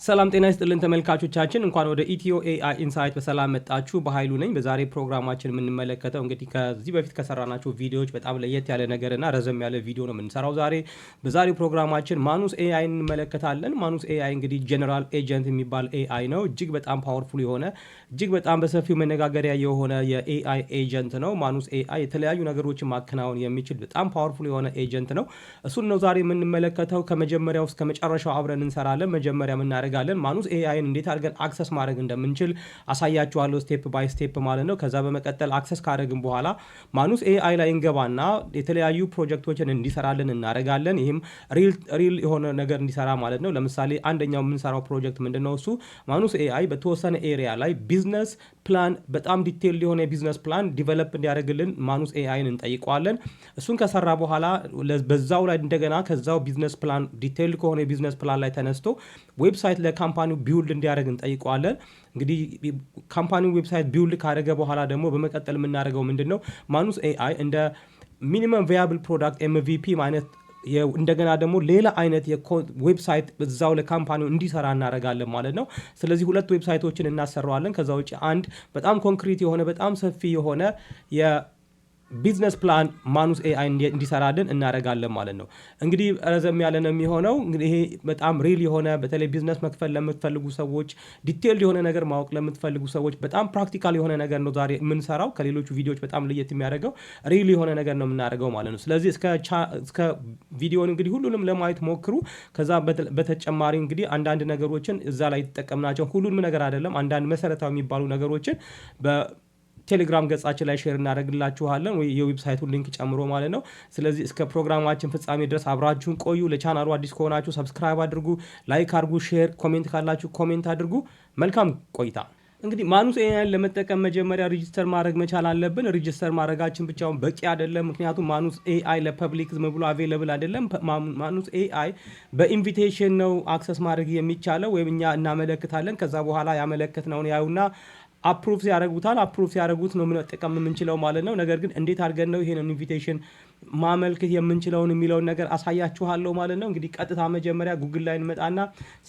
ሰላም ጤና ይስጥልን ተመልካቾቻችን እንኳን ወደ ኢትዮ ኤአይ ኢንሳይት በሰላም መጣችሁ። በኃይሉ ነኝ። በዛሬ ፕሮግራማችን የምንመለከተው እንግዲህ ከዚህ በፊት ከሰራናቸው ቪዲዮዎች በጣም ለየት ያለ ነገርና ረዘም ያለ ቪዲዮ ነው የምንሰራው ዛሬ። በዛሬ ፕሮግራማችን ማኑስ ኤአይ እንመለከታለን። ማኑስ ኤአይ እንግዲህ ጀነራል ኤጀንት የሚባል ኤአይ ነው። እጅግ በጣም ፓወርፉል የሆነ እጅግ በጣም በሰፊው መነጋገሪያ የሆነ የኤአይ ኤጀንት ነው። ማኑስ ኤአይ የተለያዩ ነገሮችን ማከናወን የሚችል በጣም ፓወርፉል የሆነ ኤጀንት ነው። እሱን ነው ዛሬ የምንመለከተው። ከመጀመሪያው እስከ መጨረሻው አብረን እንሰራለን። መጀመሪያ እናደርጋለን ማኑስ ኤአይን እንዴት አድርገን አክሰስ ማድረግ እንደምንችል አሳያችኋለሁ ስቴፕ ባይ ስቴፕ ማለት ነው። ከዛ በመቀጠል አክሰስ ካደረግን በኋላ ማኑስ ኤአይ ላይ እንገባና የተለያዩ ፕሮጀክቶችን እንዲሰራልን እናደርጋለን። ይህም ሪል የሆነ ነገር እንዲሰራ ማለት ነው። ለምሳሌ አንደኛው የምንሰራው ፕሮጀክት ምንድነው? እሱ ማኑስ ኤአይ በተወሰነ ኤሪያ ላይ ቢዝነስ ፕላን በጣም ዲቴል የሆነ የቢዝነስ ፕላን ዲቨሎፕ እንዲያደርግልን ማኑስ ኤአይን እንጠይቀዋለን። እሱን ከሰራ በኋላ በዛው ላይ እንደገና ከዛው ቢዝነስ ፕላን ዲቴል ከሆነ የቢዝነስ ፕላን ላይ ተነስቶ ዌብሳይት ለካምፓኒው ቢውልድ እንዲያደርግ እንጠይቀዋለን። እንግዲህ ካምፓኒው ዌብሳይት ቢውልድ ካደረገ በኋላ ደግሞ በመቀጠል የምናደርገው ምንድነው? ማኑስ ኤአይ እንደ ሚኒመም ቪያብል ፕሮዳክት ኤምቪፒ ማለት እንደገና ደግሞ ሌላ አይነት ዌብሳይት እዛው ለካምፓኒው እንዲሰራ እናደርጋለን ማለት ነው። ስለዚህ ሁለት ዌብሳይቶችን እናሰራዋለን። ከዛ ውጭ አንድ በጣም ኮንክሪት የሆነ በጣም ሰፊ የሆነ ቢዝነስ ፕላን ማኑስ ኤአይ እንዲሰራልን እናደርጋለን ማለት ነው። እንግዲህ ረዘም ያለ ነው የሚሆነው። እንግዲህ ይሄ በጣም ሪል የሆነ በተለይ ቢዝነስ መክፈል ለምትፈልጉ ሰዎች፣ ዲቴል የሆነ ነገር ማወቅ ለምትፈልጉ ሰዎች በጣም ፕራክቲካል የሆነ ነገር ነው ዛሬ የምንሰራው። ከሌሎቹ ቪዲዮዎች በጣም ለየት የሚያደርገው ሪል የሆነ ነገር ነው የምናደርገው ማለት ነው። ስለዚህ እስከ ቪዲዮን እንግዲህ ሁሉንም ለማየት ሞክሩ። ከዛ በተጨማሪ እንግዲህ አንዳንድ ነገሮችን እዛ ላይ የተጠቀምናቸው ሁሉንም ነገር አይደለም፣ አንዳንድ መሰረታዊ የሚባሉ ነገሮችን ቴሌግራም ገጻችን ላይ ሼር እናደርግላችኋለን ወይ የዌብሳይቱን ሊንክ ጨምሮ ማለት ነው። ስለዚህ እስከ ፕሮግራማችን ፍጻሜ ድረስ አብራችሁን ቆዩ። ለቻናሉ አዲስ ከሆናችሁ ሰብስክራይብ አድርጉ፣ ላይክ አድርጉ፣ ሼር፣ ኮሜንት ካላችሁ ኮሜንት አድርጉ። መልካም ቆይታ። እንግዲህ ማኑስ ኤአይን ለመጠቀም መጀመሪያ ሬጂስተር ማድረግ መቻል አለብን። ሬጂስተር ማድረጋችን ብቻውን በቂ አይደለም። ምክንያቱም ማኑስ ኤአይ ለፐብሊክ ዝም ብሎ አቬለብል አይደለም። ማኑስ ኤአይ በኢንቪቴሽን ነው አክሰስ ማድረግ የሚቻለው። ወይም እኛ እናመለክታለን። ከዛ በኋላ ያመለክትነውን ያዩና አፕሩቭ ሲያደርጉት ነው መጠቀም የምንችለው ማለት ነው። ነገር ግን እንዴት አድርገን ነው ይሄን ኢንቪቴሽን ማመልከት የምንችለውን የሚለውን ነገር አሳያችኋለሁ ማለት ነው። እንግዲህ ቀጥታ መጀመሪያ ጉግል ላይ እንመጣና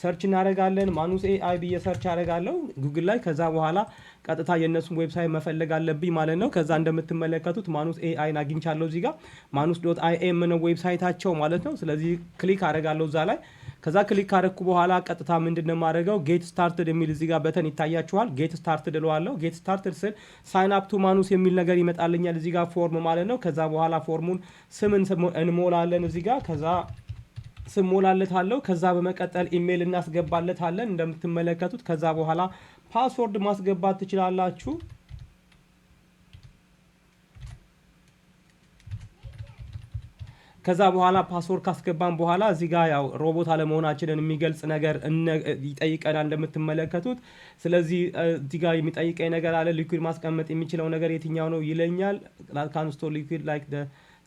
ሰርች እናደርጋለን። ማኑስ ኤአይ ብዬ ሰርች አደርጋለሁ ጉግል ላይ። ከዛ በኋላ ቀጥታ የእነሱን ዌብሳይት መፈለግ አለብኝ ማለት ነው። ከዛ እንደምትመለከቱት ማኑስ ኤአይን አግኝቻለሁ። እዚህ ጋር manus.im ነው ዌብሳይታቸው ማለት ነው። ስለዚህ ክሊክ አደርጋለሁ እዛ ላይ። ከዛ ክሊክ ካደረኩ በኋላ ቀጥታ ምንድነው የማደርገው? ጌት ስታርትድ የሚል እዚህ ጋር በተን ይታያችኋል። ጌት ስታርትድ እለዋለሁ። ጌት ስታርትድ ስል ሳይን አፕ ቱ ማኑስ የሚል ነገር ይመጣልኛል እዚህ ጋር ፎርም ማለት ነው። ከዛ በኋላ ፎርሙን ስም እንሞላለን እዚህ ጋር። ከዛ ስም ሞላለታለሁ። ከዛ በመቀጠል ኢሜል እናስገባለታለን እንደምትመለከቱት። ከዛ በኋላ ፓስወርድ ማስገባት ትችላላችሁ። ከዛ በኋላ ፓስወርድ ካስገባን በኋላ እዚህ ጋር ያው ሮቦት አለመሆናችንን የሚገልጽ ነገር ይጠይቀናል እንደምትመለከቱት። ስለዚህ እዚህ ጋር የሚጠይቀኝ ነገር አለ። ሊኩዊድ ማስቀመጥ የሚችለው ነገር የትኛው ነው ይለኛል። ካንስቶ ሊኩዊድ ላይክ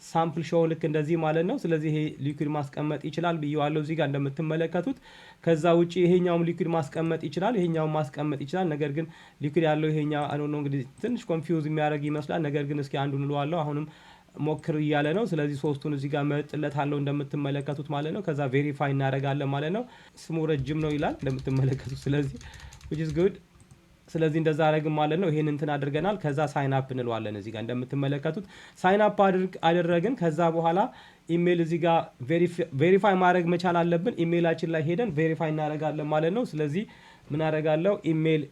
ሳምፕል ሾው ልክ እንደዚህ ማለት ነው። ስለዚህ ይሄ ሊኩዊድ ማስቀመጥ ይችላል ብየዋለሁ እዚህ ጋር እንደምትመለከቱት። ከዛ ውጪ ይሄኛውም ሊኩዊድ ማስቀመጥ ይችላል፣ ይሄኛውም ማስቀመጥ ይችላል። ነገር ግን ሊኩዊድ ያለው ይሄኛው አይ ዶንት ኖ እንግዲህ ትንሽ ኮንፊውዝ የሚያደርግ ይመስላል። ነገር ግን እስኪ አንዱን እለዋለሁ። አሁንም ሞክር እያለ ነው። ስለዚህ ሶስቱን እዚህ ጋር መጥለታለሁ እንደምትመለከቱት ማለት ነው። ከዛ ቬሪፋይ እናደርጋለን ማለት ነው። ስሙ ረጅም ነው ይላል እንደምትመለከቱት። ስለዚህ which is good። ስለዚህ እንደዛ አደረግን ማለት ነው። ይሄን እንትን አድርገናል። ከዛ ሳይን አፕ እንለዋለን እዚህ ጋር እንደምትመለከቱት ሳይን አፕ አደረግን። ከዛ በኋላ ኢሜል እዚህ ጋር ቬሪፋይ ማድረግ መቻል አለብን። ኢሜላችን ላይ ሄደን ቬሪፋይ እናደርጋለን ማለት ነው። ስለዚህ ምን አደርጋለሁ? ኢሜል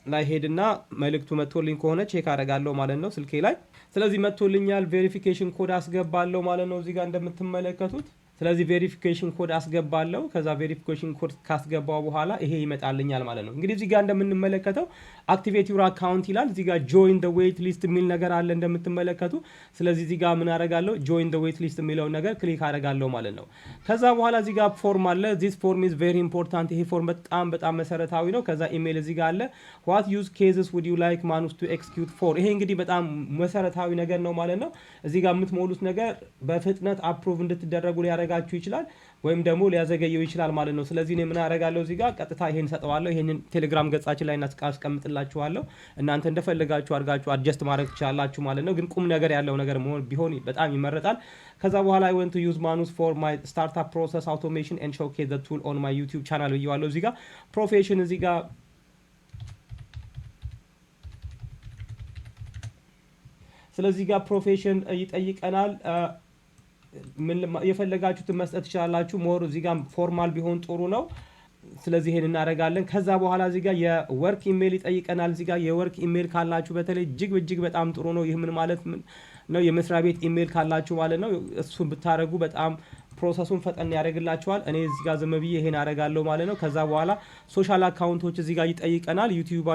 ላይ ሄድና መልእክቱ መጥቶልኝ ከሆነ ቼክ አደርጋለሁ ማለት ነው ስልኬ ላይ። ስለዚህ መጥቶልኛል። ቬሪፊኬሽን ኮድ አስገባለሁ ማለት ነው እዚህ ጋር እንደምትመለከቱት። ስለዚህ ቬሪፊኬሽን ኮድ አስገባለሁ። ከዛ ቬሪፊኬሽን ኮድ ካስገባው በኋላ ይሄ ይመጣልኛል ማለት ነው። እንግዲህ እዚህ ጋር እንደምንመለከተው አክቲቬት ዩር አካውንት ይላል። እዚህ ጋር ጆይን ዘ ዌይት ሊስት የሚል ነገር አለ እንደምትመለከቱ። ስለዚህ እዚህ ጋር ምን አደርጋለሁ? ጆይን ዘ ዌይት ሊስት የሚለውን ነገር ክሊክ አደርጋለሁ ማለት ነው። ከዛ በኋላ እዚህ ጋር ፎርም አለ። ዚስ ፎርም ኢዝ ቬሪ ኢምፖርታንት። ይሄ ፎርም በጣም መሰረታዊ ነው። ከዛ ኢሜል እዚህ ጋር አለ። ዋት ዩዝ ኬዝስ ውድ ዩ ላይክ ማኑስ ቱ ኤክስኪዩት ፎር። ይሄ እንግዲህ በጣም መሰረታዊ ነገር ነው ማለት ነው። እዚህ ጋር የምትሞሉት ነገር በፍጥነት አፕሩቭ እንድትደረጉ ሊያረጋችሁ ይችላል ወይም ደግሞ ሊያዘገየው ይችላል ማለት ነው። ስለዚህ እኔ ምን አደርጋለሁ እዚህ ጋር ቀጥታ ይሄን ሰጠዋለሁ። ይሄንን ቴሌግራም ገጻችን ላይ እናስቀምጥላችኋለሁ። እናንተ እንደፈለጋችሁ አድርጋችሁ አድጀስት ማድረግ ትችላላችሁ ማለት ነው። ግን ቁም ነገር ያለው ነገር ቢሆን በጣም ይመረጣል። ከዛ በኋላ I want to use Manus for my startup process automation and showcase the tool on my YouTube channel ብየዋለሁ። እዚህ ጋር ፕሮፌሽን እዚህ ጋር ስለዚህ ጋር ፕሮፌሽን ይጠይቀናል። ምን የፈለጋችሁትን መስጠት ትችላላችሁ። ሞር እዚህ ጋር ፎርማል ቢሆን ጥሩ ነው። ስለዚህ ይሄን እናደርጋለን። ከዛ በኋላ እዚህ ጋር የወርክ ኢሜል ይጠይቀናል። እዚህ ጋር የወርክ ኢሜል ካላችሁ በተለይ እጅግ በጣም ጥሩ ነው። ይህ ምን ማለት ነው? የመስሪያ ቤት ኢሜል ካላችሁ ማለት ነው። እሱን ብታረጉ በጣም ፕሮሰሱን ፈጠን ያደርግላችኋል። እኔ እዚህ ጋር ዝም ብዬ ይሄን አደርጋለሁ ማለት ነው። ከዛ በኋላ ሶሻል አካውንቶች እዚህ ጋር ይጠይቀናል። ዩቲዩብ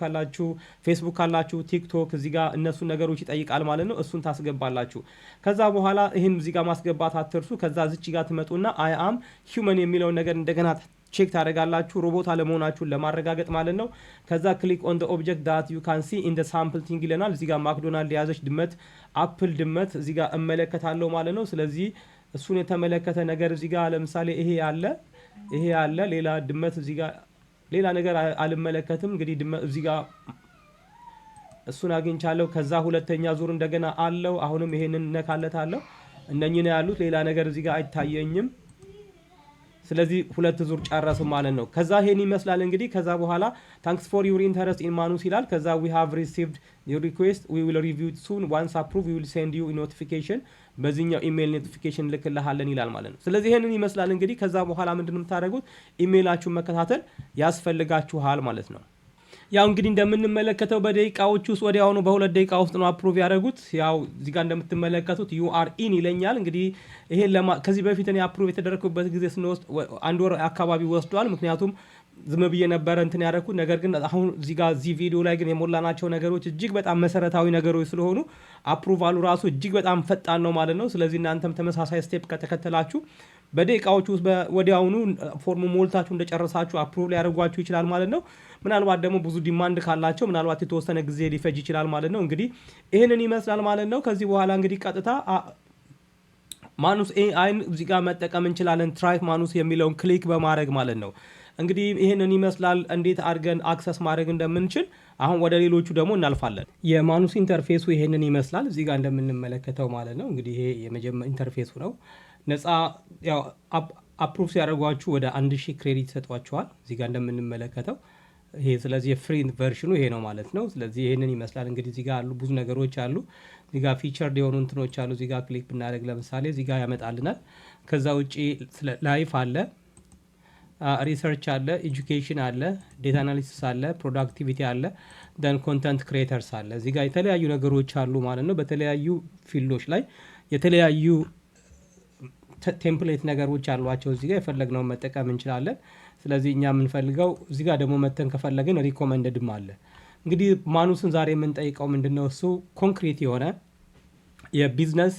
ካላችሁ፣ ፌስቡክ ካላችሁ፣ ቲክቶክ እዚህ ጋር እነሱን ነገሮች ይጠይቃል ማለት ነው። እሱን ታስገባላችሁ። ከዛ በኋላ ይሄን እዚህ ጋር ማስገባት አትርሱ። ከዛ እዚች ጋር ትመጡና አይ አም ሂውመን የሚለውን ነገር እንደገና ቼክ ታደርጋላችሁ ሮቦት አለመሆናችሁን ለማረጋገጥ ማለት ነው። ከዛ ክሊክ ኦን ዘ ኦብጀክት ዳት ዩ ካን ሲ ኢን ዘ ሳምፕል ቲንግ ይለናል። እዚህ ጋር ማክዶናልድ የያዘች ድመት አፕል ድመት እዚህ ጋር እመለከታለሁ ማለት ነው። ስለዚህ እሱን የተመለከተ ነገር እዚህ ጋር ለምሳሌ ይሄ ያለ ሌላ ድመት እዚህ ጋር ሌላ ነገር አልመለከትም። እንግዲህ ድመት እዚህ ጋር እሱን አግኝቻለሁ። ከዛ ሁለተኛ ዙር እንደገና አለው። አሁንም ይሄንን ነካለታለሁ። እነኚህ ነው ያሉት። ሌላ ነገር እዚህ ጋር አይታየኝም። ስለዚህ ሁለት ዙር ጨረስን ማለት ነው። ከዛ ይሄን ይመስላል እንግዲህ። ከዛ በኋላ ታንክስ ፎር ዩር ኢንተረስት ኢን ማኑስ ይላል። ከዛ ዊ ሃቭ ሪሲቭድ ዩር ሪኩዌስት ዊ ዊል ሪቪው ሱን ዋንስ አፕሩቭ ዊ ዊል ሴንድ ዩ ኖቲፊኬሽን በዚህኛው ኢሜል ኖቲፊኬሽን ልክልሃለን ይላል ማለት ነው። ስለዚህ ይሄንን ይመስላል እንግዲህ። ከዛ በኋላ ምንድነው የምታደርጉት? ኢሜላችሁን መከታተል ያስፈልጋችኋል ማለት ነው። ያው እንግዲህ እንደምንመለከተው በደቂቃዎች ውስጥ ወዲያውኑ በ2 ደቂቃ ውስጥ ነው አፕሩቭ ያደረጉት። ያው እዚህ ጋር እንደምትመለከቱት ዩ አር ኢን ይለኛል። እንግዲህ ይሄን ከዚህ በፊት እኔ አፕሩቭ የተደረኩበት ጊዜ ስንወስድ 1 ወር አካባቢ ወስዷል። ምክንያቱም ዝም ብዬ ነበረ እንትን ያደረኩት። ነገር ግን አሁን እዚህ ቪዲዮ ላይ ግን የሞላናቸው ነገሮች እጅግ በጣም መሰረታዊ ነገሮች ስለሆኑ አፕሩቫሉ ራሱ እጅግ በጣም ፈጣን ነው ማለት ነው። ስለዚህ እናንተም ተመሳሳይ ስቴፕ ከተከተላችሁ በደቂቃዎች ውስጥ ወዲያውኑ ፎርሙ ሞልታችሁ እንደጨረሳችሁ አፕሩቭ ሊያደርጓችሁ ይችላል ማለት ነው። ምናልባት ደግሞ ብዙ ዲማንድ ካላቸው ምናልባት የተወሰነ ጊዜ ሊፈጅ ይችላል ማለት ነው። እንግዲህ ይህንን ይመስላል ማለት ነው። ከዚህ በኋላ እንግዲህ ቀጥታ ማኑስ ኤአይን እዚህ ጋር መጠቀም እንችላለን። ትራይክ ማኑስ የሚለውን ክሊክ በማድረግ ማለት ነው። እንግዲህ ይህንን ይመስላል እንዴት አድርገን አክሰስ ማድረግ እንደምንችል። አሁን ወደ ሌሎቹ ደግሞ እናልፋለን። የማኑስ ኢንተርፌሱ ይሄንን ይመስላል እዚህ ጋር እንደምንመለከተው ማለት ነው። እንግዲህ ይሄ የመጀመሪያ ኢንተርፌሱ ነው። ነፃ ያው አፕሩቭ ሲያደርጓችሁ ወደ 1000 ክሬዲት ሰጧቸዋል እዚህ ጋር እንደምንመለከተው ይሄ። ስለዚህ የፍሪ ቨርሽኑ ይሄ ነው ማለት ነው። ስለዚህ ይሄንን ይመስላል እንግዲህ። እዚህ ጋር አሉ ብዙ ነገሮች አሉ። እዚህ ጋር ፊቸርድ የሆኑ እንትኖች አሉ። እዚህ ጋር ክሊክ ብናደርግ ለምሳሌ እዚህ ጋር ያመጣልናል። ከዛ ውጪ ላይፍ አለ፣ ሪሰርች አለ፣ ኤጁኬሽን አለ፣ ዴታ አናሊሲስ አለ፣ ፕሮዳክቲቪቲ አለ፣ ደን ኮንተንት ክሬተርስ አለ። እዚህ ጋር የተለያዩ ነገሮች አሉ ማለት ነው። በተለያዩ ፊልዶች ላይ የተለያዩ ቴምፕሌት ነገሮች አሏቸው። እዚህ ጋር የፈለግነውን መጠቀም እንችላለን። ስለዚህ እኛ የምንፈልገው እዚህ ጋር ደግሞ መተን ከፈለግን ሪኮመንደድም አለ። እንግዲህ ማኑስን ዛሬ የምንጠይቀው ምንድነው? እሱ ኮንክሪት የሆነ የቢዝነስ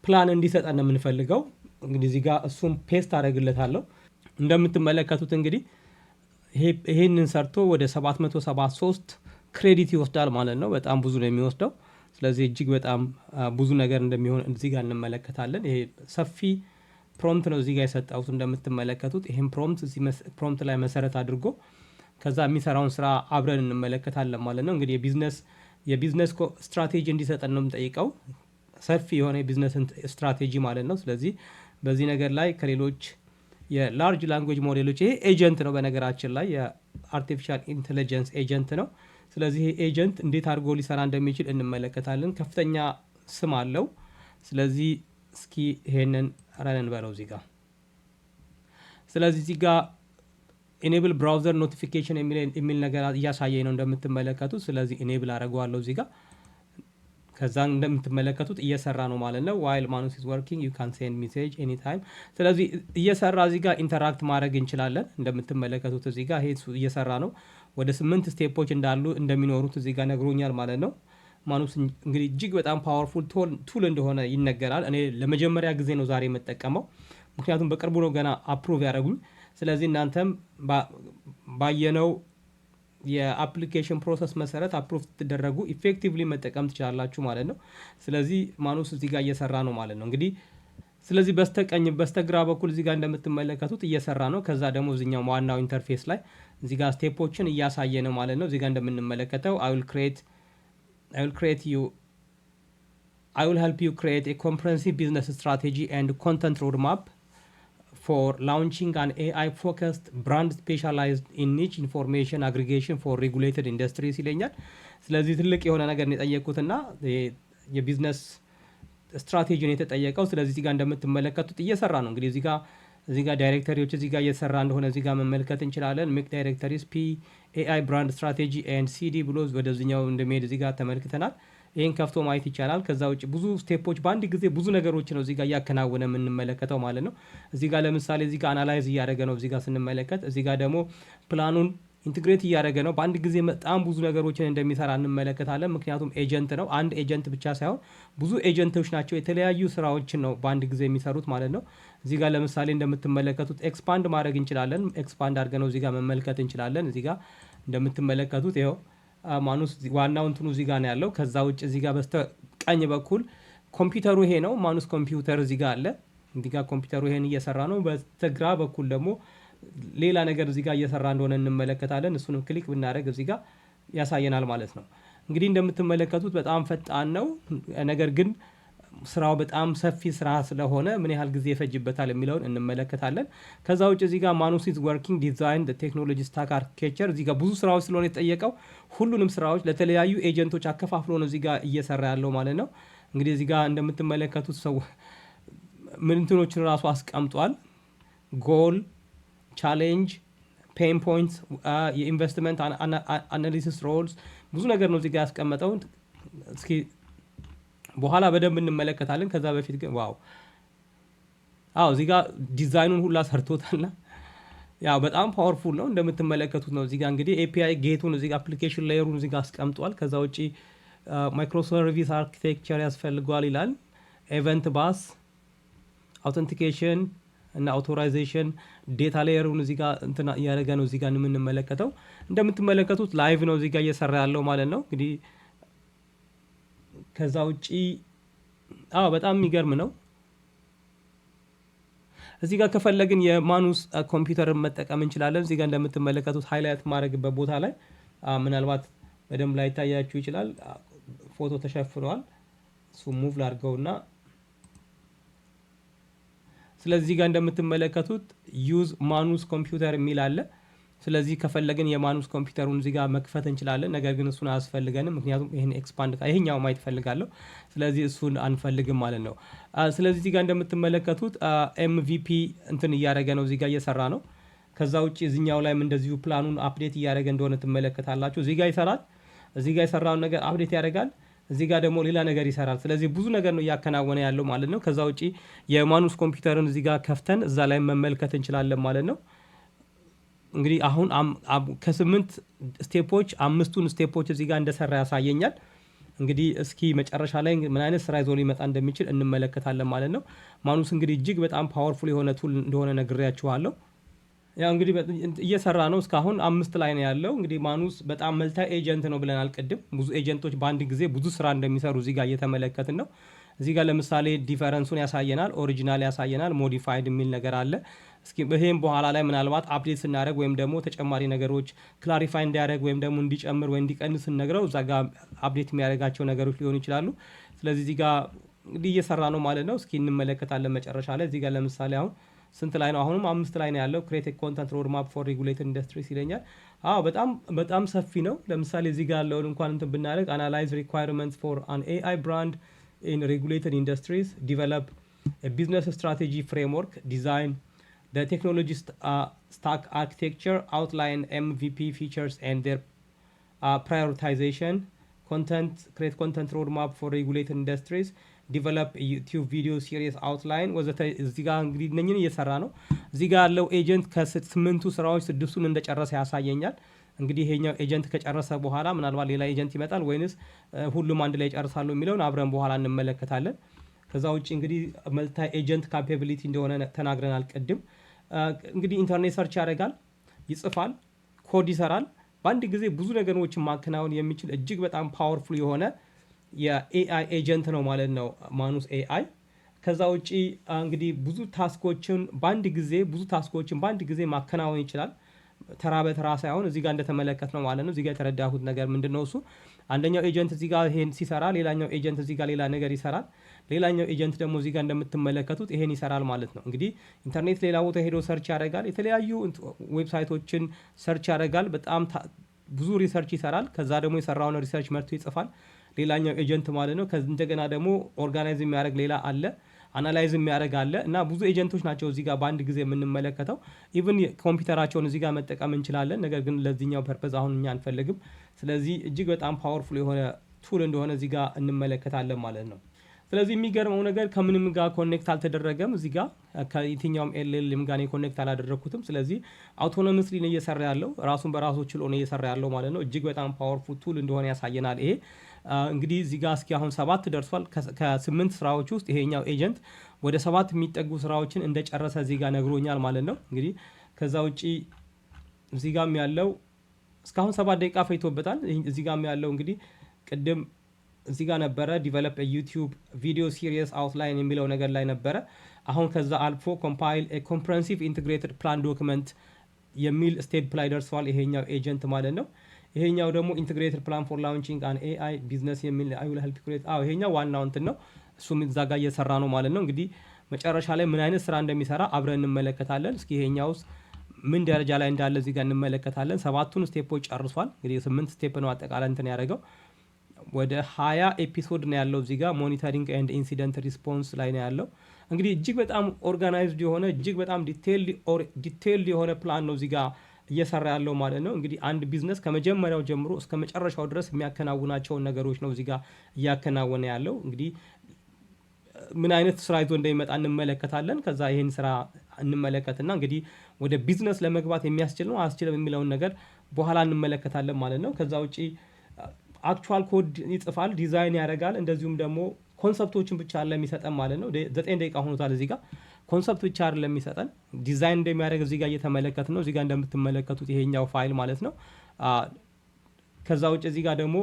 ፕላን እንዲሰጠን ነው የምንፈልገው። እንግዲህ እዚህ ጋር እሱም ፔስት አደርግለታለሁ። እንደምትመለከቱት እንግዲህ ይሄንን ሰርቶ ወደ 773 ክሬዲት ይወስዳል ማለት ነው። በጣም ብዙ ነው የሚወስደው። ስለዚህ እጅግ በጣም ብዙ ነገር እንደሚሆን እዚህ ጋር እንመለከታለን። ይሄ ሰፊ ፕሮምፕት ነው እዚህ ጋር የሰጠሁት እንደምትመለከቱት። ይሄን ፕሮምፕት ላይ መሰረት አድርጎ ከዛ የሚሰራውን ስራ አብረን እንመለከታለን ማለት ነው። እንግዲህ የቢዝነስ ስትራቴጂ እንዲሰጠን ነው የምንጠይቀው። ሰፊ የሆነ የቢዝነስ ስትራቴጂ ማለት ነው። ስለዚህ በዚህ ነገር ላይ ከሌሎች የላርጅ ላንጉዌጅ ሞዴሎች ይሄ ኤጀንት ነው በነገራችን ላይ የአርቲፊሻል ኢንቴሊጀንስ ኤጀንት ነው። ስለዚህ ይሄ ኤጀንት እንዴት አድርጎ ሊሰራ እንደሚችል እንመለከታለን። ከፍተኛ ስም አለው። ስለዚህ እስኪ ይሄንን ረን እንበለው እዚህ ጋር። ስለዚህ እዚህ ጋር ኢኔብል ብራውዘር ኖቲፊኬሽን የሚል ነገር እያሳየኝ ነው እንደምትመለከቱት። ስለዚህ ኢኔብል አደርገዋለሁ እዚህ ጋር። ከዛ እንደምትመለከቱት እየሰራ ነው ማለት ነው። ዋይል ማኑስ ኢዝ ወርኪንግ ዩ ካን ሴንድ ሜሴጅ ኤኒ ታይም። ስለዚህ እየሰራ እዚህ ጋር ኢንተራክት ማድረግ እንችላለን። እንደምትመለከቱት እዚህ ጋር ይሄ እየሰራ ነው። ወደ 8 ስቴፖች እንደሚኖሩት እዚህ ጋር ነግሮኛል ማለት ነው። ማኑስ እንግዲህ እጅግ በጣም ፓወርፉል ቱል እንደሆነ ይነገራል። እኔ ለመጀመሪያ ጊዜ ነው ዛሬ የምጠቀመው፣ ምክንያቱም በቅርቡ ነው ገና አፕሩቭ ያደረጉኝ። ስለዚህ እናንተም ባየነው የአፕሊኬሽን ፕሮሰስ መሰረት አፕሩቭ ትደረጉ ኢፌክቲቭሊ መጠቀም ትችላላችሁ ማለት ነው። ስለዚህ ማኑስ እዚህ ጋር እየሰራ ነው ማለት ነው። እንግዲህ ስለዚህ በስተግራ በኩል እዚህ ጋር እንደምትመለከቱት እየሰራ ነው። ከዛ ደግሞ እዚኛው ዋናው ኢንተርፌስ ላይ እዚህ ጋር ስቴፖችን እያሳየ ነው ማለት ነው። እዚህ ጋር እንደምንመለከተው I will help you create a comprehensive business strategy and content roadmap for launching an AI-focused brand specialized in niche information aggregation for regulated industries ይለኛል። ስለዚህ ትልቅ የሆነ ነገር ነው የጠየቁትና የቢዝነስ ስትራቴጂ ነው የተጠየቀው። ስለዚህ እዚህ ጋር እንደምትመለከቱት እየሰራ ነው። እንግዲህ እዚህ ጋር ዳይሬክተሪዎች እዚህ ጋር እየሰራ እንደሆነ እዚህ ጋር መመልከት እንችላለን። ሜክ ዳይሬክተሪስ ፒ ኤአይ ብራንድ ስትራቴጂ ኤንድ ሲዲ ብሎ ወደዚህኛው እንደሚሄድ እዚህ ጋር ተመልክተናል። ይህን ከፍቶ ማየት ይቻላል። ከዛ ውጭ ብዙ ስቴፖች በአንድ ጊዜ ብዙ ነገሮች ነው እዚህ ጋር እያከናወነ የምንመለከተው ማለት ነው። እዚህ ጋር ለምሳሌ እዚህ ጋር አናላይዝ እያደረገ ነው እዚህ ጋር ስንመለከት፣ እዚህ ጋር ደግሞ ፕላኑን ኢንትግሬት እያደረገ ነው። በአንድ ጊዜ በጣም ብዙ ነገሮችን እንደሚሰራ እንመለከታለን። ምክንያቱም ኤጀንት ነው። አንድ ኤጀንት ብቻ ሳይሆን ብዙ ኤጀንቶች ናቸው የተለያዩ ስራዎችን ነው በአንድ ጊዜ የሚሰሩት ማለት ነው። እዚህ ጋር ለምሳሌ እንደምትመለከቱት ኤክስፓንድ ማድረግ እንችላለን። ኤክስፓንድ አድርገን ነው እዚህ ጋር መመልከት እንችላለን። እዚህ ጋር እንደምትመለከቱት ይኸው ማኑስ ዋናው እንትኑ እዚህ ጋር ነው ያለው። ከዛ ውጭ እዚህ ጋር በስተ ቀኝ በኩል ኮምፒውተሩ ይሄ ነው። ማኑስ ኮምፒውተር እዚህ ጋር አለ። እዚህ ጋር ኮምፒውተሩ ይሄን እየሰራ ነው። በስተግራ በኩል ደግሞ ሌላ ነገር እዚህ ጋር እየሰራ እንደሆነ እንመለከታለን። እሱንም ክሊክ ብናደርግ እዚህ ጋር ያሳየናል ማለት ነው። እንግዲህ እንደምትመለከቱት በጣም ፈጣን ነው። ነገር ግን ስራው በጣም ሰፊ ስራ ስለሆነ ምን ያህል ጊዜ ይፈጅበታል የሚለውን እንመለከታለን። ከዛ ውጭ እዚህ ጋር ማኑስ ኢዝ ወርኪንግ ዲዛይን ቴክኖሎጂ ስታክ አርኪቴክቸር እዚህ ጋር ብዙ ስራዎች ስለሆነ የተጠየቀው ሁሉንም ስራዎች ለተለያዩ ኤጀንቶች አከፋፍሎ ነው እዚህ ጋር እየሰራ ያለው ማለት ነው። እንግዲህ እዚህ ጋር እንደምትመለከቱት ሰው ምንትኖችን ራሱ አስቀምጧል። ጎል፣ ቻሌንጅ፣ ፔን ፖይንትስ፣ የኢንቨስትመንት አናሊሲስ ሮልስ ብዙ ነገር ነው እዚህ ጋር ያስቀመጠው። እስኪ በኋላ በደንብ እንመለከታለን። ከዛ በፊት ግን ዋው እዚህ ጋር ዲዛይኑን ሁላ ሰርቶታልና ያው በጣም ፓወርፉል ነው እንደምትመለከቱት ነው። እዚህ ጋር እንግዲህ ኤፒአይ ጌቱን እዚህ ጋር አፕሊኬሽን ሌየሩን እዚህ ጋር አስቀምጧል። ከዛ ውጪ ማይክሮሰርቪስ አርኪቴክቸር ያስፈልገዋል ይላል። ኤቨንት ባስ፣ አውተንቲኬሽን እና አውቶራይዜሽን ዴታ ሌየሩን እዚህ ጋር እንትና እያደረገ ነው እዚህ ጋር የምንመለከተው። እንደምትመለከቱት ላይቭ ነው እዚህ ጋር እየሰራ ያለው ማለት ነው። እንግዲህ ከዛ ውጪ በጣም የሚገርም ነው። እዚህ ጋር ከፈለግን የማኑስ ኮምፒውተርን መጠቀም እንችላለን። እዚህ ጋር እንደምትመለከቱት ሃይላይት ማድረግበት ቦታ ላይ ምናልባት በደንብ ላይ ታያችሁ ይችላል። ፎቶ ተሸፍኗል። እሱ ሙቭ ላድርገውና ስለዚህ ጋር እንደምትመለከቱት ዩዝ ማኑስ ኮምፒውተር የሚል አለ። ስለዚህ ከፈለግን የማኑስ ኮምፒውተሩን እዚህ ጋር መክፈት እንችላለን። ነገር ግን እሱን አያስፈልገንም፣ ምክንያቱም ይሄን ኤክስፓንድ ይሄኛው ማየት ፈልጋለሁ። ስለዚህ እሱን አንፈልግም ማለት ነው። ስለዚህ እዚህ ጋር እንደምትመለከቱት ኤምቪፒ እንትን እያደረገ ነው፣ እዚህ ጋር እየሰራ ነው። ከዛ ውጭ እዚኛው ላይም እንደዚሁ ፕላኑን አፕዴት እያደረገ እንደሆነ ትመለከታላችሁ። እዚህ ጋር ይሰራል፣ እዚህ ጋር የሰራውን ነገር አፕዴት ያደርጋል፣ እዚህ ጋር ደግሞ ሌላ ነገር ይሰራል። ስለዚህ ብዙ ነገር ነው እያከናወነ ያለው ማለት ነው። ከዛ ውጭ የማኑስ ኮምፒውተርን እዚህ ጋር ከፍተን እዛ ላይ መመልከት እንችላለን ማለት ነው። እንግዲህ አሁን ከ8 ስቴፖች 5ቱን ስቴፖች እዚህ ጋር እንደሰራ ያሳየኛል። እንግዲህ እስኪ መጨረሻ ላይ ምን አይነት ስራ ይዞ ሊመጣ እንደሚችል እንመለከታለን ማለት ነው። ማኑስ እንግዲህ እጅግ በጣም ፓወርፉል የሆነ ቱል እንደሆነ ነግሬያችኋለሁ። ያው እንግዲህ እየሰራ ነው። እስካሁን 5 ላይ ነው ያለው። እንግዲህ ማኑስ በጣም መልታ ኤጀንት ነው ብለናል ቅድም። ብዙ ኤጀንቶች በአንድ ጊዜ ብዙ ስራ እንደሚሰሩ እዚህ ጋር እየተመለከትን ነው። እዚህ ጋር ለምሳሌ ዲፈረንሱን ያሳየናል፣ ኦሪጂናል ያሳየናል፣ ሞዲፋይድ የሚል ነገር አለ። እስኪ ይሄም በኋላ ላይ ምናልባት አፕዴት ስናደርግ ወይም ደግሞ ተጨማሪ ነገሮች ክላሪፋይ እንዲያደርግ ወይም ደግሞ እንዲጨምር ወይ እንዲቀንስ ስንነግረው እዛ ጋር አፕዴት የሚያደርጋቸው ነገሮች ሊሆኑ ይችላሉ። ስለዚህ እዚህ ጋር እንግዲህ እየሰራ ነው ማለት ነው። እስኪ እንመለከታለን መጨረሻ ላይ። እዚህ ጋር ለምሳሌ አሁን ስንት ላይ ነው? አሁንም 5 ላይ ነው ያለው። ክሬት ኮንተንት ሮድማፕ ፎር ሬጉሌትድ ኢንዱስትሪስ ይለኛል። በጣም ሰፊ ነው። ለምሳሌ እዚህ ጋር ያለውን እንኳን እንትን ብናደርግ አናላይዝ ሪኳየርመንትስ ፎር አን ኤአይ ብራንድ ኢን ሬጉሌትድ ኢንዱስትሪስ ዲቨሎፕ ቢዝነስ ስትራቴጂ ፍሬምወርክ ዲዛይን the technology stack architecture, outline MVP features and their prioritization, create content roadmap for regulated industries, develop a YouTube video series outline ወዘተ። እዚህ ጋር እንግዲህ እነኝን እየሰራ ነው። እዚህ ጋር ያለው ኤጀንት ከ8ቱ ስራዎች 6ቱን እንደጨረሰ ያሳየኛል። እንግዲህ ይሄኛው ኤጀንት ከጨረሰ በኋላ ምናልባት ሌላ ኤጀንት ይመጣል ወይንስ ሁሉም አንድ ላይ ይጨርሳሉ የሚለውን አብረን በኋላ እንመለከታለን። ከዛ ውጭ እንግዲህ መልታ ኤጀንት ካፓቢሊቲ እንደሆነ ተናግረናል ቅድም። እንግዲህ ኢንተርኔት ሰርች ያደርጋል፣ ይጽፋል፣ ኮድ ይሰራል። በአንድ ጊዜ ብዙ ነገሮችን ማከናወን የሚችል እጅግ በጣም ፓወርፉል የሆነ የኤአይ ኤጀንት ነው ማለት ነው ማኑስ ኤአይ። ከዛ ውጪ እንግዲህ ብዙ ታስኮችን በአንድ ጊዜ ማከናወን ይችላል። ተራ በተራ ሳይሆን እዚህ ጋር እንደተመለከት ነው ማለት ነው። እዚህ ጋር የተረዳሁት ነገር ምንድን ነው? እሱ አንደኛው ኤጀንት እዚህ ጋር ይሄን ሲሰራ፣ ሌላኛው ኤጀንት እዚህ ጋር ሌላ ነገር ይሰራል። ሌላኛው ኤጀንት ደግሞ እዚህ ጋር እንደምትመለከቱት ይሄን ይሰራል ማለት ነው። እንግዲህ ኢንተርኔት ሌላ ቦታ ሄዶ ሰርች ያደርጋል። የተለያዩ ዌብሳይቶችን ሰርች ያደርጋል። በጣም ብዙ ሪሰርች ይሰራል። ከዛ ደግሞ የሰራውን ሪሰርች መርቶ ይጽፋል። ሌላኛው ኤጀንት ማለት ነው። እንደገና ደግሞ ኦርጋናይዝ የሚያደርግ ሌላ አለ፣ አናላይዝ የሚያደርግ አለ እና ብዙ ኤጀንቶች ናቸው እዚህ ጋር በአንድ ጊዜ የምንመለከተው። ኢቭን ኮምፒውተራቸውን እዚህ ጋር መጠቀም እንችላለን። ነገር ግን ለዚህኛው ፐርፐዝ አሁን እኛ አንፈልግም። ስለዚህ እጅግ በጣም ፓወርፉል የሆነ ቱል እንደሆነ እዚህ ጋር እንመለከታለን ማለት ነው። ስለዚህ የሚገርመው ነገር ከምንም ጋር ኮኔክት አልተደረገም። እዚህ ጋር ከየትኛውም ኤልኤልኤም ጋር ኮኔክት አላደረግኩትም። ስለዚህ አውቶኖመስሊ ነው እየሰራ ያለው፣ ራሱን በራሱ ችሎ ነው እየሰራ ያለው ማለት ነው። እጅግ በጣም ፓወርፉል ቱል እንደሆነ ያሳየናል። ይሄ እንግዲህ እዚህ ጋር እስኪ አሁን 7 ደርሷል። ከ8 ስራዎች ውስጥ ይሄኛው ኤጀንት ወደ 7 የሚጠጉ ስራዎችን እንደጨረሰ እዚህ ጋር ነግሮኛል ማለት ነው። እንግዲህ ከዛ ውጪ እዚህ ጋርም ያለው እስካሁን 7 ደቂቃ ፈይቶበታል። እዚህ ጋርም ያለው እንግዲህ ቅድም እዚህ ጋር ነበረ ዲቨሎፕ ዩቲዩብ ቪዲዮ ሲሪየስ አውትላይን የሚለው ነገር ላይ ነበረ። አሁን ከዛ አልፎ ኮምፓይል ኮምፕሬንሲቭ ኢንቴግሬትድ ፕላን ዶክመንት የሚል ስቴፕ ላይ ደርሰዋል ይሄኛው ኤጀንት ማለት ነው። ይሄኛው ደግሞ ኢንቴግሬትድ ፕላን ፎር ላውንቺንግ አን ኤአይ ቢዝነስ የሚል አይ ዊል ሄልፕ ክሬት ይሄኛው ዋናው እንትን ነው። እሱም እዛ ጋር እየሰራ ነው ማለት ነው። እንግዲህ መጨረሻ ላይ ምን አይነት ስራ እንደሚሰራ አብረን እንመለከታለን። እስኪ ይሄኛው ውስጥ ምን ደረጃ ላይ እንዳለ እዚህ ጋር እንመለከታለን። 7ቱን ስቴፖች ጨርሷል። እንግዲህ 8 ስቴፕ ነው አጠቃላይ እንትን ያደረገው። ወደ 20 ኤፒሶድ ነው ያለው እዚህ ጋር ሞኒተሪንግ ኤንድ ኢንሲደንት ሪስፖንስ ላይ ነው ያለው። እንግዲህ እጅግ በጣም ኦርጋናይዝድ የሆነ እጅግ በጣም ዲቴይልድ የሆነ ፕላን ነው እዚህ ጋር እየሰራ ያለው ማለት ነው። እንግዲህ አንድ ቢዝነስ ከመጀመሪያው ጀምሮ እስከ መጨረሻው ድረስ የሚያከናውናቸውን ነገሮች ነው እዚህ ጋር እያከናወነ ያለው። እንግዲህ ምን አይነት ስራ ይዞ እንደሚመጣ እንመለከታለን። ከዛ ይህን ስራ እንመለከትና እንግዲህ ወደ ቢዝነስ ለመግባት የሚያስችል ነው አያስችልም የሚለውን ነገር በኋላ እንመለከታለን ማለት ነው። ከዛ ውጪ አክቹዋል ኮድ ይጽፋል፣ ዲዛይን ያደርጋል። እንደዚሁም ደግሞ ኮንሰፕቶችን ብቻ ለሚሰጠን ማለት ነው። 9 ደቂቃ ሆኖታል። እዚህ ጋር ኮንሰፕት ብቻ አይደለም የሚሰጠን ዲዛይን እንደሚያደርግ እዚህ ጋር እየተመለከት ነው። እዚህ ጋር እንደምትመለከቱት ይሄኛው ፋይል ማለት ነው። ከዛ ውጭ እዚህ ጋር ደግሞ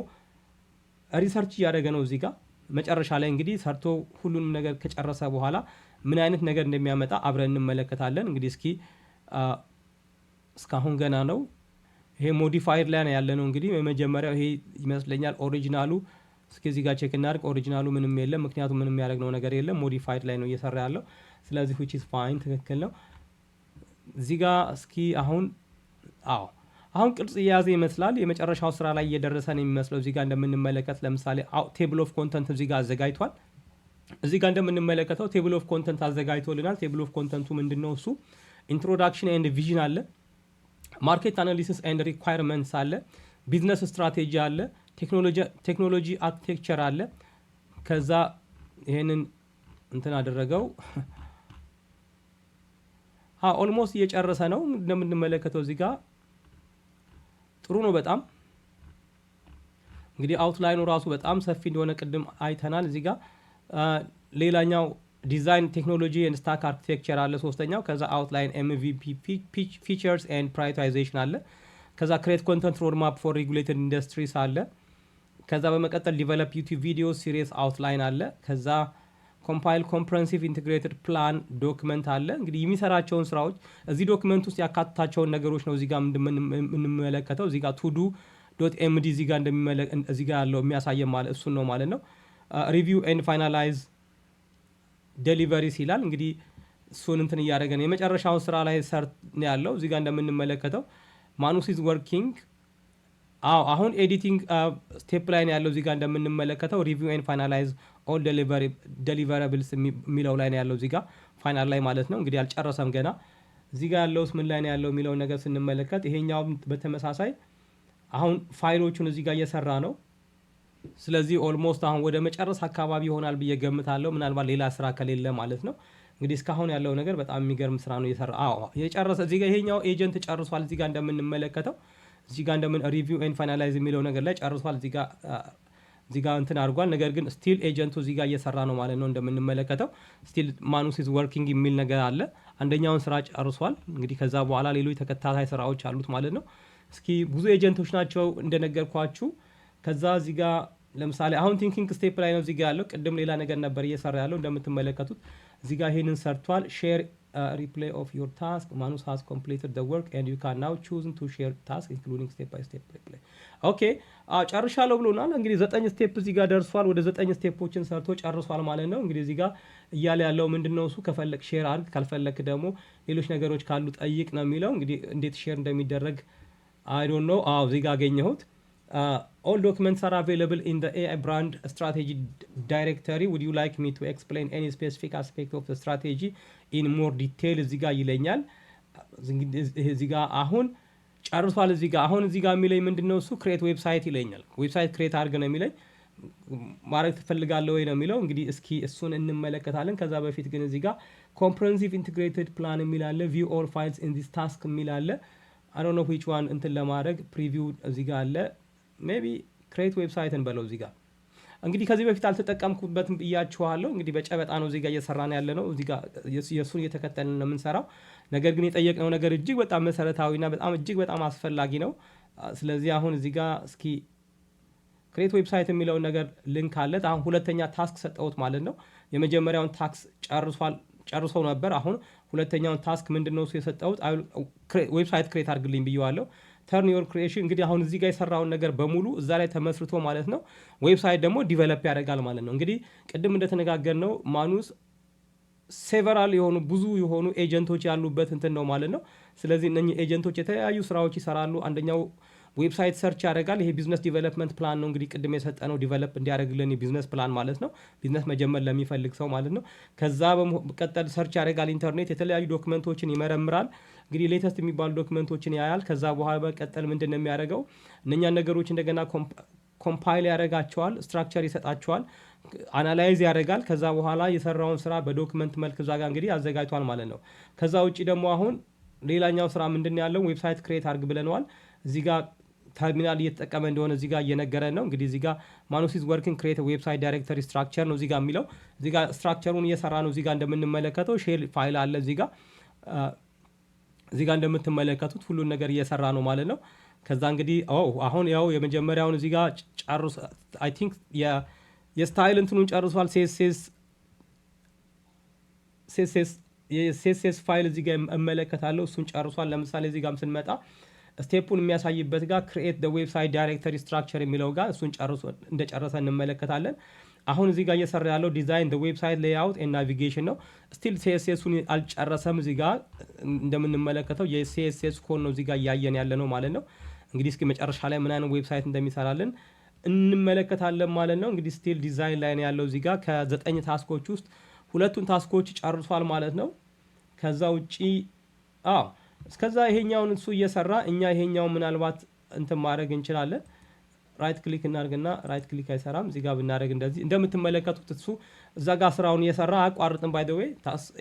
ሪሰርች እያደረገ ነው። እዚህ ጋር መጨረሻ ላይ እንግዲህ ሰርቶ ሁሉንም ነገር ከጨረሰ በኋላ ምን አይነት ነገር እንደሚያመጣ አብረን እንመለከታለን። እንግዲህ እስኪ እስካሁን ገና ነው። ይሄ ሞዲፋይድ ላይ ነው ያለ ነው። እንግዲህ የመጀመሪያው ይሄ ይመስለኛል ኦሪጂናሉ። እስኪ እዚህ ጋር ቼክ እናድርግ። ኦሪጂናሉ ምንም የለም፣ ምክንያቱም ምንም ያደረግነው ነገር የለም። ሞዲፋይድ ላይ ነው እየሰራ ያለው። ስለዚህ which is fine ትክክል ነው። እዚህ ጋር እስኪ አሁን ቅርጽ እየያዘ ይመስላል። የመጨረሻው ስራ ላይ እየደረሰ ነው የሚመስለው። እዚህ ጋር እንደምንመለከት ለምሳሌ ቴብል ኦፍ ኮንተንት እዚህ ጋር አዘጋጅቷል። እዚህ ጋር እንደምንመለከተው ቴብል ኦፍ ኮንተንት አዘጋጅቶልናል። ቴብል ኦፍ ኮንተንቱ ምንድነው? እሱ ኢንትሮዳክሽን ኤንድ ቪዥን አለ፣ ማርኬት አናሊሲስ ኤንድ ሪኳየርመንትስ አለ፣ ቢዝነስ ስትራቴጂ አለ፣ ቴክኖሎጂ አርኪቴክቸር አለ። ከዛ ይሄንን እንትን አደረገው። ኦልሞስት እየጨረሰ ነው እንደምንመለከተው። እዚህ ጋር ጥሩ ነው በጣም። እንግዲህ አውትላይኑ ራሱ በጣም ሰፊ እንደሆነ ቅድም አይተናል። እዚህ ጋር ሌላኛው ዲዛይን ቴክኖሎጂ ኤንድ ስታክ አርኪቴክቸር አለ ሶስተኛው። ከዛ አውትላይን ኤምቪፒ ፊቸርስ ኤንድ ፕራዮሪታይዜሽን አለ። ከዛ ክሬት ኮንተንት ሮድማፕ ፎር ሬጉሌትድ ኢንዱስትሪስ አለ። ከዛ በመቀጠል ዲቨሎፕ ዩቲዩብ ቪዲዮ ሲሪየስ አውትላይን አለ። ከዛ ኮምፓይል ኮምፕሬንሲቭ ኢንቴግሬትድ ፕላን ዶክመንት አለ። እንግዲህ የሚሰራቸውን ስራዎች እዚህ ዶክመንት ውስጥ ያካትታቸውን ነገሮች ነው እዚህ ጋር የምንመለከተው። እዚህ ጋር ቱዱ ዶት ኤምዲ እዚህ ጋር ያለው የሚያሳየን ማለት እሱን ነው ማለት ነው። ሪቪው ኤንድ ፋይናላይዝ ዴሊቨሪስ ይላል። እንግዲህ እሱን እንትን እያደረገ ነው። የመጨረሻውን ስራ ላይ ሰርት ያለው እዚህ ጋር እንደምንመለከተው ማኑስ ኢዝ ወርኪንግ። አሁን ኤዲቲንግ ስቴፕ ላይ ነው ያለው። እዚህ ጋር እንደምንመለከተው ሪቪው ኤንድ ፋይናላይዝ ኦል ዴሊቨራብልስ የሚለው ላይ ነው ያለው። እዚህ ጋር ፋይናል ላይ ማለት ነው። እንግዲህ አልጨረሰም ገና። እዚህ ጋር ያለውስ ምን ላይ ነው ያለው የሚለውን ነገር ስንመለከት ይሄኛውም በተመሳሳይ አሁን ፋይሎቹን እዚህ ጋር እየሰራ ነው። ስለዚህ ኦልሞስት አሁን ወደ መጨረስ አካባቢ ይሆናል ብዬ ገምታለሁ፣ ምናልባት ሌላ ስራ ከሌለ ማለት ነው። እንግዲህ እስካሁን ያለው ነገር በጣም የሚገርም ስራ ነው እየሰራ የጨረሰ። እዚህ ጋር ይሄኛው ኤጀንት ጨርሷል። እዚህ ጋር እንደምንመለከተው እዚህ ጋር ሪቪው ኤንድ ፋይናላይዝ የሚለው ነገር ላይ ጨርሷል። እዚህ ጋር እንትን አድርጓል። ነገር ግን ስቲል ኤጀንቱ እዚህ ጋር እየሰራ ነው ማለት ነው። እንደምንመለከተው ስቲል ማኑስ ኢዝ ወርኪንግ የሚል ነገር አለ። አንደኛውን ስራ ጨርሷል። እንግዲህ ከዛ በኋላ ሌሎች ተከታታይ ስራዎች አሉት ማለት ነው። እስኪ ብዙ ኤጀንቶች ናቸው እንደነገርኳችሁ። ከዛ እዚህ ጋር ለምሳሌ አሁን ቲንኪንግ ስቴፕ ላይ ነው እዚህ ጋር ያለው። ቅድም ሌላ ነገር ነበር እየሰራ ያለው እንደምትመለከቱት እዚህ ጋር ይሄንን ሰርቷል። ሼር replay of your task. Manus has completed the work and you can now choose to share task including step by step replay. ኦኬ ጨርሻለሁ ብሎናል። እንግዲህ 9 ስቴፕ እዚህ ጋር ደርሷል። ወደ 9 ስቴፖችን ሰርቶ ጨርሷል ማለት ነው። እንግዲህ እዚህ ጋር እያለ ያለው ምንድነው እሱ ከፈለክ ሼር አድርግ፣ ካልፈለክ ደግሞ ሌሎች ነገሮች ካሉ ጠይቅ ነው የሚለው። እንግዲህ እንዴት ሼር እንደሚደረግ I don't know። እዚህ ጋር አገኘሁት። all documents are available in the AI brand strategy directory. Would you like me to explain any specific aspect of the strategy in more detail? እዚህ ጋር ይለኛል። እዚህ ጋር አሁን ጨርሷል። እዚህ ጋር አሁን እዚህ ጋር የሚለኝ ምንድነው እሱ ክሬት ዌብሳይት ይለኛል። ዌብሳይት ክሬት አድርግ ነው የሚለኝ። ማድረግ ትፈልጋለህ ወይ ነው የሚለው። እንግዲህ እስኪ እሱን እንመለከታለን። ከዛ በፊት ግን እዚህ ጋር comprehensive integrated plan የሚል አለ። view all files in this task የሚል አለ። I don't know which one እንትን ለማድረግ ፕሪቪው እዚህ ጋር አለ። ሜቢ ክሬት ዌብሳይትን በለው እዚህ ጋር። እንግዲህ ከዚህ በፊት አልተጠቀምኩበትም ብያችኋለሁ። እንግዲህ በጨበጣ ነው እዚህ ጋር እየሰራን ያለ ነው። እዚህ ጋር የእሱን እየተከተልን ነው የምንሰራው። ነገር ግን የጠየቅነው ነገር እጅግ በጣም መሰረታዊና በጣም እጅግ በጣም አስፈላጊ ነው። ስለዚህ አሁን እዚህ ጋር እስኪ ክሬት ዌብሳይት የሚለውን ነገር ሊንክ አለ። አሁን ሁለተኛ ታስክ ሰጠሁት ማለት ነው። የመጀመሪያውን ታስክ ጨርሶ ነበር። አሁን ሁለተኛውን ታስክ ምንድነው እሱ የሰጠሁት ዌብሳይት ክሬት አድርግልኝ ብየዋለሁ። ተርን ዮር ክሪኤሽን እንግዲህ አሁን እዚህ ጋር የሰራውን ነገር በሙሉ እዛ ላይ ተመስርቶ ማለት ነው ዌብሳይት ደግሞ ዲቨሎፕ ያደርጋል ማለት ነው። እንግዲህ ቅድም እንደተነጋገርነው ማኑስ ሴቨራል የሆኑ ብዙ የሆኑ ኤጀንቶች ያሉበት እንትን ነው ማለት ነው። ስለዚህ እነኚህ ኤጀንቶች የተለያዩ ስራዎች ይሰራሉ። አንደኛው ዌብሳይት ሰርች ያደርጋል። ይሄ ቢዝነስ ዲቨሎፕመንት ፕላን ነው። እንግዲህ ቅድም የሰጠነው ዲቨሎፕ እንዲያደርግልን የቢዝነስ ፕላን ማለት ነው። ቢዝነስ መጀመር ለሚፈልግ ሰው ማለት ነው። ከዛ በመቀጠል ሰርች ያደርጋል ኢንተርኔት፣ የተለያዩ ዶክመንቶችን ይመረምራል። እንግዲህ ሌተስት የሚባሉ ዶክመንቶችን ያያል። ከዛ በኋላ በቀጠል ምንድን ነው የሚያደርገው እነኛን ነገሮች እንደገና ኮምፓይል ያደርጋቸዋል፣ ስትራክቸር ይሰጣቸዋል፣ አናላይዝ ያደርጋል። ከዛ በኋላ የሰራውን ስራ በዶክመንት መልክ እዛ ጋር እንግዲህ አዘጋጅቷል ማለት ነው። ከዛ ውጭ ደግሞ አሁን ሌላኛው ስራ ምንድን ያለው ዌብሳይት ክሬት አድርግ ብለነዋል። እዚህ ጋር ተርሚናል እየተጠቀመ እንደሆነ እዚህ ጋር እየነገረን ነው። እንግዲህ እዚህ ጋር ማኑስ ኢዝ ወርኪንግ ክሬት ዌብሳይት ዳይሬክተሪ ስትራክቸር ነው እዚህ ጋር የሚለው። እዚህ ጋር ስትራክቸሩን እየሰራ ነው። እዚህ ጋር እንደምንመለከተው ሼል ፋይል አለ እዚህ ጋር እንደምትመለከቱት ሁሉን ነገር እየሰራ ነው ማለት ነው። ከዛ እንግዲህ አሁን ያው የመጀመሪያውን እዚህ ጋር ጨርሶ አይ ቲንክ የስታይል እንትኑን ጨርሷል። ሴስ ፋይል እዚህ ጋር እመለከታለሁ እሱን ጨርሷል። ለምሳሌ እዚህ ጋርም ስንመጣ ስቴፑን የሚያሳይበት ጋር ክሪኤት ዘ ዌብሳይት ዳይሬክተሪ ስትራክቸር የሚለው ጋር እሱን እንደጨረሰ እንመለከታለን። አሁን እዚህ ጋር እየሰራ ያለው ዲዛይን ዘ ዌብሳይት ሌይአውት ኤንድ ናቪጌሽን ነው። ስቲል ሲኤስኤሱን አልጨረሰም። እዚህ ጋር እንደምንመለከተው የሲኤስኤስ ኮድ ነው እዚህ ጋር እያየን ያለ ነው ማለት ነው። እንግዲህ እስኪ መጨረሻ ላይ ምን አይነት ዌብሳይት እንደሚሰራልን እንመለከታለን ማለት ነው። እንግዲህ ስቲል ዲዛይን ላይ ነው ያለው። እዚህ ጋር ከ9 ታስኮች ውስጥ 2ቱን ታስኮች ጨርሷል ማለት ነው። ከዛ ውጪ እስከዛ ይሄኛውን እሱ እየሰራ እኛ ይሄኛውን ምናልባት እንትን ማድረግ እንችላለን። ራይት ክሊክ እናደርግና ራይት ክሊክ አይሰራም። እዚህ ጋር ብናደርግ እንደዚህ እንደምትመለከቱት እሱ እዛ ጋር ስራውን እየሰራ አያቋርጥም። ባይ ዘ ዌይ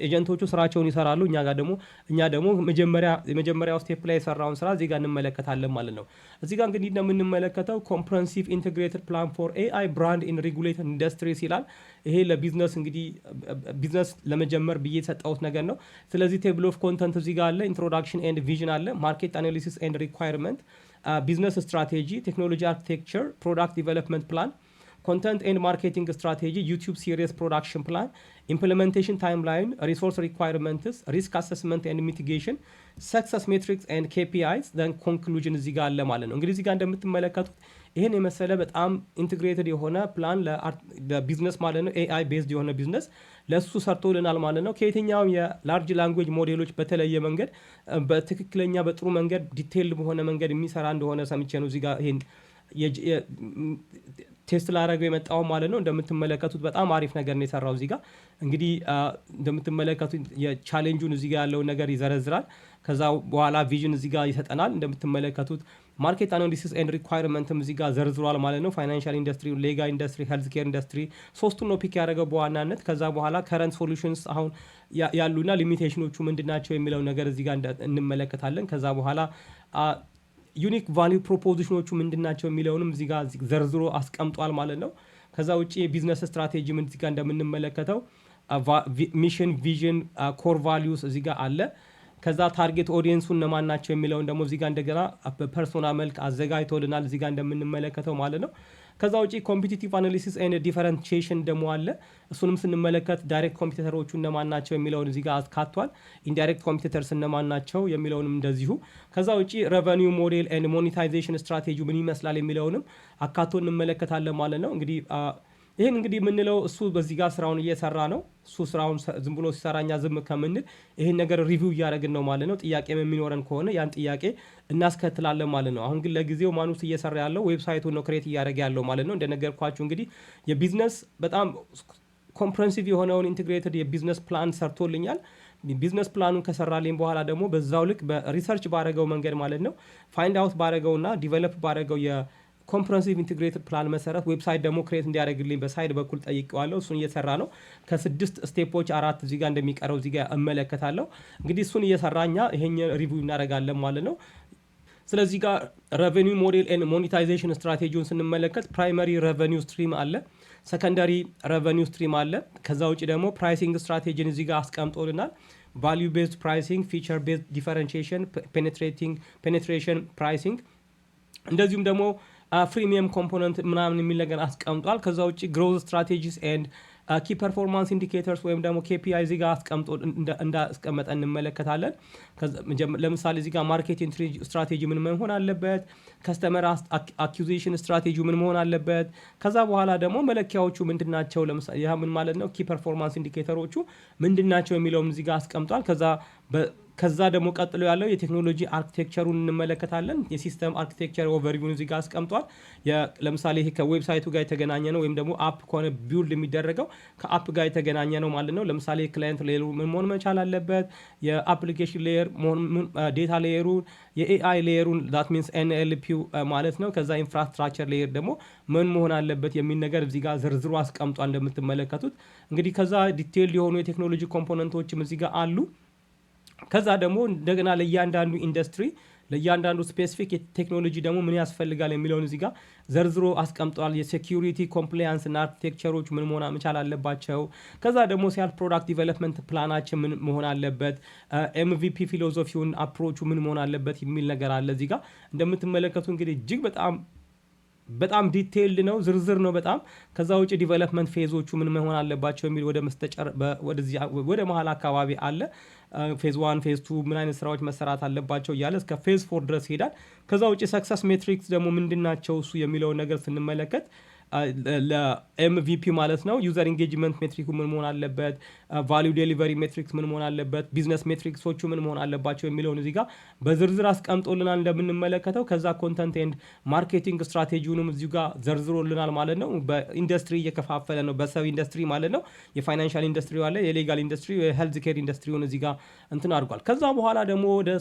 ኤጀንቶቹ ስራቸውን ይሰራሉ። እኛ ደግሞ የመጀመሪያው ስቴፕ ላይ የሰራውን ስራ እዚህ ጋር እንመለከታለን ማለት ነው። እዚህ ጋር እንግዲህ እንደምንመለከተው ኮምፕሬሄንሲቭ ኢንቴግሬትድ ፕላን ፎር ኤአይ ብራንድ ኢን ሬጉሌትድ ኢንዱስትሪስ ይላል። ይሄ ለቢዝነስ እንግዲህ ቢዝነስ ለመጀመር ብዬ የሰጠሁት ነገር ነው። ስለዚህ ቴብል ኦፍ ኮንተንት እዚህ ጋር አለ። ኢንትሮዳክሽን ኤንድ ቪዥን አለ። ማርኬት አናሊሲስ ኤንድ ሪኳየርመንት፣ ቢዝነስ ስትራቴጂ፣ ቴክኖሎጂ አርኪቴክቸር፣ ፕሮዳክት ዲቨሎፕመንት ፕላን፣ ኮንተንት ኤንድ ማርኬቲንግ ስትራቴጂ፣ ዩቲዩብ ሲሪየስ ፕሮዳክሽን ፕላን፣ ኢምፕሊሜንቴሽን ታይምላይን፣ ሪሶርስ ሪኳየርመንትስ፣ ሪስክ አሰስመንት ኤንድ ሚቲጌሽን፣ ሰክሰስ ሜትሪክስ ኤንድ ኬፒአይስ ዘን ኮንክሉዥን እዚህ ጋር አለ ማለት ነው። እንግዲህ እዚህ ጋር እንደምትመለከቱት ይህን የመሰለ በጣም ኢንቴግሬትድ የሆነ ፕላን ለቢዝነስ ማለት ነው። ኤአይ ቤዝድ የሆነ ቢዝነስ ለእሱ ሰርቶልናል ማለት ነው። ከየትኛውም የላርጅ ላንጉዌጅ ሞዴሎች በተለየ መንገድ በትክክለኛ በጥሩ መንገድ ዲቴይልድ በሆነ መንገድ የሚሰራ እንደሆነ ሰምቼ ነው እዚህ ጋር ይሄን ቴስት ላደረገው የመጣው ማለት ነው። እንደምትመለከቱት በጣም አሪፍ ነገር ነው የሰራው። እዚህ ጋር እንግዲህ እንደምትመለከቱት የቻሌንጁን እዚህ ጋር ያለውን ነገር ይዘረዝራል። ከዛ በኋላ ቪዥን እዚህ ጋር ይሰጠናል። እንደምትመለከቱት ማርኬት አናሊሲስ ኤንድ ሪኳየርመንትም እዚህ ጋር ዘርዝሯል ማለት ነው። ፋይናንሻል ኢንዱስትሪ፣ ሌጋል ኢንዱስትሪ፣ ሄልዝ ኬር ኢንዱስትሪ ሶስቱን ነው ፒክ ያደረገው በዋናነት። ከዛ በኋላ ከረንት ሶሉሽንስ አሁን ያሉና ሊሚቴሽኖቹ ምንድናቸው የሚለው ነገር እዚህ ጋር እንመለከታለን። ከዛ በኋላ ዩኒክ ቫሊዩ ፕሮፖዚሽኖቹ ምንድናቸው የሚለውንም እዚህ ጋር ዘርዝሮ አስቀምጧል ማለት ነው። ከዛ ውጭ የቢዝነስ ስትራቴጂ ምን እዚህ ጋር እንደምንመለከተው ሚሽን፣ ቪዥን፣ ኮር ቫሊዩስ እዚህ ጋር አለ። ከዛ ታርጌት ኦዲየንሱ እነማን ናቸው የሚለውን ደግሞ እዚህ ጋር እንደገና በፐርሶና መልክ አዘጋጅቶልናል እዚህ ጋር እንደምንመለከተው ማለት ነው። ከዛ ውጪ ኮምፒቲቲቭ አናሊሲስ ኤንድ ዲፈረንሺዬሽን ደግሞ አለ። እሱንም ስንመለከት ዳይሬክት ኮምፒቲተሮቹ እነማን ናቸው የሚለውን እዚህ ጋር አካቷል። ኢንዳይሬክት ኮምፒቲተርስ እነማን ናቸው የሚለውንም እንደዚሁ። ከዛ ውጪ ሬቨኒው ሞዴል ኤንድ ሞኔታይዜሽን ስትራቴጂ ምን ይመስላል የሚለውንም አካቶ እንመለከታለን ማለት ነው። እንግዲህ ይህን እንግዲህ የምንለው እሱ በዚህ ጋር ስራውን እየሰራ ነው። እሱ ስራውን ዝም ብሎ ሲሰራ እኛ ዝም ከምንል ይህን ነገር ሪቪው እያደረግን ነው ማለት ነው። ጥያቄ የሚኖረን ከሆነ ያን ጥያቄ እናስከትላለን ማለት ነው። አሁን ግን ለጊዜው ማኑስ እየሰራ ያለው ዌብሳይቱን ነው ክሬት እያደረገ ያለው ማለት ነው። እንደነገርኳችሁ እንግዲህ የቢዝነስ በጣም ኮምፕሬንሲቭ የሆነውን ኢንቴግሬትድ የቢዝነስ ፕላን ሰርቶልኛል። ቢዝነስ ፕላኑን ከሰራልኝ በኋላ ደግሞ በዛው ልክ በሪሰርች ባረገው መንገድ ማለት ነው ፋይንድ አውት ባረገውና ዲቨሎፕ ባረገው ኮምፕሬንሲቭ ኢንቴግሬትድ ፕላን መሰረት ዌብሳይት ደግሞ ክሬት እንዲያደርግልኝ በሳይድ በኩል ጠይቀዋለሁ። እሱን እየሰራ ነው። ከ6 ስቴፖች 4 እዚህ ጋር እንደሚቀረው እዚህ ጋር እመለከታለሁ። እንግዲህ እሱን እየሰራኛ ይሄን ሪቪው እናደርጋለን ማለት ነው። ስለዚህ ጋር ሬቨኒው ሞዴል ኤንድ ሞኔታይዜሽን ስትራቴጂውን ስንመለከት ፕራይመሪ ሬቨኒው ስትሪም አለ፣ ሰከንዳሪ ሬቨኒው ስትሪም አለ። ከዛ ውጭ ደግሞ ፕራይሲንግ ስትራቴጂን እዚህ ጋር አስቀምጦልናል። ቫልዩ ቤዝድ ፕራይሲንግ፣ ፊቸር ቤዝድ ዲፈረንሺዬሽን፣ ፔኔትሬሽን ፕራይሲንግ፣ እንደዚሁም ደግሞ ፍሪሚየም ኮምፖነንት ምናምን የሚል ነገር አስቀምጧል። ከዛ ውጭ ግሮዝ ስትራቴጂስ ኤንድ ኪ ፐርፎርማንስ ኢንዲኬተርስ ወይም ደግሞ ኬፒአይ እዚህ ጋር አስቀምጦ እንዳስቀመጠ እንመለከታለን። ለምሳሌ እዚህ ጋር ማርኬቲንግ ስትራቴጂ ምን መሆን አለበት፣ ከስተመር አኩዚሽን ስትራቴጂ ምን መሆን አለበት። ከዛ በኋላ ደግሞ መለኪያዎቹ ምንድናቸው፣ ለምሳሌ ያ ምን ማለት ነው፣ ኪ ፐርፎርማንስ ኢንዲኬተሮቹ ምንድናቸው የሚለውም እዚህ ጋር አስቀምጧል። ከዛ ደግሞ ቀጥሎ ያለው የቴክኖሎጂ አርኪቴክቸሩን እንመለከታለን። የሲስተም አርኪቴክቸር ኦቨርቪውን እዚህ ጋር አስቀምጧል። ለምሳሌ ይሄ ከዌብሳይቱ ጋር የተገናኘ ነው ወይም ደግሞ አፕ ከሆነ ቢውልድ የሚደረገው ከአፕ ጋር የተገናኘ ነው ማለት ነው። ለምሳሌ ክላይንት ሌየሩ ምን መሆን መቻል አለበት፣ የአፕሊኬሽን ሌየር ዴታ ሌየሩን፣ የኤአይ ሌየሩን ዛት ሚንስ ኤንኤልፒ ማለት ነው። ከዛ ኢንፍራስትራክቸር ሌየር ደግሞ ምን መሆን አለበት የሚል ነገር እዚህ ጋር ዝርዝሩ አስቀምጧል እንደምትመለከቱት። እንግዲህ ከዛ ዲቴይል የሆኑ የቴክኖሎጂ ኮምፖነንቶችም እዚህ ጋር አሉ። ከዛ ደግሞ እንደገና ለእያንዳንዱ ኢንዱስትሪ ለእያንዳንዱ ስፔሲፊክ ቴክኖሎጂ ደግሞ ምን ያስፈልጋል የሚለውን እዚህ ጋር ዘርዝሮ አስቀምጧል። የሴኪሪቲ ኮምፕላያንስ እና አርኪቴክቸሮች ምን መሆን መቻል አለባቸው። ከዛ ደግሞ ሲያልፍ ፕሮዳክት ዲቨሎፕመንት ፕላናችን ምን መሆን አለበት፣ ኤምቪፒ ፊሎሶፊውን አፕሮቹ ምን መሆን አለበት የሚል ነገር አለ። እዚህ ጋር እንደምትመለከቱ እንግዲህ እጅግ በጣም ዲቴይልድ ነው፣ ዝርዝር ነው በጣም። ከዛ ውጭ ዲቨሎፕመንት ፌዞቹ ምን መሆን አለባቸው የሚል ወደ መሀል አካባቢ አለ። ፌዝ 1 ፌዝ 2 ምን አይነት ስራዎች መሰራት አለባቸው እያለ እስከ ፌዝ 4 ድረስ ይሄዳል። ከዛ ውጭ ሰክሰስ ሜትሪክስ ደግሞ ምንድናቸው እሱ የሚለውን ነገር ስንመለከት ለኤምቪፒ ማለት ነው ዩዘር ኢንጌጅመንት ሜትሪኩ ምን መሆን አለበት፣ ቫሊዩ ዴሊቨሪ ሜትሪክስ ምን መሆን አለበት፣ ቢዝነስ ሜትሪክሶቹ ምን መሆን አለባቸው የሚለውን እዚህ ጋር በዝርዝር አስቀምጦልናል እንደምንመለከተው። ከዛ ኮንተንት ኤንድ ማርኬቲንግ ስትራቴጂውንም እዚሁ ጋር ዘርዝሮልናል ማለት ነው። በኢንዱስትሪ እየከፋፈለ ነው፣ በሰብ ኢንዱስትሪ ማለት ነው። የፋይናንሻል ኢንዱስትሪ አለ፣ የሌጋል ኢንዱስትሪ፣ የሄልዝ ኬር ኢንዱስትሪውን እዚህ ጋር እንትን አድርጓል። ከዛ በኋላ ደግሞ ወደ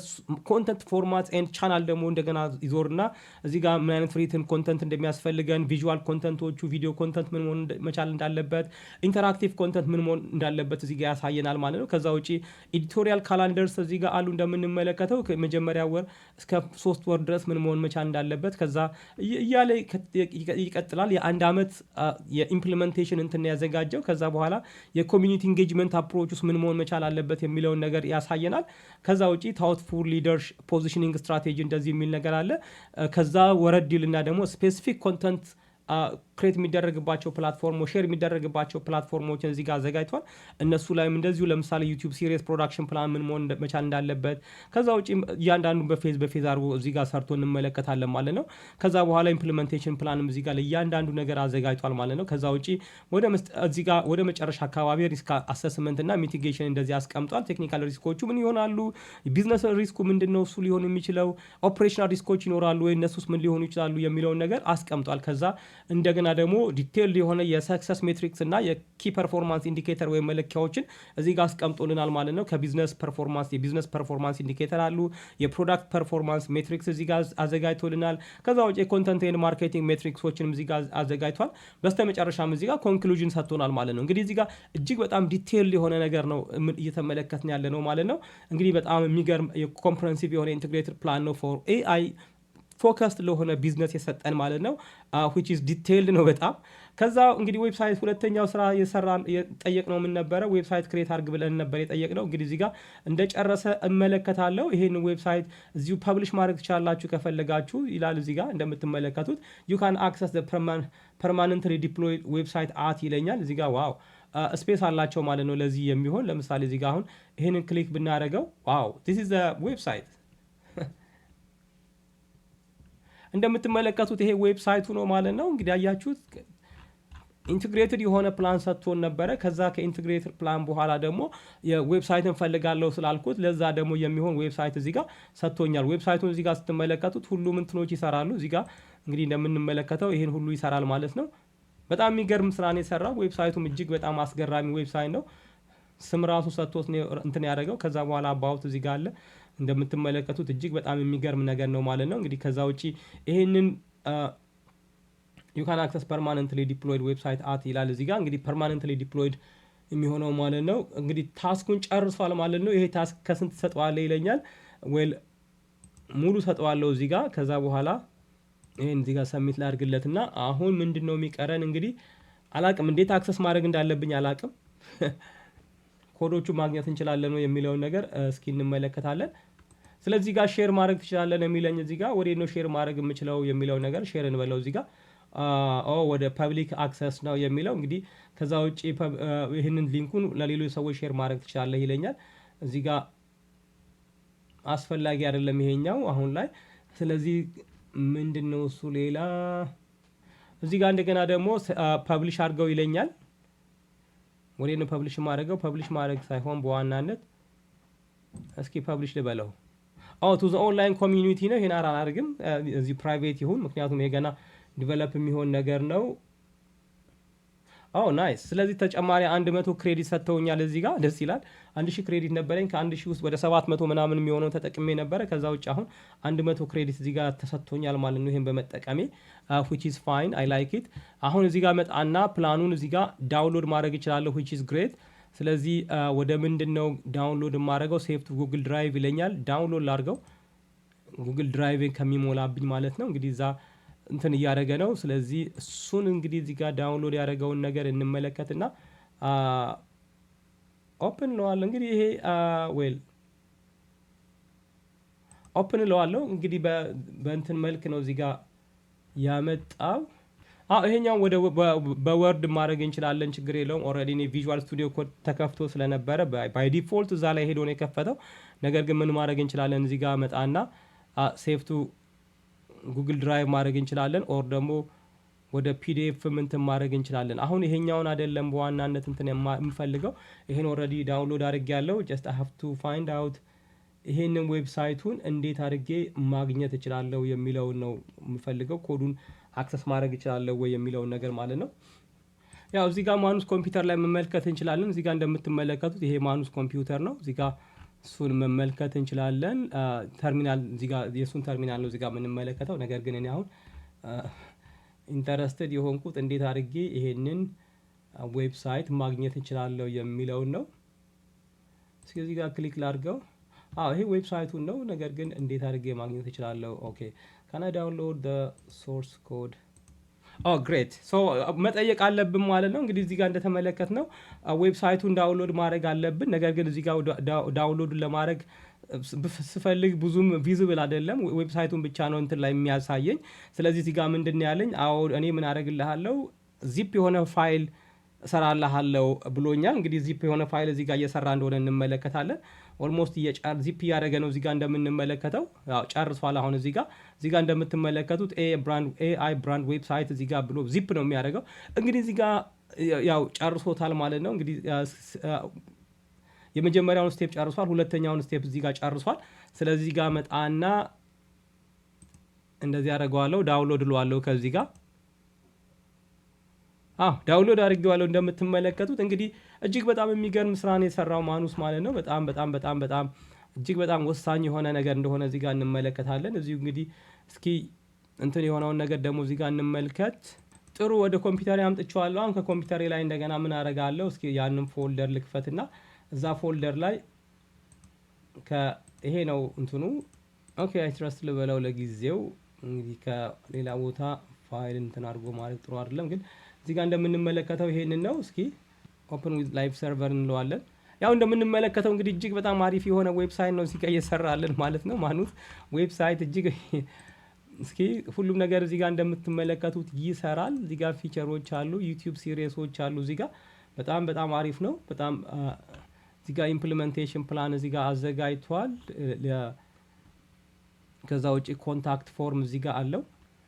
ኮንተንት ፎርማት ኤንድ ቻናል ደግሞ እንደገና ይዞርና እዚህ ጋር ምን አይነት ሪትን ኮንተንት እንደሚያስፈልገን፣ ቪዥዋል ኮንተንቶቹ ቪዲዮ ኮንተንት ምን መሆን መቻል እንዳለበት፣ ኢንተራክቲቭ ኮንተንት ምን መሆን እንዳለበት እዚህ ጋር ያሳየናል ማለት ነው። ከዛ ውጪ ኤዲቶሪያል ካላንደርስ እዚህ ጋር አሉ እንደምንመለከተው ከመጀመሪያ ወር እስከ 3 ወር ድረስ ምን መሆን መቻል እንዳለበት። ከዛ እያለ ይቀጥላል። የአንድ ዓመት የኢምፕሊሜንቴሽን እንትን ያዘጋጀው። ከዛ በኋላ የኮሚኒቲ ኢንጌጅመንት አፕሮች ውስጥ ምን መሆን መቻል አለበት የሚለውን ነገር ያሳየናል። ከዛ ውጪ ታውትፉል ሊደርሺፕ ፖዚሽኒንግ ስትራቴጂ እንደዚህ የሚል ነገር አለ። ከዛ ወረድ ይልና ደግሞ ስፔሲፊክ ኮንተንት ክሬት የሚደረግባቸው ፕላትፎርሞች ሼር የሚደረግባቸው ፕላትፎርሞችን እዚህ ጋር አዘጋጅቷል። እነሱ ላይም እንደዚሁ ለምሳሌ ዩቲዩብ ሲሪየስ ፕሮዳክሽን ፕላን ምን መሆን መቻል እንዳለበት። ከዛ ውጪ እያንዳንዱ በፌዝ አድርጎ እዚህ ጋር ሰርቶ እንመለከታለን ማለት ነው። ከዛ በኋላ ኢምፕሊሜንቴሽን ፕላንም እዚህ ጋር ለእያንዳንዱ ነገር አዘጋጅቷል ማለት ነው። ከዛ ውጪ እዚህ ጋር ወደ መጨረሻ አካባቢ ሪስክ አሰስመንት እና ሚቲጌሽን እንደዚህ አስቀምጧል። ቴክኒካል ሪስኮቹ ምን ይሆናሉ፣ ቢዝነስ ሪስኩ ምንድን ነው እሱ ሊሆን የሚችለው፣ ኦፕሬሽናል ሪስኮች ይኖራሉ ወይ እነሱስ ምን ሊሆኑ ይችላሉ የሚለውን ነገር አስቀምጧል። ከዛ እንደገና ደግሞ ዲቴይልድ የሆነ የሰክሰስ ሜትሪክስ እና የኪ ፐርፎርማንስ ኢንዲኬተር ወይም መለኪያዎችን እዚህ ጋር አስቀምጦልናል ማለት ነው። ከቢዝነስ ፐርፎርማንስ የቢዝነስ ፐርፎርማንስ ኢንዲኬተር አሉ፣ የፕሮዳክት ፐርፎርማንስ ሜትሪክስ እዚህ ጋር አዘጋጅቶልናል። ከዛ ውጭ የኮንተንት ኤንድ ማርኬቲንግ ሜትሪክሶችንም እዚህ ጋር አዘጋጅቷል። በስተመጨረሻም እዚህ ጋር ኮንክሉዥን ሰጥቶናል ማለት ነው። እንግዲህ እዚህ ጋር እጅግ በጣም ዲቴይልድ የሆነ ነገር ነው እየተመለከትን ያለ ነው ማለት ነው። እንግዲህ በጣም የሚገርም የኮምፕሬሄንሲቭ የሆነ ኢንቴግሬትድ ፕላን ነው ፎር ኤአይ ፎከስድ ለሆነ ቢዝነስ የሰጠን ማለት ነው። which is detailed ነው በጣም። ከዛ እንግዲህ ዌብሳይት ሁለተኛው ስራ የጠየቅነው ምን ነበረ? ዌብሳይት ክሬት አድርግ ብለን ነበር የጠየቅነው። እንግዲህ እዚህ ጋር እንደጨረሰ እመለከታለሁ። ይሄን ዌብሳይት እዚሁ ፐብሊሽ ማድረግ ትችላላችሁ ከፈለጋችሁ ይላል። እዚህ ጋር እንደምትመለከቱት you can access the permanently deployed website at ይለኛል። እዚህ ጋር ዋው ስፔስ አላቸው ማለት ነው ለዚህ የሚሆን። ለምሳሌ እዚህ ጋር አሁን ይሄንን ክሊክ ብናደርገው ዋው this is the website እንደምትመለከቱት ይሄ ዌብሳይቱ ነው ማለት ነው። እንግዲህ አያችሁት ኢንቲግሬትድ የሆነ ፕላን ሰጥቶን ነበረ። ከዛ ከኢንቲግሬትድ ፕላን በኋላ ደግሞ የዌብሳይትን ፈልጋለሁ ስላልኩት ለዛ ደግሞ የሚሆን ዌብሳይት እዚህ ጋር ሰጥቶኛል። ዌብሳይቱን እዚህ ጋር ስትመለከቱት ሁሉም እንትኖች ይሰራሉ። እዚህ ጋር እንግዲህ እንደምንመለከተው ይሄን ሁሉ ይሰራል ማለት ነው። በጣም የሚገርም ስራ ነው የሰራው። ዌብሳይቱም እጅግ በጣም አስገራሚ ዌብሳይት ነው። ስም ራሱ ሰጥቶት እንትን ያደረገው። ከዛ በኋላ አባውት እዚህ ጋር አለ። እንደምትመለከቱት እጅግ በጣም የሚገርም ነገር ነው ማለት ነው። እንግዲህ ከዛ ውጪ ይሄንን you can access permanently deployed website at ይላል እዚህ ጋር። እንግዲህ permanently deployed የሚሆነው ማለት ነው እንግዲህ ታስኩን ጨርሷል ማለት ነው። ይሄ ታስክ ከስንት ሰጠዋለሁ ይለኛል። ዌል ሙሉ ሰጠዋለሁ እዚህ ጋር። ከዛ በኋላ ይሄን እዚህ ጋር ሰሚት ላድርግለትና አሁን ምንድነው የሚቀረን? እንግዲህ አላቅም እንዴት አክሰስ ማድረግ እንዳለብኝ አላቅም። ኮዶቹ ማግኘት እንችላለን ነው የሚለውን ነገር እስኪ እንመለከታለን። ስለዚህ ጋር ሼር ማድረግ ትችላለን የሚለኝ እዚህ ጋር ወዴት ነው ሼር ማድረግ የምችለው የሚለው ነገር ሼር እንበለው እዚህ ጋር ወደ ፐብሊክ አክሰስ ነው የሚለው። እንግዲህ ከዛ ውጪ ይህንን ሊንኩን ለሌሎች ሰዎች ሼር ማድረግ ትችላለህ ይለኛል። እዚህ ጋር አስፈላጊ አይደለም ይሄኛው አሁን ላይ። ስለዚህ ምንድነው እሱ ሌላ እዚህ ጋር እንደገና ደግሞ ፐብሊሽ አድርገው ይለኛል። ወዴት ነው ፐብሊሽ ማድረገው? ፐብሊሽ ማድረግ ሳይሆን በዋናነት እስኪ ፐብሊሽ ልበለው። ቱ ዘ ኦንላይን ኮሚዩኒቲ ነው። ይሄን አላደርግም። እዚህ ፕራይቬት ይሁን፣ ምክንያቱም ይሄ ገና ዲቨሎፕ የሚሆን ነገር ነው። ናይስ። ስለዚህ ተጨማሪ 100 ክሬዲት ሰጥተውኛል እዚህ ጋር ደስ ይላል። 1000 ክሬዲት ነበረኝ። ከ1000 ውስጥ ወደ 700 ምናምን የሚሆነው ተጠቅሜ ነበረ። ከዛ ውጭ አሁን 100 ክሬዲት እዚህ ጋር ተሰጥቶኛል ማለት ነው ይሄን በመጠቀሜ which is fine I like it። አሁን እዚህ ጋር መጣና ፕላኑን እዚህ ጋር ዳውንሎድ ማድረግ እችላለሁ which is great። ስለዚህ ወደ ምንድነው ዳውንሎድ የማደርገው? ሴቭ ቱ ጉግል ድራይቭ ይለኛል። ዳውንሎድ ላድርገው ጉግል ድራይቭ ከሚሞላብኝ ማለት ነው። እንግዲህ እዛ እንትን እያደረገ ነው። ስለዚህ እሱን እንግዲህ እዚህ ጋር ዳውንሎድ ያደረገውን ነገር እንመለከትና ኦፕን ለዋለሁ። እንግዲህ ይሄ ዌል ኦፕን ለዋለሁ። እንግዲህ በእንትን መልክ ነው እዚህ ጋር ያመጣው። ይሄኛው ወደ በወርድ ማድረግ እንችላለን፣ ችግር የለውም። ኦልሬዲ እኔ ቪዥዋል ስቱዲዮ ኮድ ተከፍቶ ስለነበረ ባይ ዲፎልት እዛ ላይ ሄዶ ነው የከፈተው። ነገር ግን ምን ማድረግ እንችላለን? እዚህ ጋር መጣና ሴቭ ቱ ጉግል ድራይቭ ማድረግ እንችላለን። ኦር ደግሞ ወደ ፒዲኤፍ እንትን ማድረግ እንችላለን። አሁን ይሄኛውን አይደለም በዋናነት እንትን የምፈልገው። ይሄን ኦልሬዲ ዳውንሎድ አድርጌያለሁ። ጀስት አይ ሃቭ ቱ ፋይንድ አውት ይሄንን ዌብሳይቱን እንዴት አድርጌ ማግኘት እችላለሁ የሚለውን ነው የምፈልገው። ኮዱን አክሰስ ማድረግ እችላለሁ ወይ የሚለውን ነገር ማለት ነው። ያው እዚህ ጋር ማኑስ ኮምፒውተር ላይ መመልከት እንችላለን። እዚህ ጋር እንደምትመለከቱት ይሄ ማኑስ ኮምፒውተር ነው። እዚህ ጋር እሱን መመልከት እንችላለን። ተርሚናል እዚህ ጋር የእሱን ተርሚናል ነው እዚህ ጋር የምንመለከተው። ነገር ግን እኔ አሁን ኢንተረስትድ የሆንኩት እንዴት አድርጌ ይሄንን ዌብሳይት ማግኘት እችላለሁ የሚለውን ነው። እስኪ እዚህ ጋር ክሊክ ላድርገው። ይሄ ዌብሳይቱን ነው። ነገር ግን እንዴት አድርጌ ማግኘት እችላለሁ? ኦኬ ካን አይ ዳውንሎድ ዘ ሶርስ ኮድ? ግሬት። ሶ መጠየቅ አለብን ማለት ነው። እንግዲህ እዚህ ጋር እንደተመለከት ነው ዌብሳይቱን ዳውንሎድ ማድረግ አለብን። ነገር ግን እዚህ ጋር ዳውንሎዱን ለማድረግ ስፈልግ ብዙም ቪዚብል አይደለም። ዌብሳይቱን ብቻ ነው እንትን ላይ የሚያሳየኝ። ስለዚህ እዚህ ጋር ምንድን ነው ያለኝ? እኔ ምን አደርግልሃለሁ? ዚፕ የሆነ ፋይል እሰራልሃለሁ ብሎኛል። እንግዲህ ዚፕ የሆነ ፋይል እዚህ ጋር እየሰራ እንደሆነ እንመለከታለን። ኦልሞስት ዚፕ እያደረገ ነው እዚህ ጋር እንደምንመለከተው። ጨርሷል። አሁን እዚህ ጋር እንደምትመለከቱት ኤአይ ብራንድ ዌብሳይት እዚህ ጋር ብሎ ዚፕ ነው የሚያደርገው። እንግዲህ እዚህ ጋር ያው ጨርሶታል ማለት ነው። እንግዲህ የመጀመሪያውን ስቴፕ ጨርሷል። ሁለተኛውን ስቴፕ እዚህ ጋር ጨርሷል። ስለዚህ ጋር መጣና እንደዚህ ያደርገዋለሁ። ዳውንሎድ እለዋለሁ ከዚህ ጋር ዳውንሎድ አድርጌዋለሁ። እንደምትመለከቱት እንግዲህ እጅግ በጣም የሚገርም ስራ ነው የሰራው ማኑስ ማለት ነው። በጣም እጅግ በጣም ወሳኝ የሆነ ነገር እንደሆነ እዚህ ጋር እንመለከታለን። እዚሁ እንግዲህ እስኪ እንትን የሆነውን ነገር ደግሞ እዚህ ጋር እንመልከት። ጥሩ፣ ወደ ኮምፒውተር አምጥቼዋለሁ። አሁን ከኮምፒውተሬ ላይ እንደገና ምን አደርጋለሁ? እስኪ ያንን ፎልደር ልክፈትና እዛ ፎልደር ላይ ይሄ ነው እንትኑ። ኦኬ አይ ትረስት ልበለው ለጊዜው። እንግዲህ ከሌላ ቦታ ፋይል እንትን አድርጎ ማለት ጥሩ አይደለም፣ ግን እዚህ ጋር እንደምንመለከተው ይሄንን ነው። እስኪ ኦፕን ዊዝ ላይቭ ሰርቨር እንለዋለን። ያው እንደምንመለከተው እንግዲህ እጅግ በጣም አሪፍ የሆነ ዌብሳይት ነው እዚህ ጋር እየሰራልን ማለት ነው። ማኑስ ዌብሳይት እጅግ እስኪ ሁሉም ነገር እዚህ ጋር እንደምትመለከቱት ይሰራል። እዚህ ጋር ፊቸሮች አሉ፣ ዩቲዩብ ሲሪየሶች አሉ። እዚህ ጋር በጣም አሪፍ ነው። በጣም እዚህ ጋር ኢምፕሊሜንቴሽን ፕላን እዚህ ጋር አዘጋጅቷል። ከዛ ውጪ ኮንታክት ፎርም እዚህ ጋር አለው።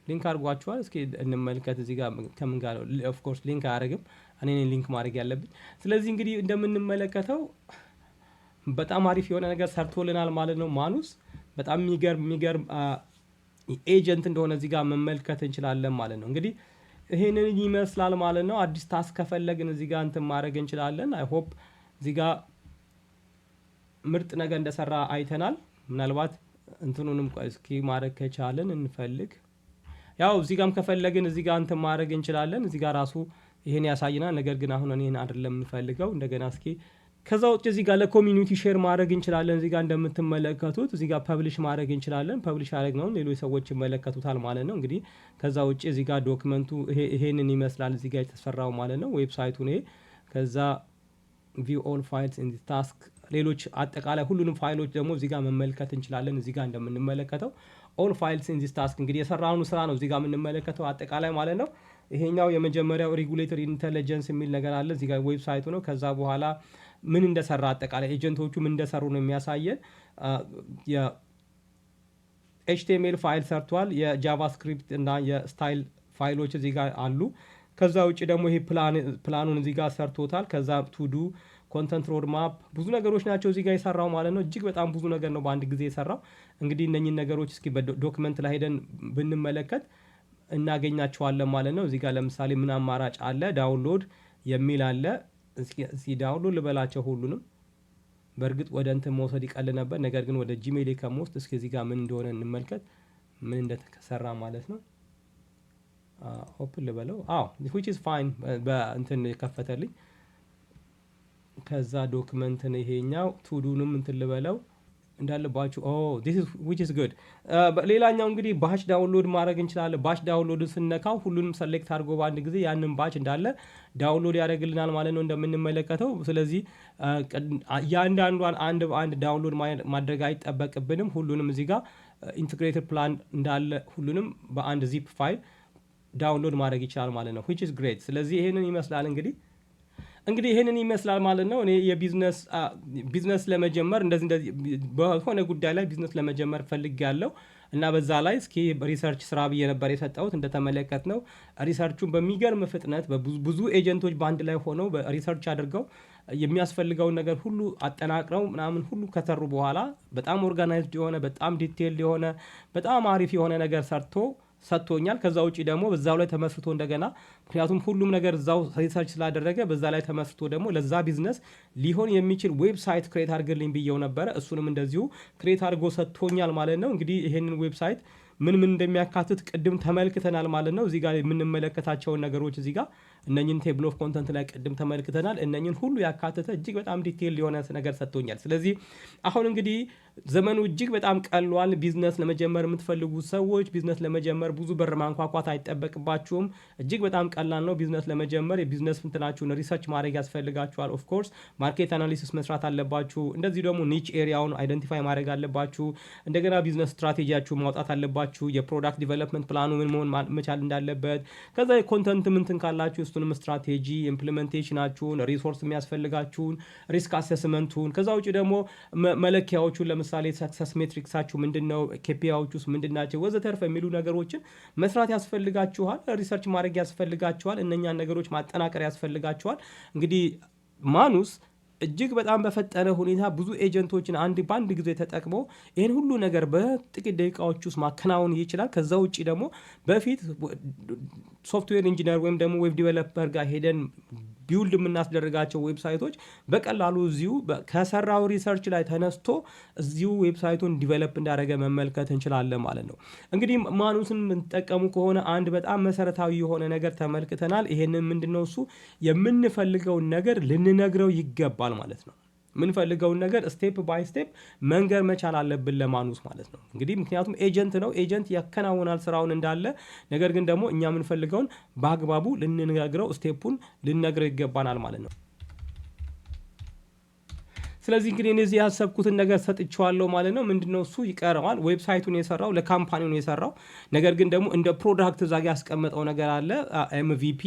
ሊንክ አድርጓቸዋል። እስኪ እንመልከት እዚህ ጋር ከምን ጋር ነው። ኦፍ ኮርስ ሊንክ አያደርግም፣ እኔ ነኝ ሊንክ ማድረግ ያለብኝ። ስለዚህ እንግዲህ እንደምንመለከተው በጣም አሪፍ የሆነ ነገር ሰርቶልናል ማለት ነው። ማኑስ በጣም የሚገርም ኤጀንት እንደሆነ እዚህ ጋር መመልከት እንችላለን ማለት ነው። እንግዲህ ይሄንን ይመስላል ማለት ነው። አዲስ ታስክ ከፈለግን እዚህ ጋር እንትን ማድረግ እንችላለን። አይ ሆፕ እዚህ ጋር ምርጥ ነገር እንደሰራ አይተናል። ምናልባት እንትኑንም እስኪ ማድረግ ከቻለን እንፈልግ። ያው እዚህ ጋርም ከፈለግን እዚህ ጋር እንትን ማድረግ እንችላለን። እዚህ ጋር ራሱ ይሄን ያሳይናል። ነገር ግን አሁን እኔን አይደለም የምፈልገው። እንደገና እስኪ ከዛ ውጭ እዚህ ጋር ለኮሚኒቲ ሼር ማድረግ እንችላለን። እዚህ ጋር እንደምትመለከቱት እዚህ ጋር ፐብሊሽ ማድረግ እንችላለን። ፐብሊሽ ያደረግነውን ሌሎች ሰዎች ይመለከቱታል ማለት ነው። እንግዲህ ከዛ ውጭ እዚህ ጋር ዶክመንቱ ይሄንን ይመስላል እዚህ ጋር የተሰራው ማለት ነው። ዌብሳይቱን ይሄ ከዛ ቪው ኦል ፋይልስ ኢን ዲስ ታስክ ሌሎች አጠቃላይ ሁሉንም ፋይሎች ደግሞ እዚህ ጋር መመልከት እንችላለን። እዚህ ጋር እንደምንመለከተው ኦል ፋይልስ ኢን ዲስ ታስክ እንግዲህ የሰራውን ስራ ነው እዚህ ጋር የምንመለከተው አጠቃላይ ማለት ነው። ይሄኛው የመጀመሪያው ሬጉሌተሪ ኢንተለጀንስ የሚል ነገር አለ እዚህ ጋር ዌብሳይቱ ነው። ከዛ በኋላ ምን እንደሰራ አጠቃላይ ኤጀንቶቹ ምን እንደሰሩ ነው የሚያሳየን። የኤችቲኤምኤል ፋይል ሰርቷል። የጃቫስክሪፕት እና የስታይል ፋይሎች እዚህ ጋር አሉ። ከዛ ውጭ ደግሞ ይሄ ፕላኑን እዚህ ጋር ሰርቶታል። ከዛ ቱዱ ኮንተንት ሮድ ማፕ ብዙ ነገሮች ናቸው እዚህ ጋር የሰራው ማለት ነው። እጅግ በጣም ብዙ ነገር ነው በአንድ ጊዜ የሰራው። እንግዲህ እነኚህን ነገሮች እስኪ በዶክመንት ላይ ሄደን ብንመለከት እናገኛቸዋለን ማለት ነው። እዚህ ጋር ለምሳሌ ምን አማራጭ አለ? ዳውንሎድ የሚል አለ። እስኪ ዳውንሎድ ልበላቸው ሁሉንም። በእርግጥ ወደ እንትን መውሰድ ይቀል ነበር፣ ነገር ግን ወደ ጂሜል ከምወስድ እስኪ እዚህ ጋር ምን እንደሆነ እንመልከት፣ ምን እንደተሰራ ማለት ነው። ኦፕን ልበለው። which is fine በእንትን ከፈተልኝ። ከዛ ዶክመንትን ይሄኛው ቱዱንም እንትን ልበለው እንዳለባችሁ which is good። ሌላኛው እንግዲህ ባች ዳውንሎድ ማድረግ እንችላለን። ባች ዳውንሎድን ስነካው ሁሉንም ሰሌክት አድርጎ በአንድ ጊዜ ያንን ባች እንዳለ ዳውንሎድ ያደርግልናል ማለት ነው እንደምንመለከተው። ስለዚህ እያንዳንዷን አንድ በአንድ ዳውንሎድ ማድረግ አይጠበቅብንም። ሁሉንም እዚህ ጋር ኢንቴግሬትድ ፕላን እንዳለ ሁሉንም በአንድ ዚፕ ፋይል ዳውንሎድ ማድረግ ይችላል ማለት ነው which is great። ስለዚህ ይሄንን ይመስላል እንግዲህ ይሄንን ይመስላል ማለት ነው። እኔ ቢዝነስ ለመጀመር እንደዚህ በሆነ ጉዳይ ላይ ቢዝነስ ለመጀመር ፈልጌያለሁ እና በዛ ላይ እስኪ ሪሰርች ስራ ብዬ ነበር የሰጠሁት። እንደተመለከት ነው ሪሰርቹን በሚገርም ፍጥነት ብዙ ኤጀንቶች በአንድ ላይ ሆነው ሪሰርች አድርገው የሚያስፈልገውን ነገር ሁሉ አጠናቅረው ምናምን ሁሉ ከሰሩ በኋላ በጣም ኦርጋናይዝድ የሆነ በጣም ዲቴይልድ የሆነ በጣም አሪፍ የሆነ ነገር ሰጥቶኛል። ከዛ ውጪ ደግሞ በዛው ላይ ተመስርቶ እንደገና ምክንያቱም ሁሉም ነገር እዛው ሪሰርች ስላደረገ በዛ ላይ ተመስርቶ ደግሞ ለዛ ቢዝነስ ሊሆን የሚችል ዌብሳይት ክሬት አድርግልኝ ብየው ነበረ። እሱንም እንደዚሁ ክሬት አድርጎ ሰጥቶኛል ማለት ነው። እንግዲህ ይሄንን ዌብሳይት ምን የሚያካትት ቅድም ተመልክተናል ማለት ነው። እዚህ ጋር የምንመለከታቸውን ነገሮች እዚህ ጋር እነኝን ቴብል ኦፍ ኮንተንት ላይ ቅድም ተመልክተናል። እነኝን ሁሉ ያካተተ እጅግ በጣም ዲቴይል የሆነ ነገር ሰጥቶኛል። ስለዚህ አሁን እንግዲህ ዘመኑ እጅግ በጣም ቀሏል። ቢዝነስ ለመጀመር የምትፈልጉ ሰዎች ቢዝነስ ለመጀመር ብዙ በር ማንኳኳት አይጠበቅባችሁም። እጅግ በጣም ቀላል ነው ቢዝነስ ለመጀመር። የቢዝነስ ፍንትናችሁን ሪሰርች ማድረግ ያስፈልጋችኋል። ኦፍኮርስ ማርኬት አናሊሲስ መስራት አለባችሁ። እንደዚህ ደግሞ ኒች ኤሪያውን አይደንቲፋይ ማድረግ አለባችሁ። እንደገና ቢዝነስ ስትራቴጂያችሁ ማውጣት አለባችሁ። የፕሮዳክት ዲቨሎፕመንት ፕላኑ ምን መሆን መቻል እንዳለበት፣ ከዛ የኮንተንት ምንትን ካላችሁ እሱንም ስትራቴጂ ኢምፕሊሜንቴሽናችሁን፣ ሪሶርስ የሚያስፈልጋችሁን፣ ሪስክ አሴስመንቱን፣ ከዛ ውጭ ደግሞ መለኪያዎቹን ለምሳሌ ሰክሰስ ሜትሪክሳችሁ ምንድነው፣ ኬፒአይዎች ውስጥ ምንድናቸው ወዘተርፈ የሚሉ ነገሮችን መስራት ያስፈልጋችኋል። ሪሰርች ማድረግ ያስፈልጋችኋል። እነኛን ነገሮች ማጠናቀር ያስፈልጋችኋል። እንግዲህ ማኑስ እጅግ በጣም በፈጠነ ሁኔታ ብዙ ኤጀንቶችን በአንድ ጊዜ ተጠቅሞ ይህን ሁሉ ነገር በጥቂት ደቂቃዎች ውስጥ ማከናወን ይችላል። ከዛ ውጭ ደግሞ በፊት ሶፍትዌር ኢንጂነር ወይም ደግሞ ዌብ ዲቨሎፐር ጋር ሄደን ቢውልድ የምናስደርጋቸው ዌብሳይቶች በቀላሉ እዚሁ ከሰራው ሪሰርች ላይ ተነስቶ እዚሁ ዌብሳይቱን ዲቨሎፕ እንዳደረገ መመልከት እንችላለን ማለት ነው። እንግዲህ ማኑስን የምንጠቀሙ ከሆነ አንድ በጣም መሰረታዊ የሆነ ነገር ተመልክተናል። ይሄንን ምንድነው እሱ የምንፈልገውን ነገር ልንነግረው ይገባል ማለት ነው። የምንፈልገውን ነገር ስቴፕ ባይ ስቴፕ መንገር መቻል አለብን ለማኑስ ማለት ነው። እንግዲህ ምክንያቱም ኤጀንት ነው፣ ኤጀንት ያከናውናል ስራውን እንዳለ። ነገር ግን ደግሞ እኛ የምንፈልገውን በአግባቡ ልንነግረው ስቴፑን ልንነግረው ይገባናል ማለት ነው። ስለዚህ እንግዲህ እነዚህ ያሰብኩትን ነገር ሰጥቼዋለሁ ማለት ነው። ምንድነው እሱ ይቀረዋል። ዌብሳይቱን የሰራው ለካምፓኒው ነው የሰራው። ነገር ግን ደግሞ እንደ ፕሮዳክት እዛ ጋር ያስቀመጠው ነገር አለ። ኤምቪፒ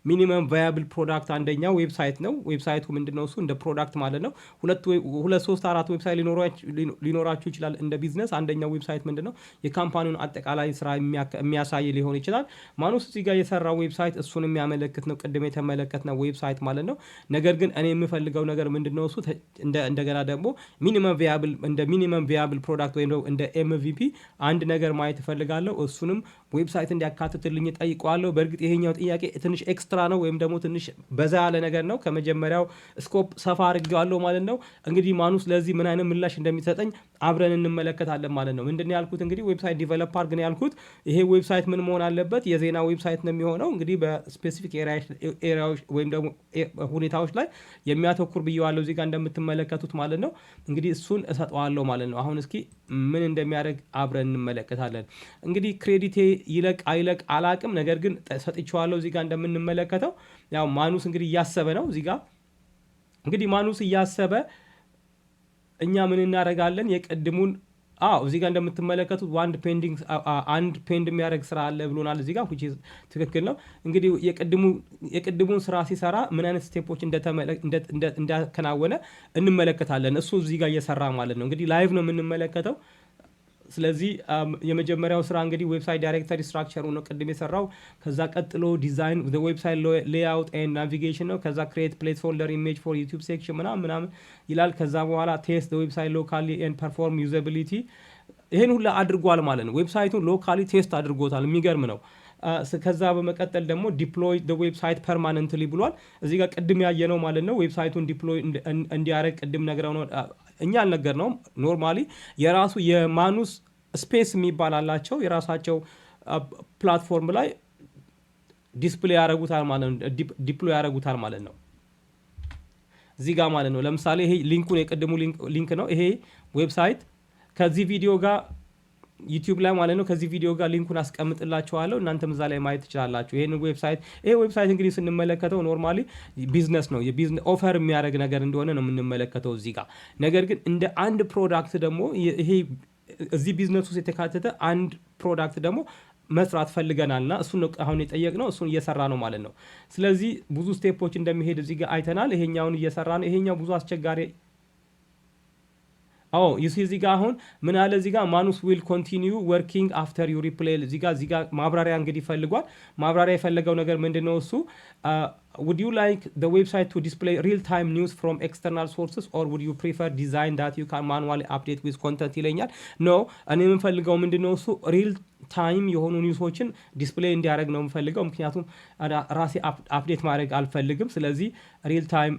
ሚኒመም ቫያብል ፕሮዳክት አንደኛው ዌብሳይት ነው። ዌብሳይቱ ምንድነው እሱ እንደ ፕሮዳክት ማለት ነው። ሁለት ሶስት አራት ዌብሳይት ሊኖራችሁ ይችላል እንደ ቢዝነስ። አንደኛው ዌብሳይት ምንድነው የካምፓኒውን አጠቃላይ ስራ የሚያሳይ ሊሆን ይችላል። ማኑስ እዚህ ጋር የሰራው ዌብሳይት እሱን የሚያመለክት ነው፣ ቅድም የተመለከትነው ዌብሳይት ማለት ነው። ነገር ግን እኔ የምፈልገው ነገር ምንድነው እሱ እንደገና ደግሞ ሚኒመም ቪያብል ፕሮዳክት ወይም እንደ ኤምቪፒ አንድ ነገር ማየት እፈልጋለሁ። እሱንም ዌብሳይት እንዲያካትትልኝ ጠይቀዋለሁ። በእርግጥ ይሄኛው ጥያቄ ትንሽ ኤክስትራ ነው ወይም ደግሞ ትንሽ በዛ ያለ ነገር ነው። ከመጀመሪያው ስኮፕ ሰፋ አድርጌዋለሁ ማለት ነው። እንግዲህ ማኑስ ለዚህ ምን አይነት ምላሽ እንደሚሰጠኝ አብረን እንመለከታለን ማለት ነው። ምንድን ያልኩት እንግዲህ ዌብሳይት ዲቨሎፕ አድርግ ነው ያልኩት። ይሄ ዌብሳይት ምን መሆን አለበት? የዜና ዌብሳይት ነው የሚሆነው። እንግዲህ በስፔሲፊክ ኤሪያዎች ወይም ደግሞ ሁኔታዎች ላይ የሚያተኩር ብየዋለሁ እዚህ ጋር እንደምትመለከቱት ማለት ነው። እንግዲህ እሱን እሰጠዋለሁ ማለት ነው። አሁን እስኪ ምን እንደሚያደርግ አብረን እንመለከታለን። እንግዲህ ክሬዲቴ ይለቅ አይለቅ አላቅም፣ ነገር ግን ሰጥቼዋለሁ እዚህ ጋር እንደምንመለከተው። ያው ማኑስ እንግዲህ እያሰበ ነው እዚህ ጋር። እንግዲህ ማኑስ እያሰበ እኛ ምን እናደርጋለን? የቅድሙን እዚህ ጋር እንደምትመለከቱት አንድ ፔንድ የሚያደርግ ስራ አለ ብሎናል እዚህ ጋር ትክክል ነው። እንግዲህ የቅድሙን ስራ ሲሰራ ምን አይነት ስቴፖች እንዳከናወነ እንመለከታለን። እሱ እዚህ ጋር እየሰራ ማለት ነው። እንግዲህ ላይቭ ነው የምንመለከተው። ስለዚህ የመጀመሪያው ስራ እንግዲህ ዌብሳይት ዳይሬክተሪ ስትራክቸሩ ነው ቅድም የሰራው። ከዛ ቀጥሎ ዲዛይን ዌብሳይት ሌይአውት ኤንድ ናቪጌሽን ነው። ከዛ ክሬት ፕሌስ ፎልደር ኢሜጅ ፎር ዩቲዩብ ሴክሽን ምናምን ይላል። ከዛ በኋላ ቴስት ዌብሳይት ሎካሊ ኤንድ ፐርፎርም ዩዛቢሊቲ። ይህን ሁላ አድርጓል ማለት ነው። ዌብሳይቱን ሎካሊ ቴስት አድርጎታል። የሚገርም ነው። ከዛ በመቀጠል ደግሞ ዲፕሎይ ዌብሳይት ፐርማነንትሊ ብሏል። እዚህ ጋር ቅድም ያየነው ማለት ነው። ዌብሳይቱን ዲፕሎይ እንዲያደርግ ቅድም ነግረው ነው እኛ አልነገርነውም። ኖርማሊ የራሱ የማኑስ ስፔስ የሚባል አላቸው። የራሳቸው ፕላትፎርም ላይ ዲስፕሌይ ያደረጉታል ማለት ነው። ዲፕሎይ ያደረጉታል ማለት ነው እዚህ ጋር ማለት ነው። ለምሳሌ ይሄ ሊንኩን የቅድሙ ሊንክ ነው። ይሄ ዌብሳይት ከዚህ ቪዲዮ ጋር ዩቲዩብ ላይ ማለት ነው። ከዚህ ቪዲዮ ጋር ሊንኩን አስቀምጥላችኋለሁ። እናንተም እዛ ላይ ማየት ትችላላችሁ። ይሄ ዌብሳይት እንግዲህ ስንመለከተው ኖርማሊ ቢዝነስ ነው፣ የቢዝነስ ኦፈር የሚያደርግ ነገር እንደሆነ ነው የምንመለከተው እዚህ ጋር። ነገር ግን እንደ አንድ ፕሮዳክት ደግሞ ይሄ እዚህ ቢዝነስ ውስጥ የተካተተ አንድ ፕሮዳክት ደግሞ መስራት ፈልገናልና እሱን ነው አሁን የጠየቅነው። እሱን እየሰራ ነው ማለት ነው። ስለዚህ ብዙ ስቴፖች እንደሚሄድ እዚህ ጋር አይተናል። ይሄኛውን እየሰራ ነው። ይሄኛው ብዙ አስቸጋሪ እዚህ ጋር አሁን ምን አለ እዚህ ጋር ማኑስ ዊል ኮንቲኒዩ ወርኪንግ አፍተር ዩ ሪፕሌይ። እዚህ ጋር ማብራሪያ እንግዲህ ፈልጓል። ማብራሪያ የፈለገው ነገር ምንድነው እሱ would you like the website to display real-time news from external sources or would you prefer design that you can manually update with content ይለኛል። ኖ እኔ የምፈልገው ምንድነው እሱ ሪል ታይም የሆኑ ኒውሶችን ዲስፕሌይ እንዲያደርግ ነው የምፈልገው። ምክንያቱም ራሴ አፕዴት ማድረግ አልፈልግም። ስለዚህ ሪል ታይም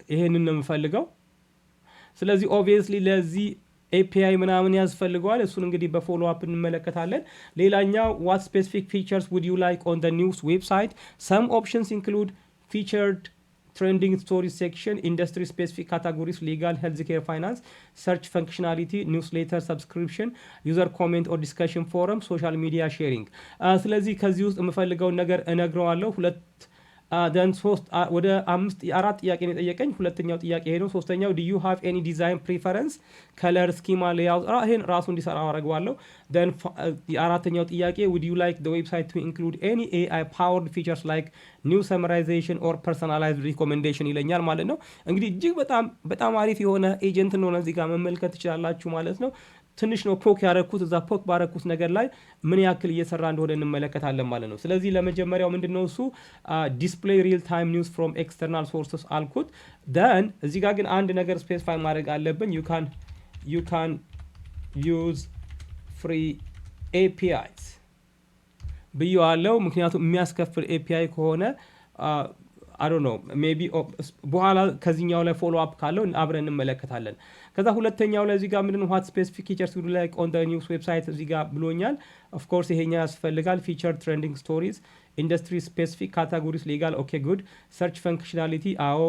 ይሄንን ነው የምፈልገው። ስለዚህ ኦብቪየስሊ ለዚህ ኤፒአይ ምናምን ያስፈልገዋል። እሱን እንግዲህ በፎሎ አፕ እንመለከታለን። ሌላኛው what specific features would you like on the news website? Some options include featured trending stories section, industry specific categories, legal, healthcare, finance, search functionality, newsletter subscription, user comment or discussion forum, social media sharing። ስለዚህ ከዚህ ውስጥ የምፈልገውን ነገር እነግረዋለሁ። ደን ወደ አራት ጥያቄ ነው የጠየቀኝ። ሁለተኛው ጥያቄ ይሄ ነው። ሶስተኛው do you have any design preference color schema layout ይሄን ራሱ እንዲሰራ አደርገዋለሁ። ደን አራተኛው ጥያቄ would you like the website to include any AI powered features like new summarization or personalized recommendation ይለኛል ማለት ነው። እንግዲህ እጅግ በጣም አሪፍ የሆነ ኤጀንት ነው እዚህ ጋር መመልከት ትችላላችሁ ማለት ነው። ትንሽ ነው ፖክ ያደረኩት። እዛ ፖክ ባረኩት ነገር ላይ ምን ያክል እየሰራ እንደሆነ እንመለከታለን ማለት ነው። ስለዚህ ለመጀመሪያው ምንድነው እሱ ዲስፕሌይ ሪል ታይም ኒውስ ፍሮም ኤክስተርናል ሶርሰስ አልኩት። ደን እዚህ ጋር ግን አንድ ነገር ስፔሲፋይ ማድረግ አለብን። you can use free APIs ብየዋለው። ምክንያቱም የሚያስከፍል API ከሆነ አይ ዶንት ኖ ሜቢ በኋላ ከዚህኛው ላይ ፎሎ አፕ ካለው አብረን እንመለከታለን። ከዛ ሁለተኛው ላይ እዚህ ጋር ምንድን ዋት ስፔሲፊክ ፊቸርስ ውድ ላይክ ኦን ዘ ኒውስ ዌብሳይት እዚህ ጋር ብሎኛል። ኦፍ ኮርስ ይሄኛው ያስፈልጋል። ፊቸር ትሬንዲንግ ስቶሪዝ፣ ኢንዱስትሪ ስፔሲፊክ ካታጎሪስ፣ ሌጋል ኦኬ ጉድ፣ ሰርች ፈንክሽናሊቲ አዎ፣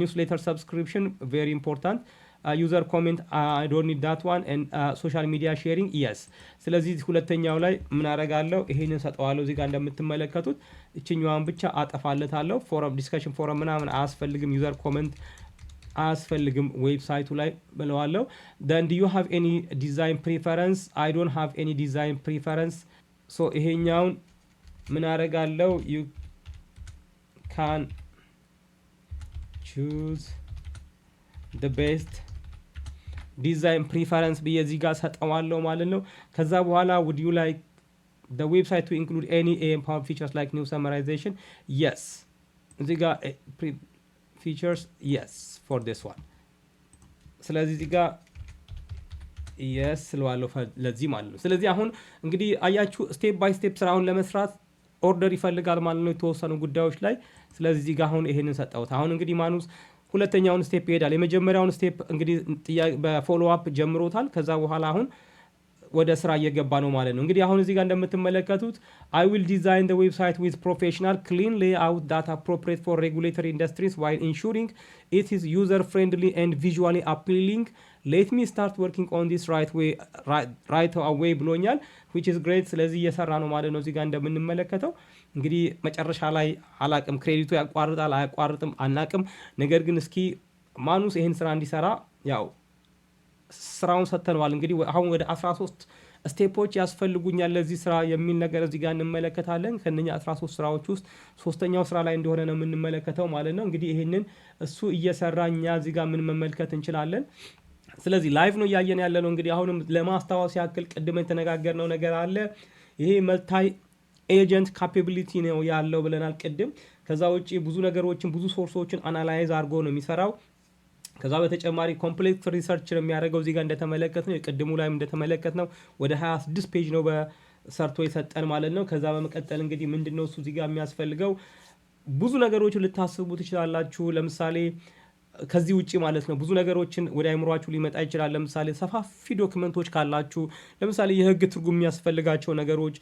ኒውስ ሌተር ሰብስክሪፕሽን ቬሪ ኢምፖርታንት፣ ዩዘር ኮሜንት አይ ዶንት ኒድ ዳት ዋን ኤንድ ሶሻል ሚዲያ ሼሪንግ የስ። ስለዚህ ሁለተኛው ላይ ምን አደርጋለሁ? ይሄንን ሰጠዋለሁ። እዚህ ጋር እንደምትመለከቱት እችኛዋን ብቻ አጠፋለታለሁ። ፎረም ዲስከሽን ፎረም ምናምን አያስፈልግም፣ ዩዘር ኮሜንት አያስፈልግም ዌብሳይቱ ላይ ብለዋለሁ። then do you have any design preference? I don't have any design preference. so ይሄኛውን ምን አደርጋለሁ? you can choose the best design preference ብዬ እዚህ ጋር ሰጠዋለሁ ማለት ነው። ከዛ በኋላ would you like the website to include any AI features like new summarization? yes. እዚህ ጋር features yes for this one። ስለዚህ እዚህ ጋር yes ስለዋለሁ ለዚህ ማለት ነው። ስለዚህ አሁን እንግዲህ አያችሁ ስቴፕ ባይ ስቴፕ ስራውን ለመስራት ኦርደር ይፈልጋል ማለት ነው የተወሰኑ ጉዳዮች ላይ። ስለዚህ እዚህ ጋር አሁን ይሄንን ሰጠሁት። አሁን እንግዲህ ማኑስ ሁለተኛውን ስቴፕ ይሄዳል። የመጀመሪያውን ስቴፕ እንግዲህ በፎሎ አፕ ጀምሮታል። ከዛ በኋላ አሁን ወደ ስራ እየገባ ነው ማለት ነው። እንግዲህ አሁን እዚህ ጋር እንደምትመለከቱት I will design the website with professional clean layout that appropriate for regulatory industries while ensuring it is user friendly and visually appealing. let me start working on this right away ብሎኛል which is great። ስለዚህ እየሰራ ነው ማለት ነው። እዚህ ጋር እንደምንመለከተው እንግዲህ መጨረሻ ላይ አላቅም ክሬዲቱ ያቋርጣል አያቋርጥም አናቅም። ነገር ግን እስኪ ማኑስ ይሄን ስራ እንዲሰራ ያው ስራውን ሰጥተነዋል። እንግዲህ አሁን ወደ 13 ስቴፖች ያስፈልጉኛል ለዚህ ስራ የሚል ነገር እዚህ ጋር እንመለከታለን። ከነኛ 13 ስራዎች ውስጥ ሶስተኛው ስራ ላይ እንደሆነ ነው የምንመለከተው ማለት ነው። እንግዲህ ይሄንን እሱ እየሰራ እኛ እዚህ ጋር ምን መመልከት እንችላለን። ስለዚህ ላይቭ ነው እያየን ያለ ነው። እንግዲህ አሁንም ለማስታወስ ያክል ቅድም የተነጋገርነው ነገር አለ። ይሄ መልታይ ኤጀንት ካፓቢሊቲ ነው ያለው ብለናል ቅድም። ከዛ ውጪ ብዙ ነገሮችን ብዙ ሶርሶችን አናላይዝ አድርጎ ነው የሚሰራው። ከዛ በተጨማሪ ኮምፕሌክስ ሪሰርች ነው የሚያደርገው። እዚህ ጋር እንደተመለከትነው የቅድሙ ላይም እንደተመለከትነው ወደ 26 ፔጅ ነው በሰርቶ የሰጠን ማለት ነው። ከዛ በመቀጠል እንግዲህ ምንድነው እሱ እዚህ ጋር የሚያስፈልገው ብዙ ነገሮችን ልታስቡ ትችላላችሁ። ለምሳሌ ከዚህ ውጪ ማለት ነው ብዙ ነገሮችን ወደ አይምሯችሁ ሊመጣ ይችላል። ለምሳሌ ሰፋፊ ዶክመንቶች ካላችሁ፣ ለምሳሌ የህግ ትርጉም የሚያስፈልጋቸው ነገሮች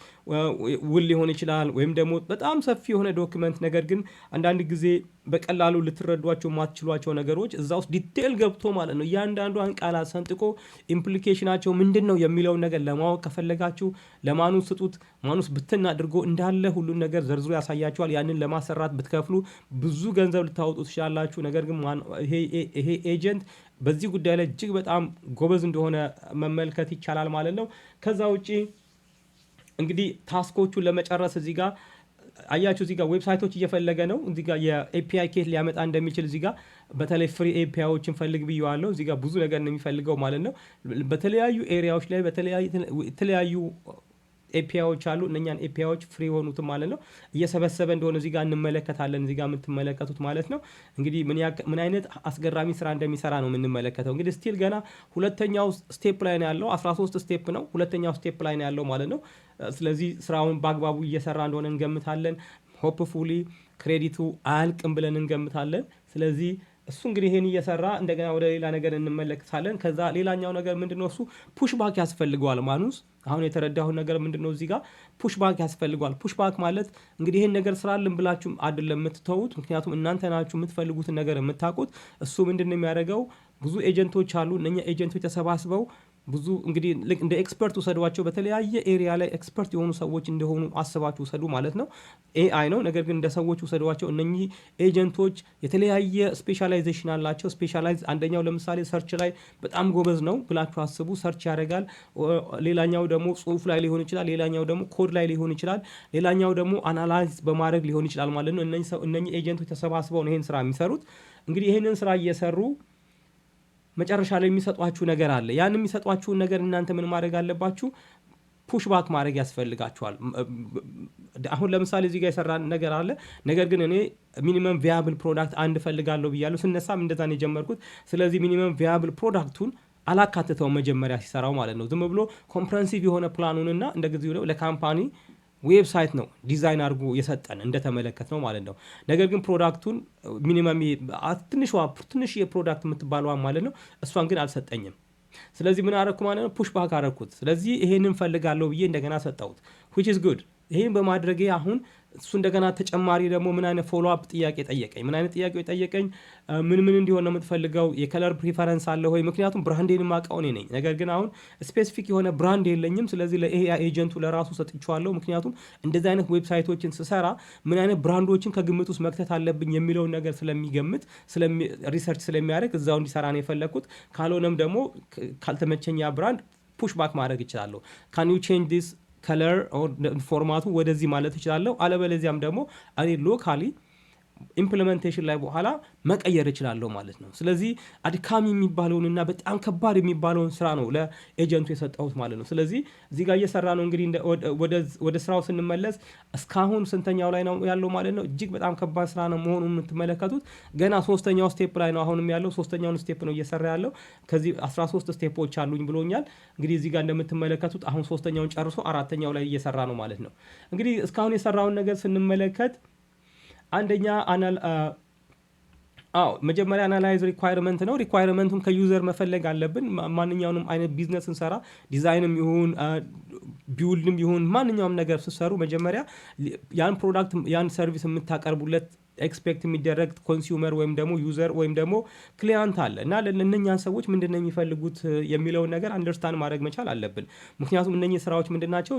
ውል ሊሆን ይችላል፣ ወይም ደግሞ በጣም ሰፊ የሆነ ዶክመንት ነገር ግን አንዳንድ ጊዜ በቀላሉ ልትረዷቸው የማትችሏቸው ነገሮች እዛ ውስጥ ዲቴል ገብቶ ማለት ነው እያንዳንዷን ቃላት ሰንጥቆ ኢምፕሊኬሽናቸው ምንድን ነው የሚለውን ነገር ለማወቅ ከፈለጋችሁ ለማኑስ ስጡት። ማኑስ ብትን አድርጎ እንዳለ ሁሉን ነገር ዘርዝሮ ያሳያችኋል። ያንን ለማሰራት ብትከፍሉ ብዙ ገንዘብ ልታወጡ ትችላላችሁ። ነገር ግን ይሄ ኤጀንት በዚህ ጉዳይ ላይ እጅግ በጣም ጎበዝ እንደሆነ መመልከት ይቻላል ማለት ነው። ከዛ ውጪ እንግዲህ ታስኮቹን ለመጨረስ እዚህ ጋር አያችሁ እዚህ ጋር ዌብሳይቶች እየፈለገ ነው። እዚህ ጋር የኤፒአይ ኬት ሊያመጣ እንደሚችል እዚህ ጋር በተለይ ፍሪ ኤፒአይዎችን ፈልግ ብየዋለሁ። እዚህ ጋር ብዙ ነገር ነው የሚፈልገው ማለት ነው። በተለያዩ ኤሪያዎች ላይ በተለያዩ ኤፒአይዎች አሉ። እነኛን ኤፒአይዎች ፍሪ የሆኑትም ማለት ነው እየሰበሰበ እንደሆነ እዚህ ጋር እንመለከታለን። እዚህ ጋር የምትመለከቱት ማለት ነው እንግዲህ ምን አይነት አስገራሚ ስራ እንደሚሰራ ነው የምንመለከተው። እንግዲህ ስቲል ገና ሁለተኛው ስቴፕ ላይ ነው ያለው። 13 ስቴፕ ነው፣ ሁለተኛው ስቴፕ ላይ ነው ያለው ማለት ነው። ስለዚህ ስራውን በአግባቡ እየሰራ እንደሆነ እንገምታለን። ሆፕፉሊ ክሬዲቱ አያልቅም ብለን እንገምታለን። ስለዚህ እሱ እንግዲህ ይሄን እየሰራ እንደገና ወደ ሌላ ነገር እንመለከታለን። ከዛ ሌላኛው ነገር ምንድነው እሱ ፑሽ ባክ ያስፈልገዋል ማኑስ። አሁን የተረዳሁት ነገር ምንድነው እዚህ ጋር ፑሽ ባክ ያስፈልገዋል። ፑሽ ባክ ማለት እንግዲህ ይሄን ነገር ስራልን ብላችሁ አይደለም የምትተውት፣ ምክንያቱም እናንተ ናችሁ የምትፈልጉትን ነገር የምታውቁት። እሱ ምንድነው የሚያደርገው ብዙ ኤጀንቶች አሉ። እነኛ ኤጀንቶች ተሰባስበው ብዙ እንግዲህ እንደ ኤክስፐርት ውሰዷቸው። በተለያየ ኤሪያ ላይ ኤክስፐርት የሆኑ ሰዎች እንደሆኑ አስባችሁ ውሰዱ ማለት ነው። ኤአይ ነው፣ ነገር ግን እንደ ሰዎች ውሰዷቸው። እነኚህ ኤጀንቶች የተለያየ ስፔሻላይዜሽን አላቸው። ስፔሻላይዝ አንደኛው ለምሳሌ ሰርች ላይ በጣም ጎበዝ ነው ብላችሁ አስቡ። ሰርች ያደርጋል። ሌላኛው ደግሞ ጽሁፍ ላይ ሊሆን ይችላል። ሌላኛው ደግሞ ኮድ ላይ ሊሆን ይችላል። ሌላኛው ደግሞ አናላይዝ በማድረግ ሊሆን ይችላል ማለት ነው። እነኚህ ኤጀንቶች ተሰባስበው ነው ይሄን ስራ የሚሰሩት። እንግዲህ ይሄንን ስራ እየሰሩ መጨረሻ ላይ የሚሰጧችሁ ነገር አለ። ያን የሚሰጧችሁን ነገር እናንተ ምን ማድረግ አለባችሁ? ፑሽ ባክ ማድረግ ያስፈልጋችኋል። አሁን ለምሳሌ እዚህ ጋር የሰራ ነገር አለ። ነገር ግን እኔ ሚኒመም ቪያብል ፕሮዳክት አንድ ፈልጋለሁ ብያለሁ። ስነሳም እንደዛ ነው የጀመርኩት። ስለዚህ ሚኒመም ቪያብል ፕሮዳክቱን አላካትተው መጀመሪያ ሲሰራው ማለት ነው። ዝም ብሎ ኮምፕረሄንሲቭ የሆነ ፕላኑንና እንደዚህ ለካምፓኒ ዌብሳይት ነው ዲዛይን አድርጎ የሰጠን እንደተመለከት ነው ማለት ነው። ነገር ግን ፕሮዳክቱን ሚኒመም ትንሽ የፕሮዳክት የምትባለዋ ማለት ነው እሷን ግን አልሰጠኝም። ስለዚህ ምን አረኩ ማለት ነው? ፑሽ ባክ አረኩት። ስለዚህ ይሄንን ፈልጋለሁ ብዬ እንደገና ሰጠሁት which is good። ይሄን በማድረጌ አሁን እሱ እንደገና ተጨማሪ ደግሞ ምን አይነት ፎሎ አፕ ጥያቄ ጠየቀኝ። ምን አይነት ጥያቄ ጠየቀኝ? ምን እንዲሆን ነው የምትፈልገው? የከለር ፕሪፈረንስ አለ ወይ? ምክንያቱም ብራንዴን ማውቀው እኔ ነኝ። ነገር ግን አሁን ስፔሲፊክ የሆነ ብራንድ የለኝም። ስለዚህ ለኤአይ ኤጀንቱ ለራሱ ሰጥቼዋለሁ። ምክንያቱም እንደዚህ አይነት ዌብሳይቶችን ስሰራ ምን አይነት ብራንዶችን ከግምት ውስጥ መክተት አለብኝ የሚለውን ነገር ስለሚገምት ሪሰርች ስለሚያደርግ እዛው እንዲሰራ ነው የፈለግኩት። ካልሆነም ደግሞ ካልተመቸኛ ብራንድ ፑሽ ባክ ማድረግ ይችላለሁ። ካን ዩ ቼንጅ ዲስ ከለር ፎርማቱ ወደዚህ ማለት እችላለሁ። አለበለዚያም ደግሞ እኔ ሎካሊ ኢምፕሊሜንቴሽን ላይ በኋላ መቀየር እችላለሁ ማለት ነው። ስለዚህ አድካሚ የሚባለውንና በጣም ከባድ የሚባለውን ስራ ነው ለኤጀንቱ የሰጠሁት ማለት ነው። ስለዚህ እዚህ ጋር እየሰራ ነው። እንግዲህ ወደ ስራው ስንመለስ እስካሁን ስንተኛው ላይ ነው ያለው ማለት ነው? እጅግ በጣም ከባድ ስራ ነው መሆኑን የምትመለከቱት። ገና 3ኛው ስቴፕ ላይ ነው አሁንም ያለው። 3ኛውን ስቴፕ ነው እየሰራ ያለው። ከዚህ 13 ስቴፖች አሉኝ ብሎኛል። እንግዲህ እዚህ ጋር እንደምትመለከቱት አሁን 3ኛውን ጨርሶ 4ኛው ላይ እየሰራ ነው ማለት ነው። እንግዲህ እስካሁን የሰራውን ነገር ስንመለከት አንደኛ መጀመሪያ አናላይዝ ሪኳየርመንት ነው። ሪኳየርመንቱን ከዩዘር መፈለግ አለብን። ማንኛውንም አይነት ቢዝነስ ስንሰራ ዲዛይንም ይሁን ቢውልድም ይሁን ማንኛውም ነገር ስትሰሩ መጀመሪያ ያን ፕሮዳክት ያን ሰርቪስ የምታቀርቡለት ኤክስፔክት የሚደረግ ኮንሱመር ወይም ደግሞ ዩዘር ወይም ደግሞ ክሊያንት አለ እና ለእነኛን ሰዎች ምንድን ነው የሚፈልጉት የሚለውን ነገር አንደርስታንድ ማድረግ መቻል አለብን። ምክንያቱም እነኚህ ስራዎች ምንድናቸው?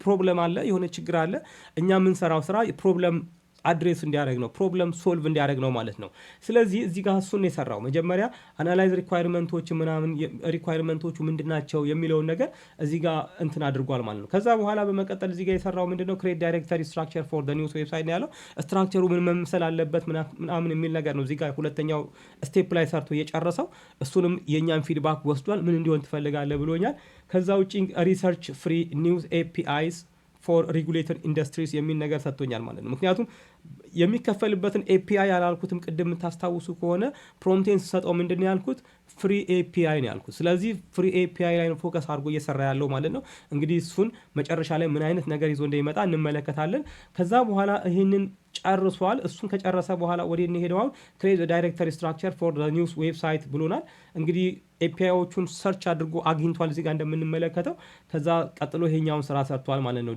ፕሮብለም አለ፣ የሆነ ችግር አለ። እኛ የምንሰራው ስራ ፕሮብለም አድሬስ እንዲያደርግ ነው፣ ፕሮብለም ሶልቭ እንዲያደርግ ነው ማለት ነው። ስለዚህ እዚህ ጋር እሱን የሰራው መጀመሪያ አናላይዝ ሪኳየርመንቶች ምናምን ሪኳየርመንቶቹ ምንድናቸው የሚለውን ነገር እዚህ ጋር እንትን አድርጓል ማለት ነው። ከዛ በኋላ በመቀጠል እዚህ ጋር የሰራው ምንድነው ክሬት ዳይሬክተሪ ስትራክቸር ፎር ኒውስ ዌብሳይት ነው ያለው። ስትራክቸሩ ምን መምሰል አለበት ምናምን የሚል ነገር ነው እዚህ ጋር ሁለተኛው ስቴፕ ላይ ሰርቶ የጨረሰው። እሱንም የእኛን ፊድባክ ወስዷል። ምን እንዲሆን ትፈልጋለህ ብሎኛል። ከዛ ውጭ ሪሰርች ፍሪ ኒውስ ኤፒአይስ ፎር ሬጉሌተር ኢንዱስትሪስ የሚል ነገር ሰጥቶኛል ማለት ነው። ምክንያቱም የሚከፈልበትን ኤፒአይ ያላልኩትም ቅድም የምታስታውሱ ከሆነ ፕሮምቴን ስሰጠው ምንድን ነው ያልኩት? ፍሪ ኤፒአይ ነው ያልኩት። ስለዚህ ፍሪ ኤፒአይ ላይ ነው ፎከስ አድርጎ እየሰራ ያለው ማለት ነው። እንግዲህ እሱን መጨረሻ ላይ ምን አይነት ነገር ይዞ እንደሚመጣ እንመለከታለን። ከዛ በኋላ ይህንን ጨርሷል። እሱን ከጨረሰ በኋላ ወደ ሄደዋል ክሬት ዳይሬክተሪ ስትራክቸር ፎር ኒውስ ዌብሳይት ብሎናል። እንግዲህ ኤፒአይዎቹን ሰርች አድርጎ አግኝቷል እዚህ ጋር እንደምንመለከተው። ከዛ ቀጥሎ ይሄኛውን ስራ ሰርቷል ማለት ነው።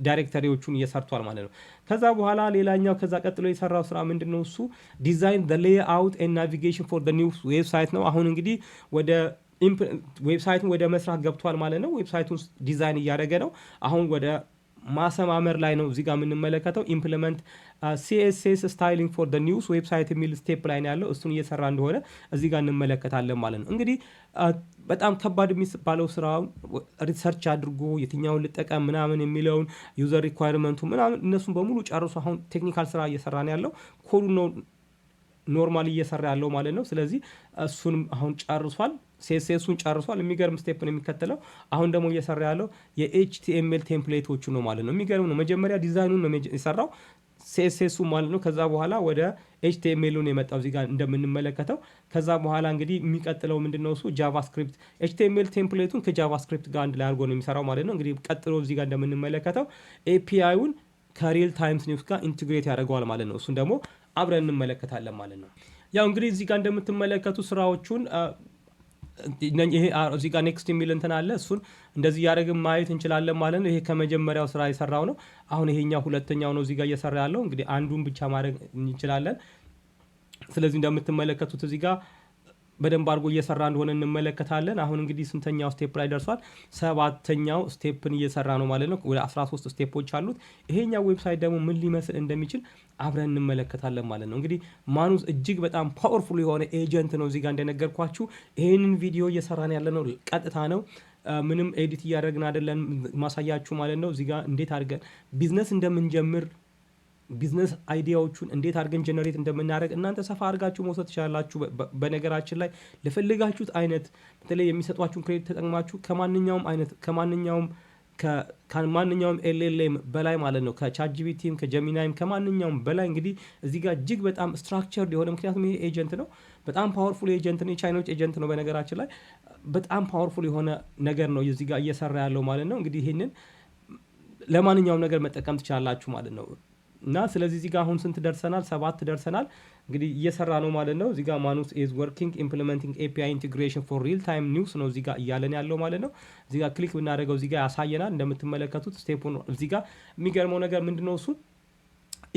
ዳይሬክተሪዎቹን እየሰርቷል ማለት ነው። ከዛ በኋላ ሌላኛው ከዛ ቀጥሎ የሰራው ስራ ምንድን ነው? እሱ ዲዛይን ሌይአውት ኤንድ ናቪጌሽን ፎር ኒውስ ዌብሳይት ነው። አሁን እንግዲህ ወደ ዌብሳይቱን ወደ መስራት ገብቷል ማለት ነው። ዌብሳይቱን ዲዛይን እያደረገ ነው። አሁን ወደ ማሰማመር ላይ ነው እዚህ ጋር የምንመለከተው። ኢምፕሊመንት ሲኤስኤስ ስታይሊንግ ፎር ኒውስ ዌብሳይት የሚል ስቴፕ ላይ ነው ያለው። እሱን እየሰራ እንደሆነ እዚህ ጋር እንመለከታለን ማለት ነው። እንግዲህ በጣም ከባድ የሚባለው ስራውን ሪሰርች አድርጎ የትኛውን ልጠቀም ምናምን የሚለውን ዩዘር ሪኳየርመንቱ ምናምን እነሱን በሙሉ ጨርሶ አሁን ቴክኒካል ስራ እየሰራ ነው ያለው። ኮዱ ነው ኖርማል እየሰራ ያለው ማለት ነው። ስለዚህ እሱንም አሁን ጨርሷል። ሲኤስኤሱን ጨርሷል። የሚገርም ስቴፕ ነው የሚከተለው። አሁን ደግሞ እየሰራ ያለው የኤችቲኤምኤል ቴምፕሌቶቹ ነው ማለት ነው። የሚገርም ነው። መጀመሪያ ዲዛይኑን ነው የሰራው ሲኤስኤሱ ማለት ነው። ከዛ በኋላ ወደ ኤችቲኤምኤሉን የመጣው እዚህ ጋር እንደምንመለከተው። ከዛ በኋላ እንግዲህ የሚቀጥለው ምንድነው? እሱ ጃቫስክሪፕት ኤችቲኤምኤል ቴምፕሌቱን ከጃቫስክሪፕት ጋር አንድ ላይ አድርጎ ነው የሚሰራው ማለት ነው። እንግዲህ ቀጥሎ እዚህ ጋር እንደምንመለከተው ኤፒአይውን ከሪል ታይምስ ኒውስ ጋር ኢንቴግሬት ያደርገዋል ማለት ነው። እሱን ደግሞ አብረን እንመለከታለን ማለት ነው። ያው እንግዲህ እዚህ ጋር እንደምትመለከቱ ስራዎቹን ይሄ እዚህ ጋር ኔክስት የሚል እንትን አለ። እሱን እንደዚህ እያደረግን ማየት እንችላለን ማለት ነው። ይሄ ከመጀመሪያው ስራ የሰራው ነው። አሁን ይሄኛው ሁለተኛው ነው እዚህ ጋር እየሰራ ያለው። እንግዲህ አንዱን ብቻ ማድረግ እንችላለን። ስለዚህ እንደምትመለከቱት እዚህ ጋር በደንብ አድርጎ እየሰራ እንደሆነ እንመለከታለን። አሁን እንግዲህ ስንተኛው ስቴፕ ላይ ደርሷል? 7ኛው ስቴፕን እየሰራ ነው ማለት ነው። ወደ 13 ስቴፖች አሉት። ይሄኛው ዌብሳይት ደግሞ ምን ሊመስል እንደሚችል አብረን እንመለከታለን ማለት ነው። እንግዲህ ማኑስ እጅግ በጣም ፓወርፉል የሆነ ኤጀንት ነው። እዚጋ እንደነገርኳችሁ ይህንን ቪዲዮ እየሰራን ያለ ነው ቀጥታ ነው። ምንም ኤዲት እያደረግን አይደለም ማሳያችሁ ማለት ነው። እዚጋ እንዴት አድርገን ቢዝነስ እንደምንጀምር ቢዝነስ አይዲያዎቹን እንዴት አድርገን ጀነሬት እንደምናደርግ እናንተ ሰፋ አድርጋችሁ መውሰድ ትችላላችሁ። በነገራችን ላይ ለፈልጋችሁት አይነት በተለይ የሚሰጧችሁን ክሬዲት ተጠቅማችሁ ከማንኛውም ኤልኤልኤም በላይ ማለት ነው ከቻትጂፒቲም ከጀሚናይም ከማንኛውም በላይ እንግዲህ እዚህ ጋር እጅግ በጣም ስትራክቸርድ የሆነ ምክንያቱም ይሄ ኤጀንት ነው። በጣም ፓወርፉል ኤጀንት ነው። የቻይኖች ኤጀንት ነው። በነገራችን ላይ በጣም ፓወርፉል የሆነ ነገር ነው እዚህ ጋር እየሰራ ያለው ማለት ነው። እንግዲህ ይህንን ለማንኛውም ነገር መጠቀም ትችላላችሁ ማለት ነው። እና ስለዚህ እዚህ ጋር አሁን ስንት ደርሰናል? 7 ደርሰናል። እንግዲህ እየሰራ ነው ማለት ነው። እዚህ ጋር ማኑስ ኢዝ ወርኪንግ ኢምፕሊመንቲንግ ኤፒአይ ኢንቴግሬሽን ፎር ሪል ታይም ኒውስ ነው እዚህ ጋር እያለን ያለው ማለት ነው። እዚህ ጋር ክሊክ ብናደርገው እዚህ ጋር ያሳየናል። እንደምትመለከቱት ስቴፑን እዚህ ጋር የሚገርመው ነገር ምንድነው እሱ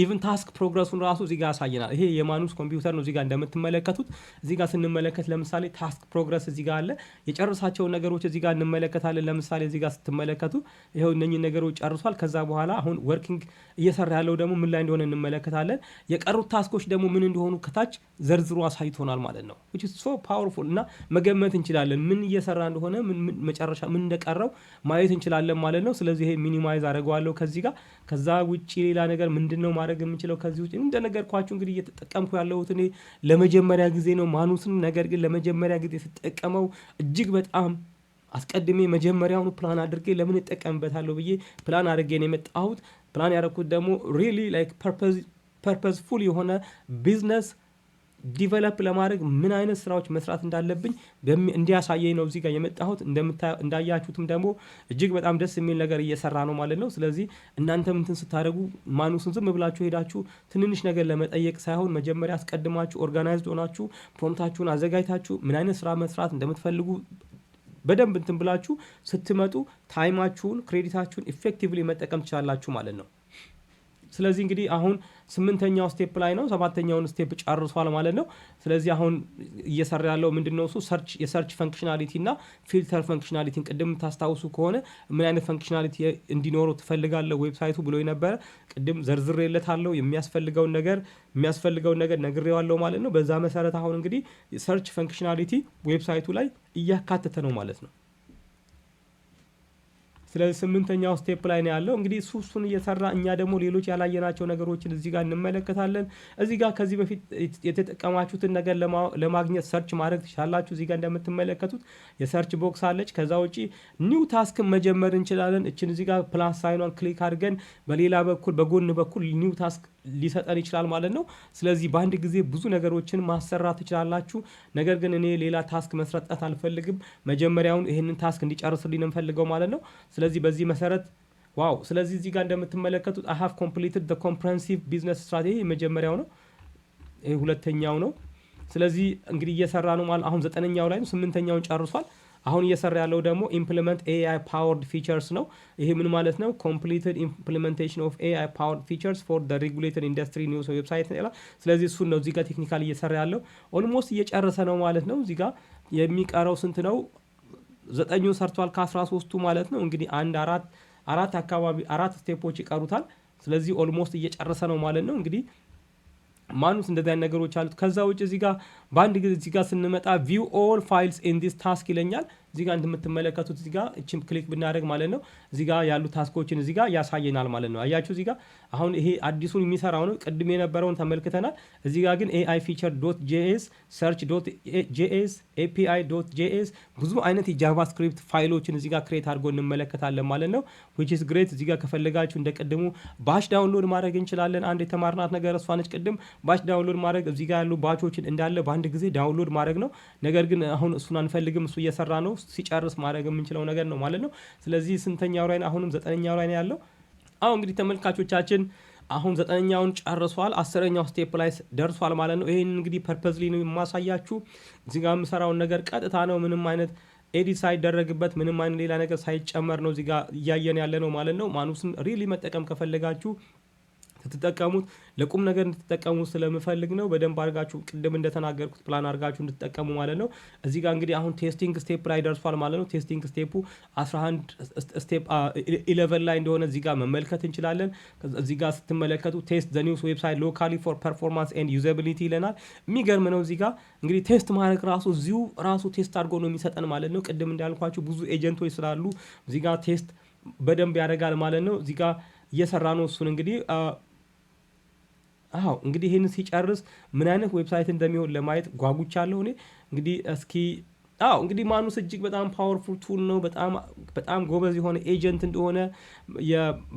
ኢቭን ታስክ ፕሮግረሱን ራሱ እዚህ ጋር ያሳየናል። ይሄ የማኑስ ኮምፒውተር ነው። እዚህ ጋር እንደምትመለከቱት እዚህ ጋር ስንመለከት ለምሳሌ ታስክ ፕሮግረስ እዚህ ጋር አለ። የጨረሳቸውን ነገሮች እዚህ ጋር እንመለከታለን። ለምሳሌ እዚህ ጋር ስትመለከቱ ይሄው እነኚህ ነገሮች ጨርሷል። ከዛ በኋላ አሁን ወርኪንግ እየሰራ ያለው ደግሞ ምን ላይ እንደሆነ እንመለከታለን። የቀሩት ታስኮች ደግሞ ምን እንደሆኑ ከታች ዘርዝሮ አሳይቶናል ማለት ነው። which is so powerful እና መገመት እንችላለን ምን እየሰራ እንደሆነ መጨረሻ ምን እንደቀረው ማየት እንችላለን ማለት ነው። ስለዚህ ይሄ ሚኒማይዝ አደርገዋለሁ ከዚህ ጋር። ከዛ ውጪ ሌላ ነገር ምንድነው ማድረግ የምንችለው ከዚህ ውጪ? እንደነገርኳችሁ እንግዲህ እየተጠቀምኩ ያለሁት እኔ ለመጀመሪያ ጊዜ ነው ማኑስን። ነገር ግን ለመጀመሪያ ጊዜ ስጠቀመው እጅግ በጣም አስቀድሜ መጀመሪያውኑ ፕላን አድርጌ ለምን እጠቀምበታለሁ ብዬ ፕላን አድርጌ ነው የመጣሁት። ፕላን ያደረኩት ደግሞ ሪሊ ላይክ ፐርፐዝፉል የሆነ ቢዝነስ ዲቨሎፕ ለማድረግ ምን አይነት ስራዎች መስራት እንዳለብኝ እንዲያሳየኝ ነው እዚህ ጋር የመጣሁት። እንዳያችሁትም ደግሞ እጅግ በጣም ደስ የሚል ነገር እየሰራ ነው ማለት ነው። ስለዚህ እናንተም እንትን ስታደርጉ ማኑስን ዝም ብላችሁ ሄዳችሁ ትንንሽ ነገር ለመጠየቅ ሳይሆን መጀመሪያ አስቀድማችሁ ኦርጋናይዝድ ሆናችሁ ፕሮምፕታችሁን አዘጋጅታችሁ ምን አይነት ስራ መስራት እንደምትፈልጉ በደንብ እንትን ብላችሁ ስትመጡ ታይማችሁን ክሬዲታችሁን ኢፌክቲቭሊ መጠቀም ትችላላችሁ ማለት ነው። ስለዚህ እንግዲህ አሁን 8ኛው ስቴፕ ላይ ነው። 7ኛውን ስቴፕ ጨርሷል ማለት ነው። ስለዚህ አሁን እየሰራ ያለው ምንድነው እሱ የሰርች ፈንክሽናሊቲ እና ፊልተር ፈንክሽናሊቲን ቅድም ታስታውሱ ከሆነ ምን አይነት ፈንክሽናሊቲ እንዲኖረው ትፈልጋለህ ዌብሳይቱ ብሎ የነበረ ቅድም ዘርዝሬለታለሁ። የሚያስፈልገውን ነገር ነግሬዋለሁ ማለት ነው። በዛ መሰረት አሁን እንግዲህ ሰርች ፈንክሽናሊቲ ዌብሳይቱ ላይ እያካተተ ነው ማለት ነው። ስለዚህ 8ኛው ስቴፕ ላይ ነው ያለው። እንግዲህ እሱን እየሰራ እኛ ደግሞ ሌሎች ያላየናቸው ነገሮችን እዚህ ጋር እንመለከታለን። እዚህ ጋር ከዚህ በፊት የተጠቀማችሁትን ነገር ለማግኘት ሰርች ማድረግ ትችላላችሁ። እዚህ ጋር እንደምትመለከቱት የሰርች ቦክስ አለች። ከዛ ውጪ ኒው ታስክን መጀመር እንችላለን። እችን እዚህ ጋር ፕላስ ሳይኗን ክሊክ አድርገን በሌላ በኩል በጎን በኩል ኒው ታስክ ሊሰጠን ይችላል ማለት ነው። ስለዚህ በአንድ ጊዜ ብዙ ነገሮችን ማሰራት ትችላላችሁ። ነገር ግን እኔ ሌላ ታስክ መስጠት አልፈልግም። መጀመሪያውን ይህንን ታስክ እንዲጨርስልኝ ነው የምፈልገው ማለት ነው። ስለዚህ በዚህ መሰረት ዋው። ስለዚህ እዚህ ጋር እንደምትመለከቱት I have completed the comprehensive business strategy የመጀመሪያው ነው። ይሄ ሁለተኛው ነው። ስለዚህ እንግዲህ እየሰራ ነው ማለት አሁን 9ኛው ላይ ነው። 8ኛውን ጨርሷል። አሁን እየሰራ ያለው ደግሞ ኢምፕሊመንት ኤአይ ፓወርድ ፊቸርስ ነው። ይሄ ምን ማለት ነው? ኮምፕሊትድ ኢምፕሊሜንቴሽን ኦፍ ኤአይ ፓወርድ ፊቸርስ ፎር ዘ ሬጉሌተድ ኢንዱስትሪ ኒውስ ዌብሳይት ነው። ስለዚህ እሱን ነው እዚህ ጋር ቴክኒካል እየሰራ ያለው። ኦልሞስት እየጨረሰ ነው ማለት ነው። እዚህ ጋር የሚቀረው ስንት ነው? 9ኙን ሰርቷል ከ13ቱ ማለት ነው። እንግዲህ አራት ስቴፖች ይቀሩታል። ስለዚህ ኦልሞስት እየጨረሰ ነው ማለት ነው። እንግዲህ ማኑስ እንደዚህ አይነት ነገሮች አሉት። ከዛ ውጭ እዚህ ጋር በአንድ ጊዜ እዚህ ጋር ስንመጣ ቪው ኦል ፋይልስ ኢን ዲስ ታስክ ይለኛል። እዚህ ጋር እንደምትመለከቱት እዚህ ጋር እቺን ክሊክ ብናደርግ ማለት ነው እዚህ ጋር ያሉ ታስኮችን እዚህ ጋር ያሳየናል ማለት ነው። አያችሁ እዚህ ጋር አሁን ይሄ አዲሱን የሚሰራው ነው። ቅድም የነበረውን ተመልክተናል። እዚህ ጋር ግን AI feature .js search .js API .js ብዙ አይነት የጃቫስክሪፕት ፋይሎችን እዚህ ጋር ክሬት አድርጎ እንመለከታለን ማለት ነው። which is great። እዚህ ጋር ከፈለጋችሁ እንደቀድሙ ባሽ ዳውንሎድ ማድረግ እንችላለን። አንድ የተማርናት ነገር እሷ ነች። ቅድም ባሽ ዳውንሎድ ማድረግ እዚህ ጋር ያሉ ባቾችን እንዳለ በአንድ ጊዜ ዳውንሎድ ማድረግ ነው። ነገር ግን አሁን እሱን አንፈልግም። እሱ እየሰራ ነው። ሲጨርስ ማድረግ የምንችለው ነገር ነው ማለት ነው። ስለዚህ ስንተኛው ላይ ነው? አሁንም 9ኛው ላይ ነው ያለው። አሁን እንግዲህ ተመልካቾቻችን አሁን 9ኛውን ጨርሷል። 10ኛው ስቴፕ ላይ ደርሷል ማለት ነው። ይሄን እንግዲህ ፐርፐዝሊ ነው የማሳያችሁ። እዚህ ጋር የምሰራውን ነገር ቀጥታ ነው። ምንም አይነት ኤዲት ሳይደረግበት ምንም አይነት ሌላ ነገር ሳይጨመር ነው እዚህ ጋር እያየን ያለ ነው ማለት ነው። ማኑስን ሪሊ መጠቀም ከፈለጋችሁ ስትጠቀሙት ለቁም ነገር እንድትጠቀሙት ስለምፈልግ ነው። በደንብ አድርጋችሁ ቅድም እንደተናገርኩት ፕላን አድርጋችሁ እንድትጠቀሙ ማለት ነው። እዚህ ጋር እንግዲህ አሁን ቴስቲንግ ስቴፕ ላይ ደርሷል ማለት ነው። ቴስቲንግ ስቴፑ 11 ላይ እንደሆነ እዚህ ጋር መመልከት እንችላለን። እዚህ ጋር ስትመለከቱ ቴስት ዘ ኒውስ ዌብሳይት ሎካሊ ፎር ፐርፎርማንስ ኤንድ ዩዛቢሊቲ ይለናል። የሚገርም ነው። እዚህ ጋር እንግዲህ ቴስት ማድረግ እዚሁ ራሱ ቴስት አድርጎ ነው የሚሰጠን ማለት ነው። ቅድም እንዳልኳችሁ ብዙ ኤጀንቶች ስላሉ እዚህ ጋር ቴስት በደንብ ያደርጋል ማለት ነው። እዚህ ጋር እየሰራ ነው እሱን እንግዲህ እንግዲህ ይሄንን ሲጨርስ ምን አይነት ዌብሳይት እንደሚሆን ለማየት ጓጉቻለሁ እኔ እንግዲህ እስኪ እንግዲህ ማኑስ እጅግ በጣም ፓወርፉል ቱል ነው። በጣም ጎበዝ የሆነ ኤጀንት እንደሆነ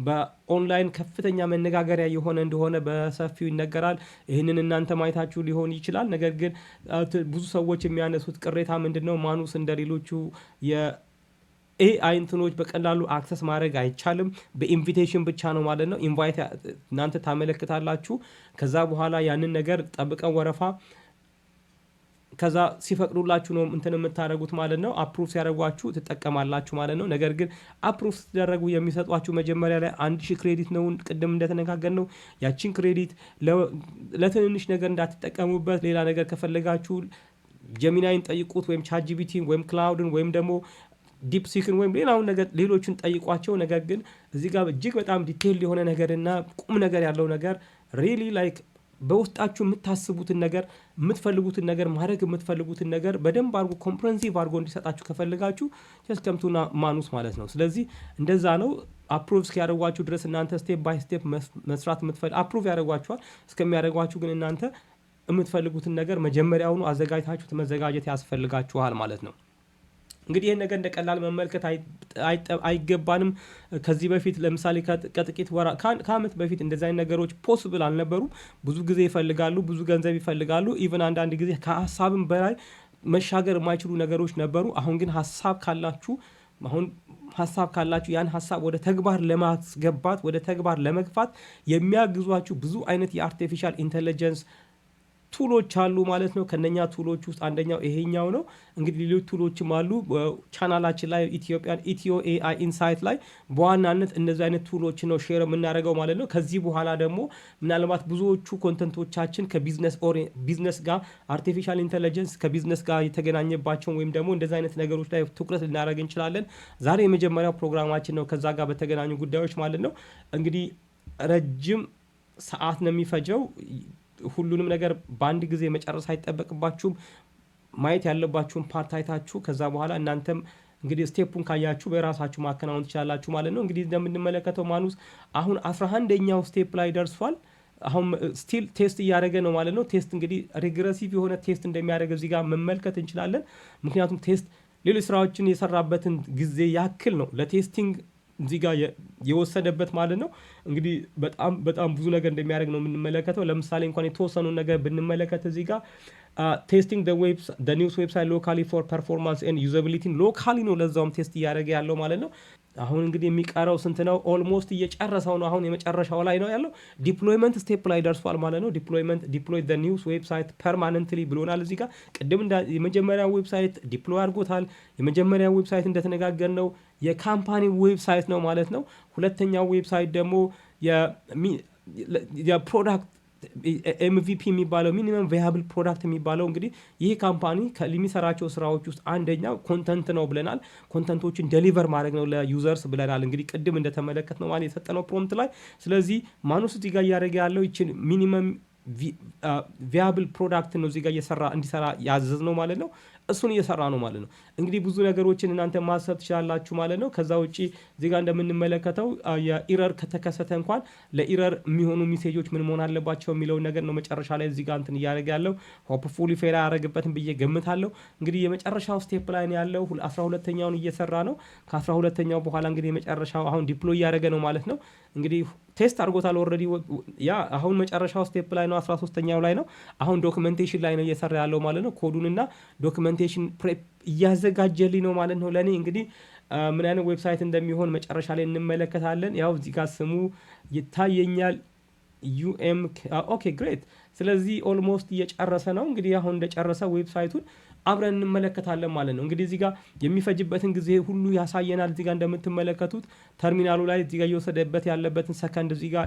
በኦንላይን ከፍተኛ መነጋገሪያ የሆነ እንደሆነ በሰፊው ይነገራል። ይህንን እናንተ ማየታችሁ ሊሆን ይችላል። ነገር ግን ብዙ ሰዎች የሚያነሱት ቅሬታ ምንድነው? ማኑስ እንደሌሎቹ ኤአይ እንትኖች በቀላሉ አክሰስ ማድረግ አይቻልም። በኢንቪቴሽን ብቻ ነው ማለት ነው። ኢንቫይት እናንተ ታመለክታላችሁ። ከዛ በኋላ ያንን ነገር ጠብቀው ወረፋ ከዛ ሲፈቅዱላችሁ ነው እንትን የምታደርጉት ማለት ነው። አፕሩቭ ሲያደርጓችሁ ትጠቀማላችሁ ማለት ነው። ነገር ግን አፕሩቭ ሲደረጉ የሚሰጧችሁ መጀመሪያ ላይ 1000 ክሬዲት ነው። ቅድም እንደተነጋገር ነው። ያቺን ክሬዲት ለትንንሽ ነገር እንዳትጠቀሙበት። ሌላ ነገር ከፈለጋችሁ ጀሚናይን ጠይቁት፣ ወይም ቻትጂፒቲን ወይም ክላውድን ወይም ደግሞ ዲፕሲክን ወይም ሌላውን ነገር ሌሎችን ጠይቋቸው። ነገር ግን እዚህ ጋር እጅግ በጣም ዲቴይል የሆነ ነገርና ቁም ነገር ያለው ነገር ሪሊ ላይክ በውስጣችሁ የምታስቡትን ነገር የምትፈልጉትን ነገር ማድረግ የምትፈልጉትን ነገር በደንብ አድርጎ ኮምፕሬንሲቭ አድርጎ እንዲሰጣችሁ ከፈልጋችሁ ጀስት ከምቱና ማኑስ ማለት ነው። ስለዚህ እንደዛ ነው። አፕሩቭ እስኪያደርጓችሁ ድረስ እናንተ ስቴፕ ባይ ስቴፕ መስራት አፕሩቭ ያደርጓችኋል። እስከሚያደርጓችሁ ግን እናንተ የምትፈልጉትን ነገር መጀመሪያውኑ አዘጋጅታችሁ መዘጋጀት ያስፈልጋችኋል ማለት ነው። እንግዲህ ይህን ነገር እንደ ቀላል መመልከት አይገባንም። ከዚህ በፊት ለምሳሌ ከጥቂት ከአመት በፊት እንደዚህ አይነት ነገሮች ፖስብል አልነበሩም። ብዙ ጊዜ ይፈልጋሉ፣ ብዙ ገንዘብ ይፈልጋሉ። ኢቨን አንዳንድ ጊዜ ከሀሳብም በላይ መሻገር የማይችሉ ነገሮች ነበሩ። አሁን ግን ሀሳብ ካላችሁ ያን ሀሳብ ወደ ተግባር ለማስገባት ወደ ተግባር ለመግፋት የሚያግዟችሁ ብዙ አይነት የአርቲፊሻል ኢንቴሊጀንስ ቱሎች አሉ ማለት ነው። ከነኛ ቱሎች ውስጥ አንደኛው ይሄኛው ነው። እንግዲህ ሌሎች ቱሎችም አሉ ቻናላችን ላይ ኢትዮ ኤአይ ኢንሳይት ላይ በዋናነት እነዚህ አይነት ቱሎች ነው ሼር የምናደርገው ማለት ነው። ከዚህ በኋላ ደግሞ ምናልባት ብዙዎቹ ኮንተንቶቻችን ከቢዝነስ ጋር አርቲፊሻል ኢንቴሊጀንስ ከቢዝነስ ጋር የተገናኘባቸውን ወይም ደግሞ እንደዚህ አይነት ነገሮች ላይ ትኩረት ልናደርግ እንችላለን። ዛሬ የመጀመሪያው ፕሮግራማችን ነው ከዛ ጋር በተገናኙ ጉዳዮች ማለት ነው። እንግዲህ ረጅም ሰዓት ነው የሚፈጀው። ሁሉንም ነገር በአንድ ጊዜ መጨረስ አይጠበቅባችሁም። ማየት ያለባችሁን ፓርት አይታችሁ ከዛ በኋላ እናንተም እንግዲህ ስቴፑን ካያችሁ በራሳችሁ ማከናወን ትችላላችሁ ማለት ነው። እንግዲህ እንደምንመለከተው ማኑስ አሁን 11ኛው ስቴፕ ላይ ደርሷል። አሁን ስቲል ቴስት እያደረገ ነው ማለት ነው። ቴስት እንግዲህ ሪግረሲቭ የሆነ ቴስት እንደሚያደርግ እዚህ ጋር መመልከት እንችላለን። ምክንያቱም ቴስት ሌሎች ስራዎችን የሰራበትን ጊዜ ያክል ነው ለቴስቲንግ እዚህ ጋር የወሰደበት ማለት ነው። እንግዲህ በጣም ብዙ ነገር እንደሚያደርግ ነው የምንመለከተው። ለምሳሌ እንኳን የተወሰኑ ነገር ብንመለከት እዚህ ጋር ቴስቲንግ ኒውስ ዌብሳይት ሎካሊ ፎር ፐርፎርማንስ ኤንድ ዩዛቢሊቲን ሎካሊ ነው ለዛውም ቴስት እያደረገ ያለው ማለት ነው። አሁን እንግዲህ የሚቀረው ስንት ነው? ኦልሞስት እየጨረሰው ነው። አሁን የመጨረሻው ላይ ነው ያለው። ዲፕሎይመንት ስቴፕ ላይ ደርሷል ማለት ነው። ዲፕሎይ ኒውስ ዌብሳይት ፐርማነንትሊ ብሎናል እዚህ ጋር። ቅድም የመጀመሪያ ዌብሳይት ዲፕሎይ አድርጎታል። የመጀመሪያ ዌብሳይት እንደተነጋገር ነው የካምፓኒ ዌብሳይት ነው ማለት ነው። ሁለተኛው ዌብሳይት ደግሞ የፕሮዳክት ኤምቪፒ የሚባለው ሚኒመም ቪያብል ፕሮዳክት የሚባለው እንግዲህ ይህ ካምፓኒ ከሚሰራቸው ስራዎች ውስጥ አንደኛው ኮንተንት ነው ብለናል። ኮንተንቶችን ዴሊቨር ማድረግ ነው ለዩዘርስ ብለናል። እንግዲህ ቅድም እንደተመለከት ነው ማለት የሰጠነው ፕሮምፕት ላይ። ስለዚህ ማኑስ እዚህ ጋር እያደረገ ያለው ይችን ሚኒመም ቪያብል ፕሮዳክት ነው እዚህ ጋር እንዲሰራ ያዘዝ ነው ማለት ነው። እሱን እየሰራ ነው ማለት ነው። እንግዲህ ብዙ ነገሮችን እናንተ ማሰብ ትችላላችሁ ማለት ነው። ከዛ ውጪ እዚህ ጋር እንደምንመለከተው የኢረር ከተከሰተ እንኳን ለኢረር የሚሆኑ ሜሴጆች ምን መሆን አለባቸው የሚለውን ነገር ነው መጨረሻ ላይ እዚህ ጋር እንትን እያደረገ ያለው። ሆፕፉሊ ፌል አያደርግበትም ብዬ ገምታለሁ። እንግዲህ የመጨረሻው ስቴፕ ላይ ነው ያለው። 12ኛውን እየሰራ ነው። ከ12ኛው በኋላ እንግዲህ የመጨረሻው አሁን ዲፕሎይ እያደረገ ነው ማለት ነው። እንግዲህ ቴስት አድርጎታል ኦልሬዲ። ያ አሁን መጨረሻው ስቴፕ ላይ ነው፣ 13ኛው ላይ ነው። አሁን ዶክመንቴሽን ላይ ነው እየሰራ ያለው ማለት ነው። ኮዱንና ዶክመንቴሽን ፕሬፕ እያዘጋጀልኝ ነው ማለት ነው። ለእኔ እንግዲህ ምን አይነት ዌብሳይት እንደሚሆን መጨረሻ ላይ እንመለከታለን። ያው እዚህ ጋር ስሙ ይታየኛል ኦኬ ግሬት። ስለዚህ ኦልሞስት እየጨረሰ ነው። እንግዲህ አሁን እንደጨረሰ ዌብሳይቱን አብረን እንመለከታለን ማለት ነው። እንግዲህ እዚህ ጋር የሚፈጅበትን ጊዜ ሁሉ ያሳየናል። እዚህ ጋር እንደምትመለከቱት ተርሚናሉ ላይ እዚህ ጋር እየወሰደበት ያለበትን ሰከንድ እዚህ ጋር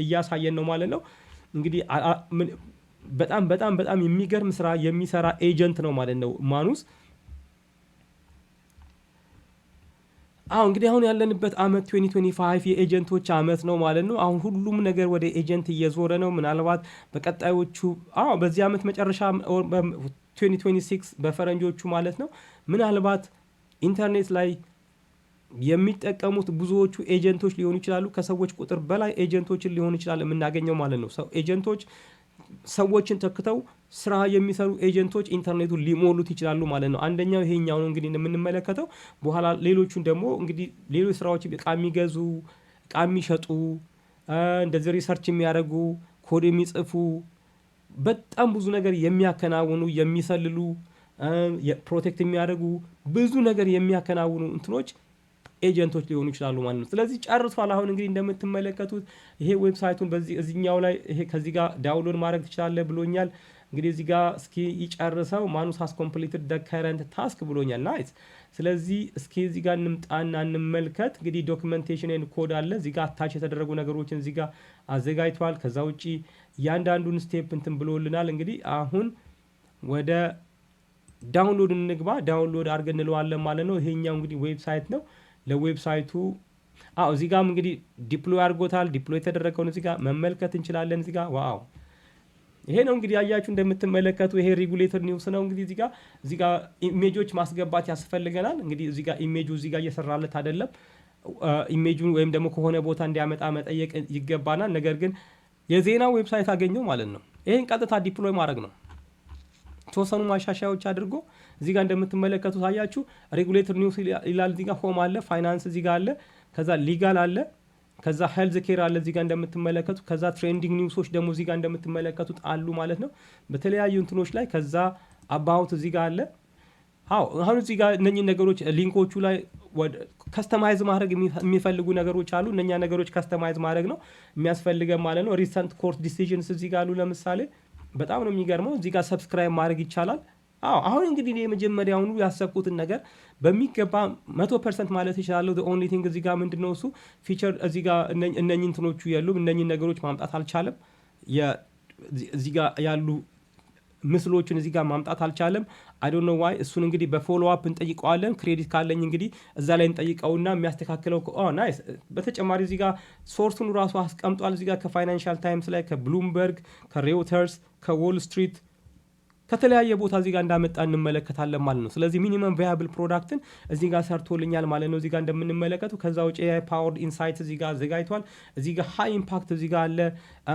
እያሳየን ነው ማለት ነው። እንግዲህ በጣም የሚገርም ስራ የሚሰራ ኤጀንት ነው ማለት ነው ማኑስ። እንግዲህ አሁን ያለንበት አመት 2025 የኤጀንቶች አመት ነው ማለት ነው። አሁን ሁሉም ነገር ወደ ኤጀንት እየዞረ ነው። ምናልባት በቀጣዮቹ በዚህ አመት መጨረሻ 2026 በፈረንጆቹ ማለት ነው ምናልባት ኢንተርኔት ላይ የሚጠቀሙት ብዙዎቹ ኤጀንቶች ሊሆኑ ይችላሉ። ከሰዎች ቁጥር በላይ ኤጀንቶችን ሊሆኑ ይችላል የምናገኘው ማለት ነው። ኤጀንቶች ሰዎችን ተክተው ስራ የሚሰሩ ኤጀንቶች ኢንተርኔቱን ሊሞሉት ይችላሉ ማለት ነው። አንደኛው ይሄኛው ነው እንግዲህ የምንመለከተው። በኋላ ሌሎቹን ደግሞ እንግዲህ ሌሎች ስራዎች እቃ የሚገዙ እቃ የሚሸጡ እንደዚህ ሪሰርች የሚያደርጉ ኮድ የሚጽፉ በጣም ብዙ ነገር የሚያከናውኑ የሚሰልሉ ፕሮቴክት የሚያደርጉ ብዙ ነገር የሚያከናውኑ እንትኖች ኤጀንቶች ሊሆኑ ይችላሉ ማለት ነው። ስለዚህ ጨርሷል። አሁን እንግዲህ እንደምትመለከቱት ይሄ ዌብሳይቱን እዚህኛው ላይ ይሄ ከዚህ ጋር ዳውንሎድ ማድረግ ትችላለህ ብሎኛል። እንግዲህ እዚህ ጋር እስኪ ይጨርሰው ማኑስ ሃስ ኮምፕሊትድ ደ ከረንት ታስክ ብሎኛል። ናይስ። ስለዚህ እስኪ እዚህ ጋር እንምጣና እንመልከት። እንግዲህ ዶክመንቴሽን ኤንድ ኮድ አለ እዚህ ጋር አታች የተደረጉ ነገሮችን እዚህ ጋር አዘጋጅቷል። ከዛ ውጪ እያንዳንዱን ስቴፕ እንትን ብሎልናል። እንግዲህ አሁን ወደ ዳውንሎድ እንግባ። ዳውንሎድ አድርገን እንለዋለን ማለት ነው። ይሄኛው እንግዲህ ዌብሳይት ነው። ለዌብሳይቱ እዚህ ጋርም እንግዲህ ዲፕሎይ አድርጎታል። ዲፕሎይ የተደረገውን እዚህ ጋር መመልከት እንችላለን። እዚህ ጋር ዋው ይሄ ነው እንግዲህ ያያችሁ እንደምትመለከቱ ይሄ ሬጉሌተር ኒውስ ነው። እንግዲህ እዚህ ጋር ኢሜጆች ማስገባት ያስፈልገናል። እንግዲህ እዚህ ጋር ኢሜጁ እዚህ ጋር እየሰራለት አይደለም። ኢሜጁን ወይም ደግሞ ከሆነ ቦታ እንዲያመጣ መጠየቅ ይገባናል። ነገር ግን የዜና ዌብሳይት አገኘው ማለት ነው። ይሄን ቀጥታ ዲፕሎይ ማድረግ ነው። ተወሰኑ ማሻሻያዎች አድርጎ እዚህ ጋር እንደምትመለከቱት አያችሁ ሬጉሌተር ኒውስ ይላል። እዚህ ጋር ሆም አለ፣ ፋይናንስ እዚህ ጋር አለ፣ ከዛ ሊጋል አለ፣ ከዛ ሄልዝ ኬር አለ እዚህ ጋር እንደምትመለከቱት፣ ከዛ ትሬንዲንግ ኒውሶች ደግሞ እዚህ ጋር እንደምትመለከቱት አሉ ማለት ነው በተለያዩ እንትኖች ላይ። ከዛ አባውት እዚህ ጋር አለ። አሁን እዚህ ጋር እነኚህ ነገሮች ሊንኮቹ ላይ ከስተማይዝ ማድረግ የሚፈልጉ ነገሮች አሉ። እነኛ ነገሮች ከስተማይዝ ማድረግ ነው የሚያስፈልገን ማለት ነው። ሪሰንት ኮርት ዲሲዥንስ እዚህ ጋር አሉ። ለምሳሌ በጣም ነው የሚገርመው። እዚህ ጋር ሰብስክራይብ ማድረግ ይቻላል። አሁን እንግዲህ የመጀመሪያውኑ ያሰብኩትን ነገር በሚገባ 100% ማለት ይችላለሁ። ኦንሊ ቲንግ እዚህ ጋር ምንድነው እሱ ፊቸር እዚህ ጋር እነኚህ እንትኖቹ የሉም። እነኚህ ነገሮች ማምጣት አልቻለም። እዚህ ጋር ያሉ ምስሎችን እዚህ ጋር ማምጣት አልቻለም። አይ ዶንት ኖ ዋይ። እሱን እንግዲህ በፎሎ አፕ እንጠይቀዋለን። ክሬዲት ካለኝ እንግዲህ እዛ ላይ እንጠይቀውና የሚያስተካክለው ናይስ። በተጨማሪ እዚህ ጋር ሶርሱን ራሱ አስቀምጧል። እዚህ ጋር ከፋይናንሻል ታይምስ ላይ፣ ከብሉምበርግ፣ ከሬውተርስ፣ ከዎል ስትሪት ከተለያየ ቦታ እዚህ ጋር እንዳመጣ እንመለከታለን ማለት ነው። ስለዚህ ሚኒመም ቫያብል ፕሮዳክትን እዚህ ጋር ሰርቶልኛል ማለት ነው እዚህ ጋር እንደምንመለከቱ። ከዛ ውጭ ፓወርድ ኢንሳይት እዚህ ጋር አዘጋጅቷል። እዚህ ጋር ሃይ ኢምፓክት እዚህ ጋር አለ፣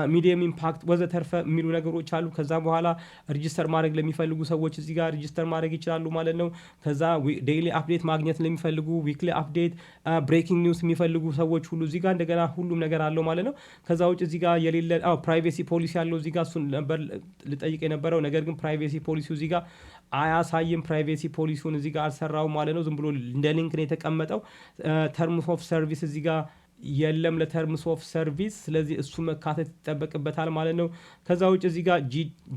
ሚዲየም ኢምፓክት ወዘተርፈ የሚሉ ነገሮች አሉ። ከዛ በኋላ ሪጅስተር ማድረግ ለሚፈልጉ ሰዎች እዚህ ጋር ሪጅስተር ማድረግ ይችላሉ ማለት ነው። ከዛ ዴይሊ አፕዴት ማግኘት ለሚፈልጉ ዊክሊ አፕዴት፣ ብሬኪንግ ኒውስ የሚፈልጉ ሰዎች ሁሉ እዚህ ጋር እንደገና ሁሉም ነገር አለው ማለት ነው። ከዛ ውጭ እዚህ ጋር የሌለ ፕራይቬሲ ፖሊሲ ያለው እዚህ ጋር እሱን ነበር ልጠይቅ የነበረው ነገር ግን ፕራይቬሲ ፖሊሲው እዚህ ጋር አያሳይም። ፕራይቬሲ ፖሊሲውን እዚህ ጋር አልሰራውም ማለት ነው። ዝም ብሎ እንደ ሊንክ ነው የተቀመጠው። ተርምስ ኦፍ ሰርቪስ እዚህ ጋር የለም ለተርምስ ኦፍ ሰርቪስ። ስለዚህ እሱ መካተት ይጠበቅበታል ማለት ነው። ከዛ ውጭ እዚህ ጋር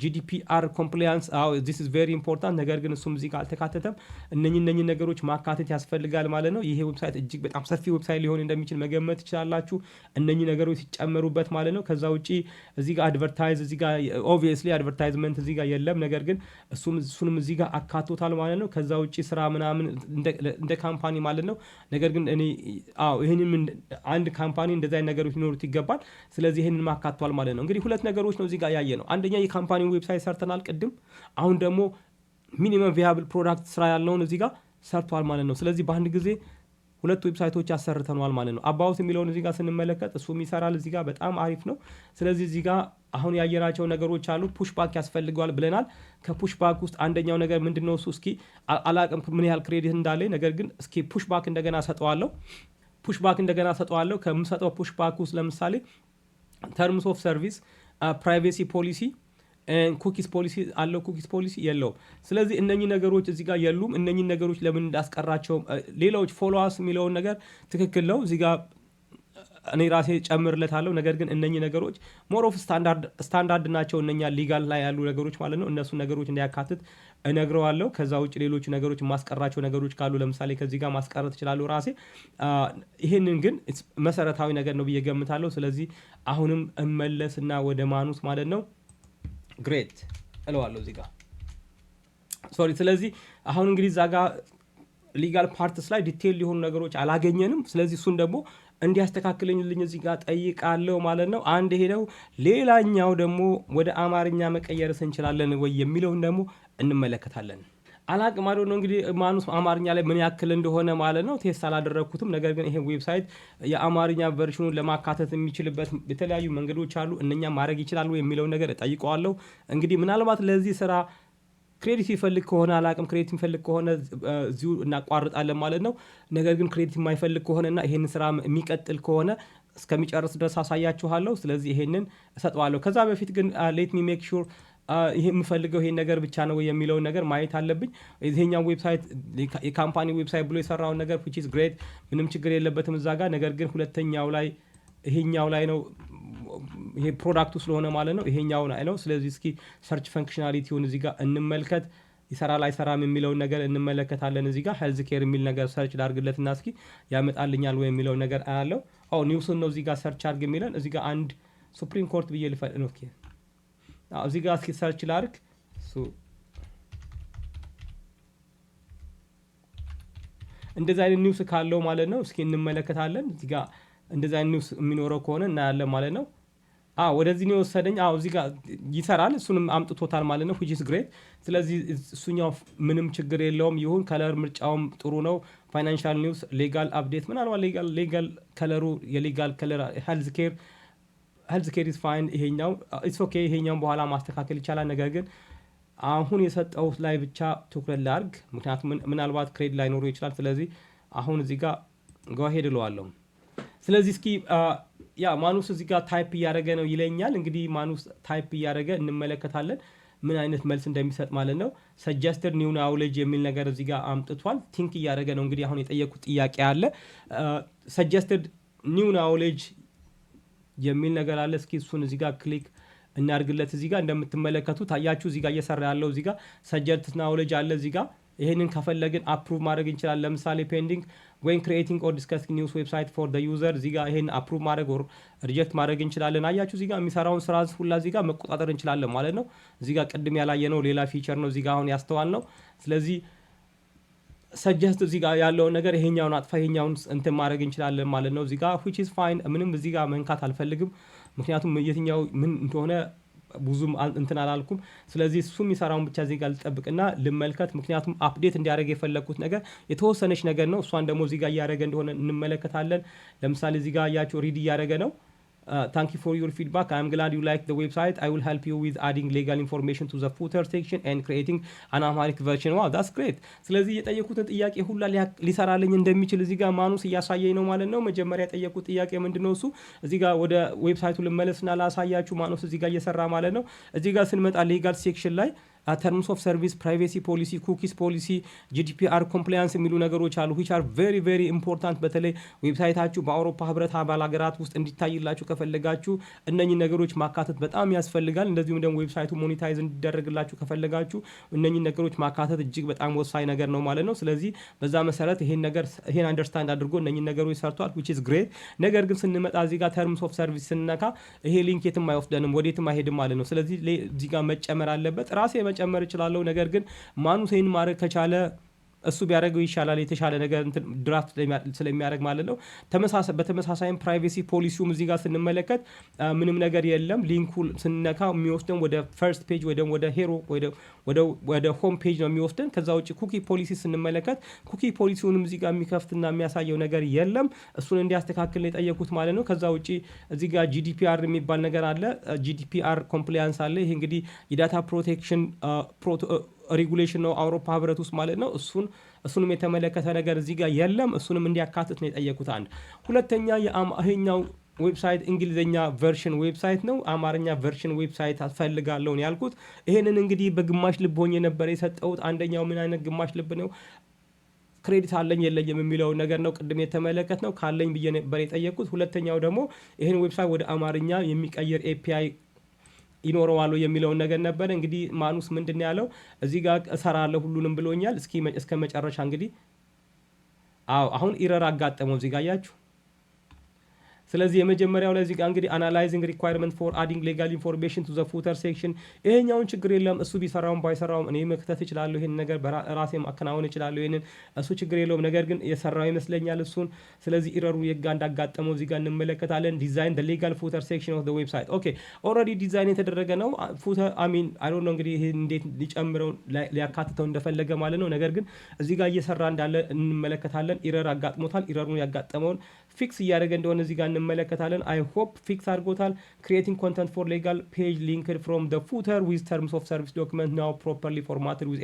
ጂዲፒአር ኮምፕላያንስ ዚስ ኢዝ ቬሪ ኢምፖርታንት፣ ነገር ግን እሱም እዚህ ጋር አልተካተተም። እነኚህ ነገሮች ማካተት ያስፈልጋል ማለት ነው። ይሄ ዌብሳይት እጅግ በጣም ሰፊ ዌብሳይት ሊሆን እንደሚችል መገመት ትችላላችሁ፣ እነኚህ ነገሮች ሲጨመሩበት ማለት ነው። ከዛ ውጭ እዚህ ጋር አድቨርታይዝ እዚህ ጋር ኦብቪየስሊ አድቨርታይዝመንት እዚህ ጋር የለም፣ ነገር ግን እሱንም እዚህ ጋር አካቶታል ማለት ነው። ከዛ ውጭ ስራ ምናምን እንደ ካምፓኒ ማለት ነው። ነገር ግን እኔ ይህንም አንድ ካምፓኒ እንደዚህ አይነት ነገሮች ሊኖሩት ይገባል። ስለዚህ ይህንን ማካቷል ማለት ነው። እንግዲህ ሁለት ነገሮች ነው እዚህ ጋር ያየ ነው። አንደኛ የካምፓኒውን ዌብሳይት ሰርተናል ቅድም። አሁን ደግሞ ሚኒመም ቪያብል ፕሮዳክት ስራ ያለውን እዚህ ጋር ሰርቷል ማለት ነው። ስለዚህ በአንድ ጊዜ ሁለት ዌብሳይቶች አሰርተነዋል ማለት ነው። አባውት የሚለውን እዚህ ጋር ስንመለከት እሱም ይሰራል እዚህ ጋር በጣም አሪፍ ነው። ስለዚህ እዚህ ጋር አሁን ያየናቸው ነገሮች አሉ። ፑሽ ባክ ያስፈልገዋል ብለናል። ከፑሽ ባክ ውስጥ አንደኛው ነገር ምንድነው እሱ እስኪ አላቅም ምን ያህል ክሬዲት እንዳለኝ፣ ነገር ግን እስኪ ፑሽ ባክ እንደገና ሰጠዋለሁ። ፑሽባክ እንደገና ሰጠዋለሁ። ከምሰጠው ፑሽባክ ውስጥ ለምሳሌ ተርምስ ኦፍ ሰርቪስ፣ ፕራይቬሲ ፖሊሲ፣ ኩኪስ ፖሊሲ አለው። ኩኪስ ፖሊሲ የለውም። ስለዚህ እነኚህ ነገሮች እዚህ ጋር የሉም። እነኚህ ነገሮች ለምን እንዳስቀራቸው ሌሎች ፎሎዋስ የሚለውን ነገር ትክክል ነው እዚህ ጋር እኔ ራሴ ጨምርለታለሁ። ነገር ግን እነኚህ ነገሮች ሞር ኦፍ ስታንዳርድ ናቸው። እነኛ ሊጋል ላይ ያሉ ነገሮች ማለት ነው። እነሱ ነገሮች እንዲያካትት እነግረዋለሁ። ከዛ ውጭ ሌሎቹ ነገሮች ማስቀራቸው ነገሮች ካሉ ለምሳሌ ከዚህ ጋር ማስቀረት እችላለሁ ራሴ። ይህንን ግን መሰረታዊ ነገር ነው ብዬ ገምታለሁ። ስለዚህ አሁንም እመለስና ወደ ማኑስ ማለት ነው ግሬት እለዋለሁ እዚህ ጋር ሶሪ። ስለዚህ አሁን እንግዲህ እዛ ጋር ሊጋል ፓርትስ ላይ ዲቴይል የሆኑ ነገሮች አላገኘንም። ስለዚህ እሱን ደግሞ እንዲያስተካክልኝልኝ እዚህ ጋር ጠይቃለሁ ማለት ነው። አንድ ሄደው ሌላኛው ደግሞ ወደ አማርኛ መቀየርስ እንችላለን ወይ የሚለውን ደግሞ እንመለከታለን። አላቅም ማለት ነው እንግዲህ ማኑስ አማርኛ ላይ ምን ያክል እንደሆነ ማለት ነው ቴስት አላደረግኩትም። ነገር ግን ይሄ ዌብሳይት የአማርኛ ቨርሽኑን ለማካተት የሚችልበት የተለያዩ መንገዶች አሉ። እነኛ ማድረግ ይችላሉ የሚለውን ነገር እጠይቀዋለሁ። እንግዲህ ምናልባት ለዚህ ስራ ክሬዲት ይፈልግ ከሆነ አላቅም፣ ክሬዲት የሚፈልግ ከሆነ እዚሁ እናቋርጣለን ማለት ነው። ነገር ግን ክሬዲት የማይፈልግ ከሆነና ይሄንን ስራ የሚቀጥል ከሆነ እስከሚጨርስ ድረስ አሳያችኋለሁ። ስለዚህ ይሄንን እሰጠዋለሁ። ከዛ በፊት ግን ሌት ሚ ሜክ ሹር ይሄ የምፈልገው ይሄን ነገር ብቻ ነው የሚለውን ነገር ማየት አለብኝ። ይሄኛው ዌብሳይት የካምፓኒ ዌብሳይት ብሎ የሰራውን ነገር which is great ምንም ችግር የለበትም እዛ ጋር። ነገር ግን ሁለተኛው ላይ ይሄኛው ላይ ነው ይሄ ፕሮዳክቱ ስለሆነ ማለት ነው ይሄኛው ላይ ነው። ስለዚህ እስኪ ሰርች ፈንክሽናሊቲውን እዚህ ጋር እንመልከት። ይሰራል አይሰራም የሚለውን ነገር እንመለከታለን። እዚህ ጋር ሄልዝ ኬር የሚል ነገር ሰርች ላድርግለትና እስኪ ያመጣልኛል ወይ የሚለውን ነገር አያለው። ኒውስን ነው እዚህ ጋር ሰርች አድርግ የሚለን። እዚህ ጋር አንድ ሱፕሪም ኮርት ብዬ ልፈልግ ነው። ኦኬ እዚህ ጋር እስኪ ሰርች ላድርግ። እንደዚህ አይነት ኒውስ ካለው ማለት ነው እስኪ እንመለከታለን። እዚህ ጋር እንደዚህ አይነት ኒውስ የሚኖረው ከሆነ እናያለን ማለት ነው። ወደዚህ ነው የወሰደኝ። እዚህ ጋር ይሰራል፣ እሱንም አምጥቶታል ማለት ነው which is great። ስለዚህ እሱኛው ምንም ችግር የለውም ይሁን። ከለር ምርጫውም ጥሩ ነው። ፋይናንሻል ኒውስ፣ ሌጋል አፕዴት ምናልባት ሌጋል ከለሩ የሌጋል ከለር ሄልዝ ኬር ኢዝ ፋይን። ይሄኛው ኢትስ ኦኬ። ይሄኛውን በኋላ ማስተካከል ይቻላል። ነገር ግን አሁን የሰጠሁት ላይ ብቻ ትኩረት ላድርግ፣ ምክንያቱም ምናልባት ክሬዲት ላይኖረው ይችላል። ስለዚህ አሁን እዚህ ጋር ጎሄድ እለዋለሁ። ስለዚህ እስኪ ማኑስ እዚህ ጋር ታይፕ እያደረገ ነው ይለኛል። እንግዲህ ማኑስ ታይፕ እያደረገ እንመለከታለን ምን አይነት መልስ እንደሚሰጥ ማለት ነው። ሰጀስትድ ኒው ናውሌጅ የሚል ነገር እዚህ ጋር አምጥቷል። ቲንክ እያደረገ ነው። እንግዲህ አሁን የጠየቁት ጥያቄ አለ። ሰጀስትድ ኒው ናውሌጅ የሚል ነገር አለ። እስኪ እሱን እዚህ ጋር ክሊክ እናድርግለት። እዚህ ጋር እንደምትመለከቱት አያችሁ እዚህ ጋር እየሰራ ያለው እዚህ ጋር ሰጀስትድ ናውሌጅ አለ እዚህ ጋር። ይሄንን ከፈለግን አፕሩቭ ማድረግ እንችላለን። ለምሳሌ ፔንዲንግ ወይን ክሪኤቲንግ ኦር ዲስከሲንግ ኒውስ ዌብሳይት ፎር ዘ ዩዘር እዚህ ጋር ይሄን አፕሩቭ ማድረግ ኦር ሪጀክት ማድረግ እንችላለን። አያችሁ እዚህ ጋር የሚሰራውን ስራ ሁላ እዚህ ጋር መቆጣጠር እንችላለን ማለት ነው። እዚህ ጋር ቅድም ያላየነው ሌላ ፊቸር ነው እዚህ ጋር አሁን ያስተዋል ነው። ስለዚህ ሰጀስት እዚህ ጋር ያለውን ነገር ይሄኛውን አጥፋ ይሄኛውን እንትን ማድረግ እንችላለን ማለት ነው። እዚህ ጋር which is fine ምንም እዚህ ጋር መንካት አልፈልግም፣ ምክንያቱም የትኛው ምን እንደሆነ ብዙም እንትን አላልኩም። ስለዚህ እሱ የሚሰራውን ብቻ እዚህ ጋር ልጠብቅና ልመልከት፣ ምክንያቱም አፕዴት እንዲያደርግ የፈለግኩት ነገር የተወሰነች ነገር ነው። እሷን ደግሞ እዚህ ጋር እያደረገ እንደሆነ እንመለከታለን። ለምሳሌ እዚህ ጋር እያችሁ ሪድ እያደረገ ነው። Thank you for your feedback. I am glad you like the website. I will help you with adding legal information to the footer section and creating an Amharic version. Wow, that's great. ስለዚህ የጠየቁትን ጥያቄ ሁላ ሊሰራልኝ እንደሚችል እዚህ ጋር ማኑስ እያሳየኝ ነው ማለት ነው። መጀመሪያ የጠየቁት ጥያቄ ምንድነው? እሱ እዚህ ጋር ወደ ዌብሳይቱ ልመለስና ላሳያችሁ። ማኑስ እዚህ ጋር እየሰራ ማለት ነው። እዚህ ጋር ስንመጣ ሌጋል ሴክሽን ላይ ተርምስ ኦፍ ሰርቪስ፣ ፕራይቬሲ ፖሊሲ፣ ኩኪስ ፖሊሲ፣ ጂዲፒአር ኮምፕላያንስ የሚሉ ነገሮች አሉ which are very very important። በተለይ ዌብሳይታችሁ በአውሮፓ ህብረት አባል ሀገራት ውስጥ እንዲታይላችሁ ከፈለጋችሁ እነኚህ ነገሮች ማካተት በጣም ያስፈልጋል። እንደዚሁም ደግሞ ዌብሳይቱ ሞኔታይዝ እንዲደረግላችሁ ከፈለጋችሁ እነኚህ ነገሮች ማካተት እጅግ በጣም ወሳኝ ነገር ነው ማለት ነው። ስለዚህ በዛ መሰረት ይሄን አንደርስታንድ አድርጎ እነኚህ ነገሮች ሰርቷል which is great። ነገር ግን ስንመጣ እዚህ ጋር ተርምስ ኦፍ ሰርቪስ ስንነካ ይሄ ሊንክ የትም አይወስደንም፣ ወዴትም አይሄድም ማለት ነው። ስለዚህ እዚህ ጋር መጨመር አለበት። ራሴ መጨመር እችላለሁ። ነገር ግን ማኑስ ይሄን ማድረግ ከቻለ እሱ ቢያደርገው ይሻላል፣ የተሻለ ነገር ድራፍት ስለሚያደርግ ማለት ነው። በተመሳሳይም ፕራይቬሲ ፖሊሲውም እዚህ ጋር ስንመለከት ምንም ነገር የለም። ሊንኩ ስንነካ የሚወስደን ወደ ፈርስት ፔጅ ወደ ሄሮ ወደ ሆም ፔጅ ነው የሚወስደን። ከዛ ውጭ ኩኪ ፖሊሲ ስንመለከት ኩኪ ፖሊሲውንም እዚህ ጋር የሚከፍትና የሚያሳየው ነገር የለም። እሱን እንዲያስተካክል ነው የጠየቁት ማለት ነው። ከዛ ውጭ እዚህ ጋር ጂዲፒአር የሚባል ነገር አለ። ጂዲፒአር ኮምፕላያንስ አለ። ይሄ እንግዲህ የዳታ ፕሮቴክሽን ሬጉሌሽን ነው አውሮፓ ህብረት ውስጥ ማለት ነው። እሱንም የተመለከተ ነገር እዚህ ጋር የለም። እሱንም እንዲያካትት ነው የጠየቁት። አንድ ሁለተኛ ይሄኛው ዌብሳይት እንግሊዝኛ ቨርሽን ዌብሳይት ነው፣ አማርኛ ቨርሽን ዌብሳይት አስፈልጋለሁ ያልኩት። ይሄንን እንግዲህ በግማሽ ልብ ሆኜ ነበር የሰጠሁት። አንደኛው ምን አይነት ግማሽ ልብ ነው? ክሬዲት አለኝ የለኝም የሚለውን ነገር ነው ቅድም የተመለከት ነው። ካለኝ ብዬ ነበር የጠየቁት። ሁለተኛው ደግሞ ይህን ዌብሳይት ወደ አማርኛ የሚቀይር ኤፒአይ ይኖረዋል የሚለውን ነገር ነበር። እንግዲህ ማኑስ ምንድን ያለው እዚህ ጋር እሰራለሁ ሁሉንም ብሎኛል። እስከ መጨረሻ እንግዲህ አሁን ኢረር አጋጠመው እዚህ ጋር አያችሁ። ስለዚህ የመጀመሪያው ላይ እዚህ ጋር እንግዲህ አናላይዚንግ ሪኳየርመንት ፎር አዲንግ ሌጋል ኢንፎርሜሽን ቱ ዘ ፉተር ሴክሽን፣ ይሄኛውን ችግር የለም እሱ ቢሰራውም ባይሰራውም እኔ መክተት እችላለሁ። ይሄን ነገር በራሴ ማከናወን እችላለሁ። ይሄንን እሱ ችግር የለውም። ነገር ግን የሰራው ይመስለኛል እሱን። ስለዚህ ኢረሩ የጋ እንዳጋጠመው እዚህ ጋር እንመለከታለን። ዲዛይን ዘ ሌጋል ፉተር ሴክሽን ኦፍ ዘ ዌብሳይት። ኦኬ ኦልሬዲ ዲዛይን የተደረገ ነው ፉተር አይ ዶንት ኖ እንግዲህ ይሄ እንዴት ሊጨምረው ሊያካትተው እንደፈለገ ማለት ነው። ነገር ግን እዚህ ጋር እየሰራ እንዳለ እንመለከታለን። ኢረር አጋጥሞታል። ኢረሩን ያጋጠመውን ፊክስ እያደረገ እንደሆነ እዚህ ጋር እንመለከታለን። አይ ሆፕ ፊክስ አድርጎታል። ክሪኤቲንግ ኮንተንት ፎር ሌጋል ፔጅ ሊንክድ ፍሮም ዘ ፉተር ዊዝ ተርምስ ኦፍ ሰርቪስ ዶክመንት ናው ፕሮፐርሊ ፎርማትድ ዊዝ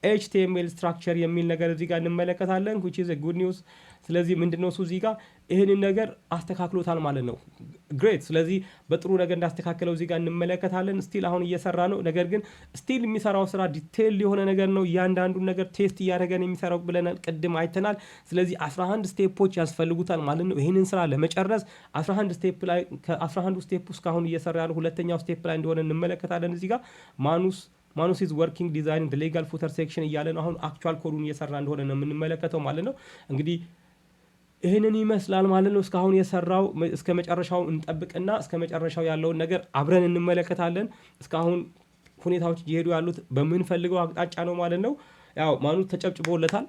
ኤችቲኤምኤል ስትራክቸር የሚል ነገር እዚህ ጋር እንመለከታለን which is a good news። ስለዚህ ምንድነው እሱ እዚህ ጋር ይህንን ነገር አስተካክሎታል ማለት ነው። ግሬት። ስለዚህ በጥሩ ነገር እንዳስተካከለው እዚህ ጋር እንመለከታለን። ስቲል አሁን እየሰራ ነው። ነገር ግን ስቲል የሚሰራው ስራ ዲቴይል የሆነ ነገር ነው። እያንዳንዱን ነገር ቴስት እያደረገን የሚሰራው ብለናል፣ ቅድም አይተናል። ስለዚህ 11 ስቴፖች ያስፈልጉታል ማለት ነው ይህንን ስራ ለመጨረስ። 11 ስቴፕ ላይ ከ11 ስቴፕ ውስጥ አሁን እየሰራ ያለው ሁለተኛው ስቴፕ ላይ እንደሆነ እንመለከታለን። እዚህ ጋር ማኑስ ኢዝ ወርኪንግ ዲዛይን ሌጋል ፉተር ሴክሽን እያለ ነው። አሁን አክቹዋል ኮዱን እየሰራ እንደሆነ ነው የምንመለከተው ማለት ነው። እንግዲህ ይህንን ይመስላል ማለት ነው። እስካሁን የሰራው እስከ መጨረሻው እንጠብቅና እስከ መጨረሻው ያለውን ነገር አብረን እንመለከታለን። እስካሁን ሁኔታዎች እየሄዱ ያሉት በምንፈልገው አቅጣጫ ነው ማለት ነው። ያው ማኑስ ተጨብጭቦለታል።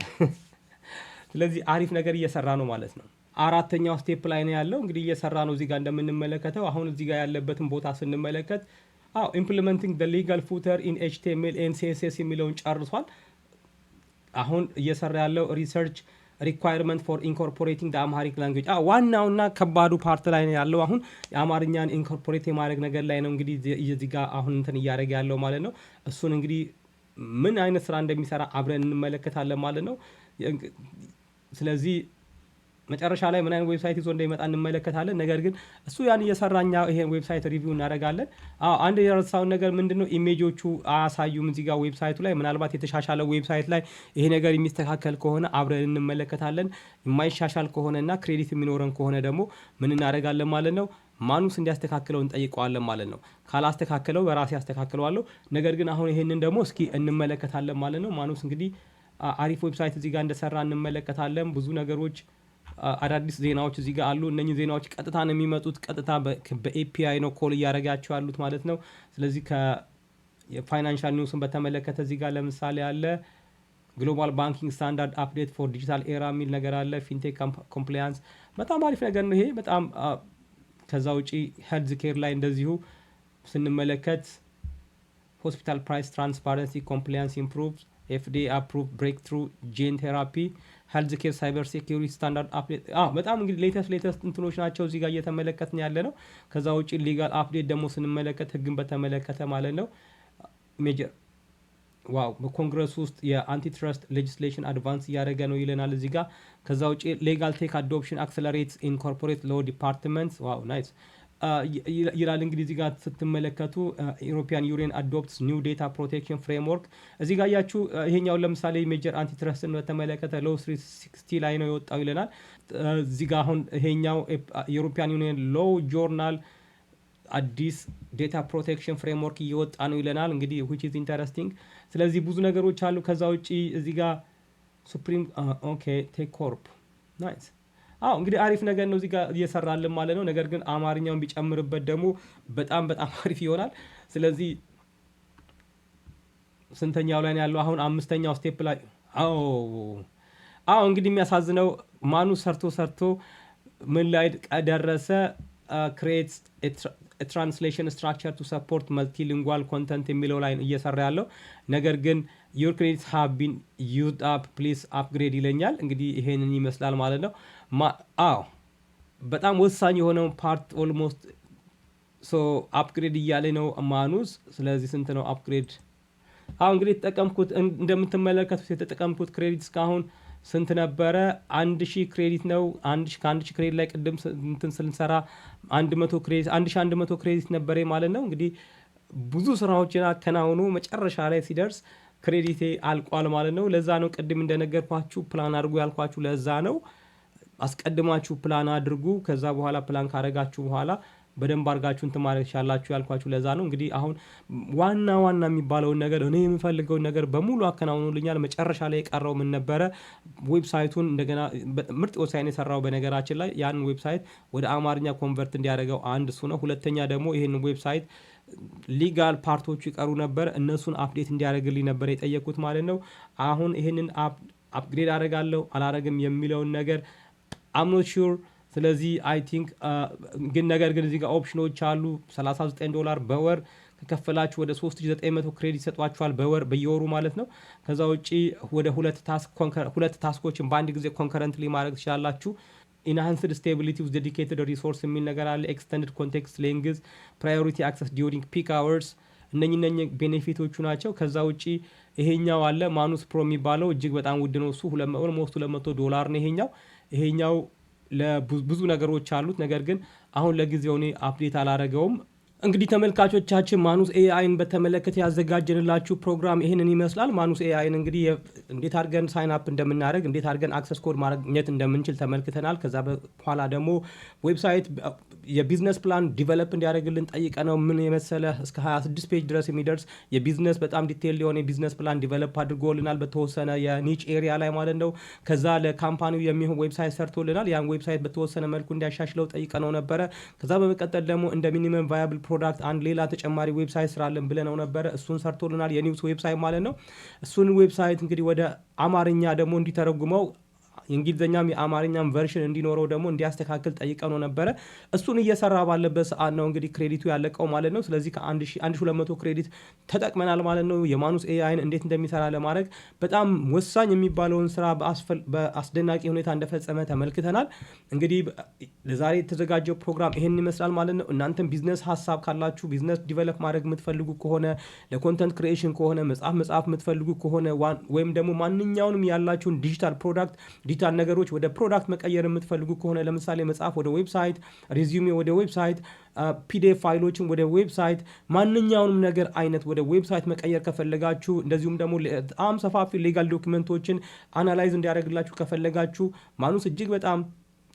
ስለዚህ አሪፍ ነገር እየሰራ ነው ማለት ነው። አራተኛው ስቴፕ ላይ ነው ያለው። እንግዲህ እየሰራ ነው እዚህ ጋር እንደምንመለከተው። አሁን እዚህ ጋር ያለበትን ቦታ ስንመለከት ኢምፕሊመንቲንግ ዘ ሊጋል ፉተር ኢን ኤችቲኤምኤል ኤንድ ሲኤስኤስ የሚለውን ጨርሷል። አሁን እየሰራ ያለው ሪሰርች ሪኳየርመንት ፎር ኢንኮርፖሬቲንግ ደ አምሃሪክ ላንጉጅ ዋናውና ከባዱ ፓርት ላይ ነው ያለው። አሁን የአማርኛን ኢንኮርፖሬት የማድረግ ነገር ላይ ነው እንግዲህ እዚህ ጋር አሁን እንትን እያደረገ ያለው ማለት ነው። እሱን እንግዲህ ምን አይነት ስራ እንደሚሰራ አብረን እንመለከታለን ማለት ነው። ስለዚህ መጨረሻ ላይ ምን አይነት ዌብሳይት ይዞ እንደሚመጣ እንመለከታለን። ነገር ግን እሱ ያን እየሰራኛ ይሄን ዌብሳይት ሪቪው እናደርጋለን። አንድ የረሳውን ነገር ምንድነው ኢሜጆቹ አያሳዩም እዚህ ጋር ዌብሳይቱ ላይ። ምናልባት የተሻሻለ ዌብሳይት ላይ ይሄ ነገር የሚስተካከል ከሆነ አብረን እንመለከታለን። የማይሻሻል ከሆነና ክሬዲት የሚኖረን ከሆነ ደግሞ ምን እናደርጋለን ማለት ነው ማኑስ እንዲያስተካክለው እንጠይቀዋለን ማለት ነው። ካላስተካከለው በራሴ ያስተካክለዋለሁ። ነገር ግን አሁን ይሄንን ደግሞ እስኪ እንመለከታለን ማለት ነው። ማኑስ እንግዲህ አሪፍ ዌብሳይት እዚህ ጋር እንደሰራ እንመለከታለን። ብዙ ነገሮች አዳዲስ ዜናዎች እዚህ ጋር አሉ። እነኚህ ዜናዎች ቀጥታ ነው የሚመጡት። ቀጥታ በኤፒአይ ነው ኮል እያደረጋቸው ያሉት ማለት ነው። ስለዚህ የፋይናንሻል ኒውስን በተመለከተ እዚህ ጋር ለምሳሌ አለ ግሎባል ባንኪንግ ስታንዳርድ አፕዴት ፎር ዲጂታል ኤራ የሚል ነገር አለ። ፊንቴክ ኮምፕላያንስ በጣም አሪፍ ነገር ነው ይሄ በጣም። ከዛ ውጪ ሄልዝ ኬር ላይ እንደዚሁ ስንመለከት ሆስፒታል ፕራይስ ትራንስፓረንሲ ኮምፕላያንስ ኢምፕሩቭ ኤፍዲኤ አፕሩቭ ብሬክ ትሩ ጄን ቴራፒ ሄልዝ ኬር ሳይበር ሴኪሪቲ ስታንዳርድ አፕዴት በጣም እንግዲህ ሌተስት እንትኖች ናቸው እዚህ ጋር እየተመለከትን ያለ ነው። ከዛ ውጭ ሊጋል አፕዴት ደግሞ ስንመለከት ህግን በተመለከተ ማለት ነው ሜጀር በኮንግረስ ውስጥ የአንቲትረስት ሌጅስሌሽን አድቫንስ እያደረገ ነው ይለናል እዚህ ጋር። ከዛ ውጭ ሌጋል ቴክ አዶፕሽን አክሰለሬትስ ኢን ኮርፖሬት ሎ ዲፓርትመንት ናይስ ይላል። እንግዲህ እዚህ ጋር ስትመለከቱ ኢሮፒያን ዩኒየን አዶፕትስ ኒው ዴታ ፕሮቴክሽን ፍሬምወርክ እዚህ ጋር ያችሁ ይሄኛውን ለምሳሌ ሜጀር አንቲትረስትን በተመለከተ ሎ 360 ላይ ነው የወጣው ይለናል። እዚህ ጋር አሁን ይሄኛው ኢሮፒያን ዩኒየን ሎ ጆርናል አዲስ ዴታ ፕሮቴክሽን ፍሬምወርክ እየወጣ ነው ይለናል እንግዲህ which is interesting። ስለዚህ ብዙ ነገሮች አሉ። ከዛ ውጪ እዚህ ጋር ሱፕሪም ቴክ ኮርፕ ናይስ እንግዲህ አሪፍ ነገር ነው እዚህ ጋር እየሰራልን ማለት ነው። ነገር ግን አማርኛውን ቢጨምርበት ደግሞ በጣም አሪፍ ይሆናል። ስለዚህ ስንተኛው ላይ ያለው አሁን አምስተኛው ስቴፕ ላይ እንግዲህ የሚያሳዝነው ማኑስ ሰርቶ ምን ላይ ደረሰ? ክሬት ትራንስሌሽን ስትራክቸር ቱ ሰፖርት መልቲሊንጓል ኮንተንት የሚለው ላይ እየሰራ ያለው ነገር ግን ዩር ክሬዲትስ ሃቭ ቢን ዩዝድ አፕ ፕሊዝ አፕግሬድ ይለኛል። እንግዲህ ይሄንን ይመስላል ማለት ነው። በጣም ወሳኝ የሆነው ፓርት ኦልሞስት አፕግሬድ እያለ ነው ማኑስ። ስለዚህ ስንት ነው አፕግሬድ? እንግዲህ የተጠቀምኩት እንደምትመለከቱት የተጠቀምኩት ክሬዲት እስካሁን ስንት ነበረ? 1000 ክሬዲት ነው። ከ1000 ክሬዲት ላይ ቅድም እንትን ስንሰራ 100 ክሬዲት 1100 ክሬዲት ነበረ ማለት ነው። እንግዲህ ብዙ ስራዎችን አከናውኑ መጨረሻ ላይ ሲደርስ ክሬዲቴ አልቋል ማለት ነው። ለዛ ነው ቅድም እንደነገርኳችሁ ፕላን አድርጉ ያልኳችሁ። ለዛ ነው አስቀድማችሁ ፕላን አድርጉ። ከዛ በኋላ ፕላን ካረጋችሁ በኋላ በደንብ አድርጋችሁ እንትን ማድረግ ትችላላችሁ ያልኳችሁ ለዛ ነው። እንግዲህ አሁን ዋና የሚባለውን ነገር እኔ የምፈልገውን ነገር በሙሉ አከናውኑልኛል። መጨረሻ ላይ የቀረው ምን ነበረ? ዌብሳይቱን እንደገና ምርጥ ዌብሳይት የሰራው በነገራችን ላይ ያንን ዌብሳይት ወደ አማርኛ ኮንቨርት እንዲያደርገው አንድ እሱ ነው። ሁለተኛ ደግሞ ይሄን ዌብሳይት ሊጋል ፓርቶቹ ይቀሩ ነበር፣ እነሱን አፕዴት እንዲያደርግልኝ ነበር የጠየቁት ማለት ነው። አሁን ይሄንን አፕግሬድ አደርጋለሁ አላረግም የሚለውን ነገር አምኖት ሹር። ስለዚህ አይ ቲንክ ግን ነገር ግን እዚህ ጋር ኦፕሽኖች አሉ። $39 በወር ከከፈላችሁ ወደ 3900 ክሬዲት ይሰጧችኋል በየወሩ ማለት ነው። ከዛ ውጪ ወደ ሁለት ታስኮችን በአንድ ጊዜ ኮንከረንትሊ ማድረግ ትችላላችሁ። ኢንሃንስድ ስቴቢሊቲ ዊዝ ዴዲኬትድ ሪሶርስ የሚል ነገር አለ። ኤክስተንድድ ኮንቴክስት ሌንግዝ፣ ፕራዮሪቲ አክሰስ ዲዩሪንግ ፒክ አወርስ እነኚህ ቤኔፊቶቹ ናቸው። ከዛ ውጪ ይሄኛው አለ ማኑስ ፕሮ የሚባለው እጅግ በጣም ውድ ነው። እሱ $200 ነው ይሄኛው ለብዙ ነገሮች አሉት። ነገር ግን አሁን ለጊዜው እኔ አፕዴት አላረገውም። እንግዲህ ተመልካቾቻችን ማኑስ ኤአይን በተመለከተ ያዘጋጀንላችሁ ፕሮግራም ይህንን ይመስላል። ማኑስ ኤአይን እንግዲህ እንዴት አድርገን ሳይን አፕ እንደምናደርግ እንዴት አድርገን አክሰስ ኮድ ማግኘት እንደምንችል ተመልክተናል። ከዛ በኋላ ደግሞ ዌብሳይት የቢዝነስ ፕላን ዲቨሎፕ እንዲያደርግልን ጠይቀ ነው ምን የመሰለ እስከ 26 ፔጅ ድረስ የሚደርስ የቢዝነስ በጣም ዲቴል የሆነ የቢዝነስ ፕላን ዲቨሎፕ አድርጎልናል በተወሰነ የኒች ኤሪያ ላይ ማለት ነው። ከዛ ለካምፓኒው የሚሆን ዌብሳይት ሰርቶልናል። ያን ዌብሳይት በተወሰነ መልኩ እንዲያሻሽለው ጠይቀ ነው ነበረ። ከዛ በመቀጠል ደግሞ እንደ ሚኒመም ቫያብል ፕሮዳክት አንድ ሌላ ተጨማሪ ዌብሳይት ስራለን ብለነው ነበረ። እሱን ሰርቶልናል፣ የኒውስ ዌብሳይት ማለት ነው። እሱን ዌብሳይት እንግዲህ ወደ አማርኛ ደግሞ እንዲተረጉመው የእንግሊዝኛም የአማርኛም ቨርሽን እንዲኖረው ደግሞ እንዲያስተካክል ጠይቀነው ነበረ። እሱን እየሰራ ባለበት ሰዓት ነው እንግዲህ ክሬዲቱ ያለቀው ማለት ነው። ስለዚህ ከ1200 ክሬዲት ተጠቅመናል ማለት ነው። የማኑስ ኤአይን እንዴት እንደሚሰራ ለማድረግ በጣም ወሳኝ የሚባለውን ስራ በአስደናቂ ሁኔታ እንደፈጸመ ተመልክተናል። እንግዲህ ለዛሬ የተዘጋጀው ፕሮግራም ይሄን ይመስላል ማለት ነው። እናንተም ቢዝነስ ሀሳብ ካላችሁ ቢዝነስ ዲቨሎፕ ማድረግ የምትፈልጉ ከሆነ ለኮንተንት ክሪኤሽን ከሆነ መጽሐፍ የምትፈልጉ ከሆነ ወይም ደግሞ ማንኛውንም ያላችሁን ዲጂታል ፕሮዳክት ዲጂታል ነገሮች ወደ ፕሮዳክት መቀየር የምትፈልጉ ከሆነ ለምሳሌ መጽሐፍ ወደ ዌብሳይት፣ ሪዚዩሜ ወደ ዌብሳይት፣ ፒዲኤፍ ፋይሎችን ወደ ዌብሳይት፣ ማንኛውንም ነገር አይነት ወደ ዌብሳይት መቀየር ከፈለጋችሁ እንደዚሁም ደግሞ በጣም ሰፋፊ ሌጋል ዶክመንቶችን አናላይዝ እንዲያደርግላችሁ ከፈለጋችሁ ማኑስ እጅግ በጣም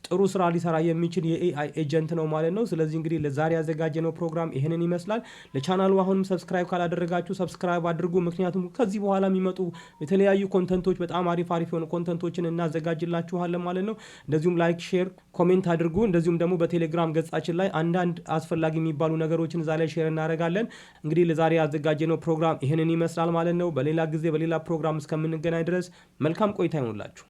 ጥሩ ስራ ሊሰራ የሚችል የኤአይ ኤጀንት ነው ማለት ነው። ስለዚህ እንግዲህ ለዛሬ ያዘጋጀነው ፕሮግራም ይሄንን ይመስላል። ለቻናሉ አሁንም ሰብስክራይብ ካላደረጋችሁ ሰብስክራይብ አድርጉ። ምክንያቱም ከዚህ በኋላ የሚመጡ የተለያዩ ኮንተንቶች በጣም አሪፍ የሆኑ ኮንተንቶችን እናዘጋጅላችኋለን ማለት ነው። እንደዚሁም ላይክ፣ ሼር፣ ኮሜንት አድርጉ። እንደዚሁም ደግሞ በቴሌግራም ገጻችን ላይ አንዳንድ አስፈላጊ የሚባሉ ነገሮችን እዛ ላይ ሼር እናደርጋለን። እንግዲህ ለዛሬ ያዘጋጀነው ፕሮግራም ይሄንን ይመስላል ማለት ነው። በሌላ ጊዜ በሌላ ፕሮግራም እስከምንገናኝ ድረስ መልካም ቆይታ ይሆንላችሁ።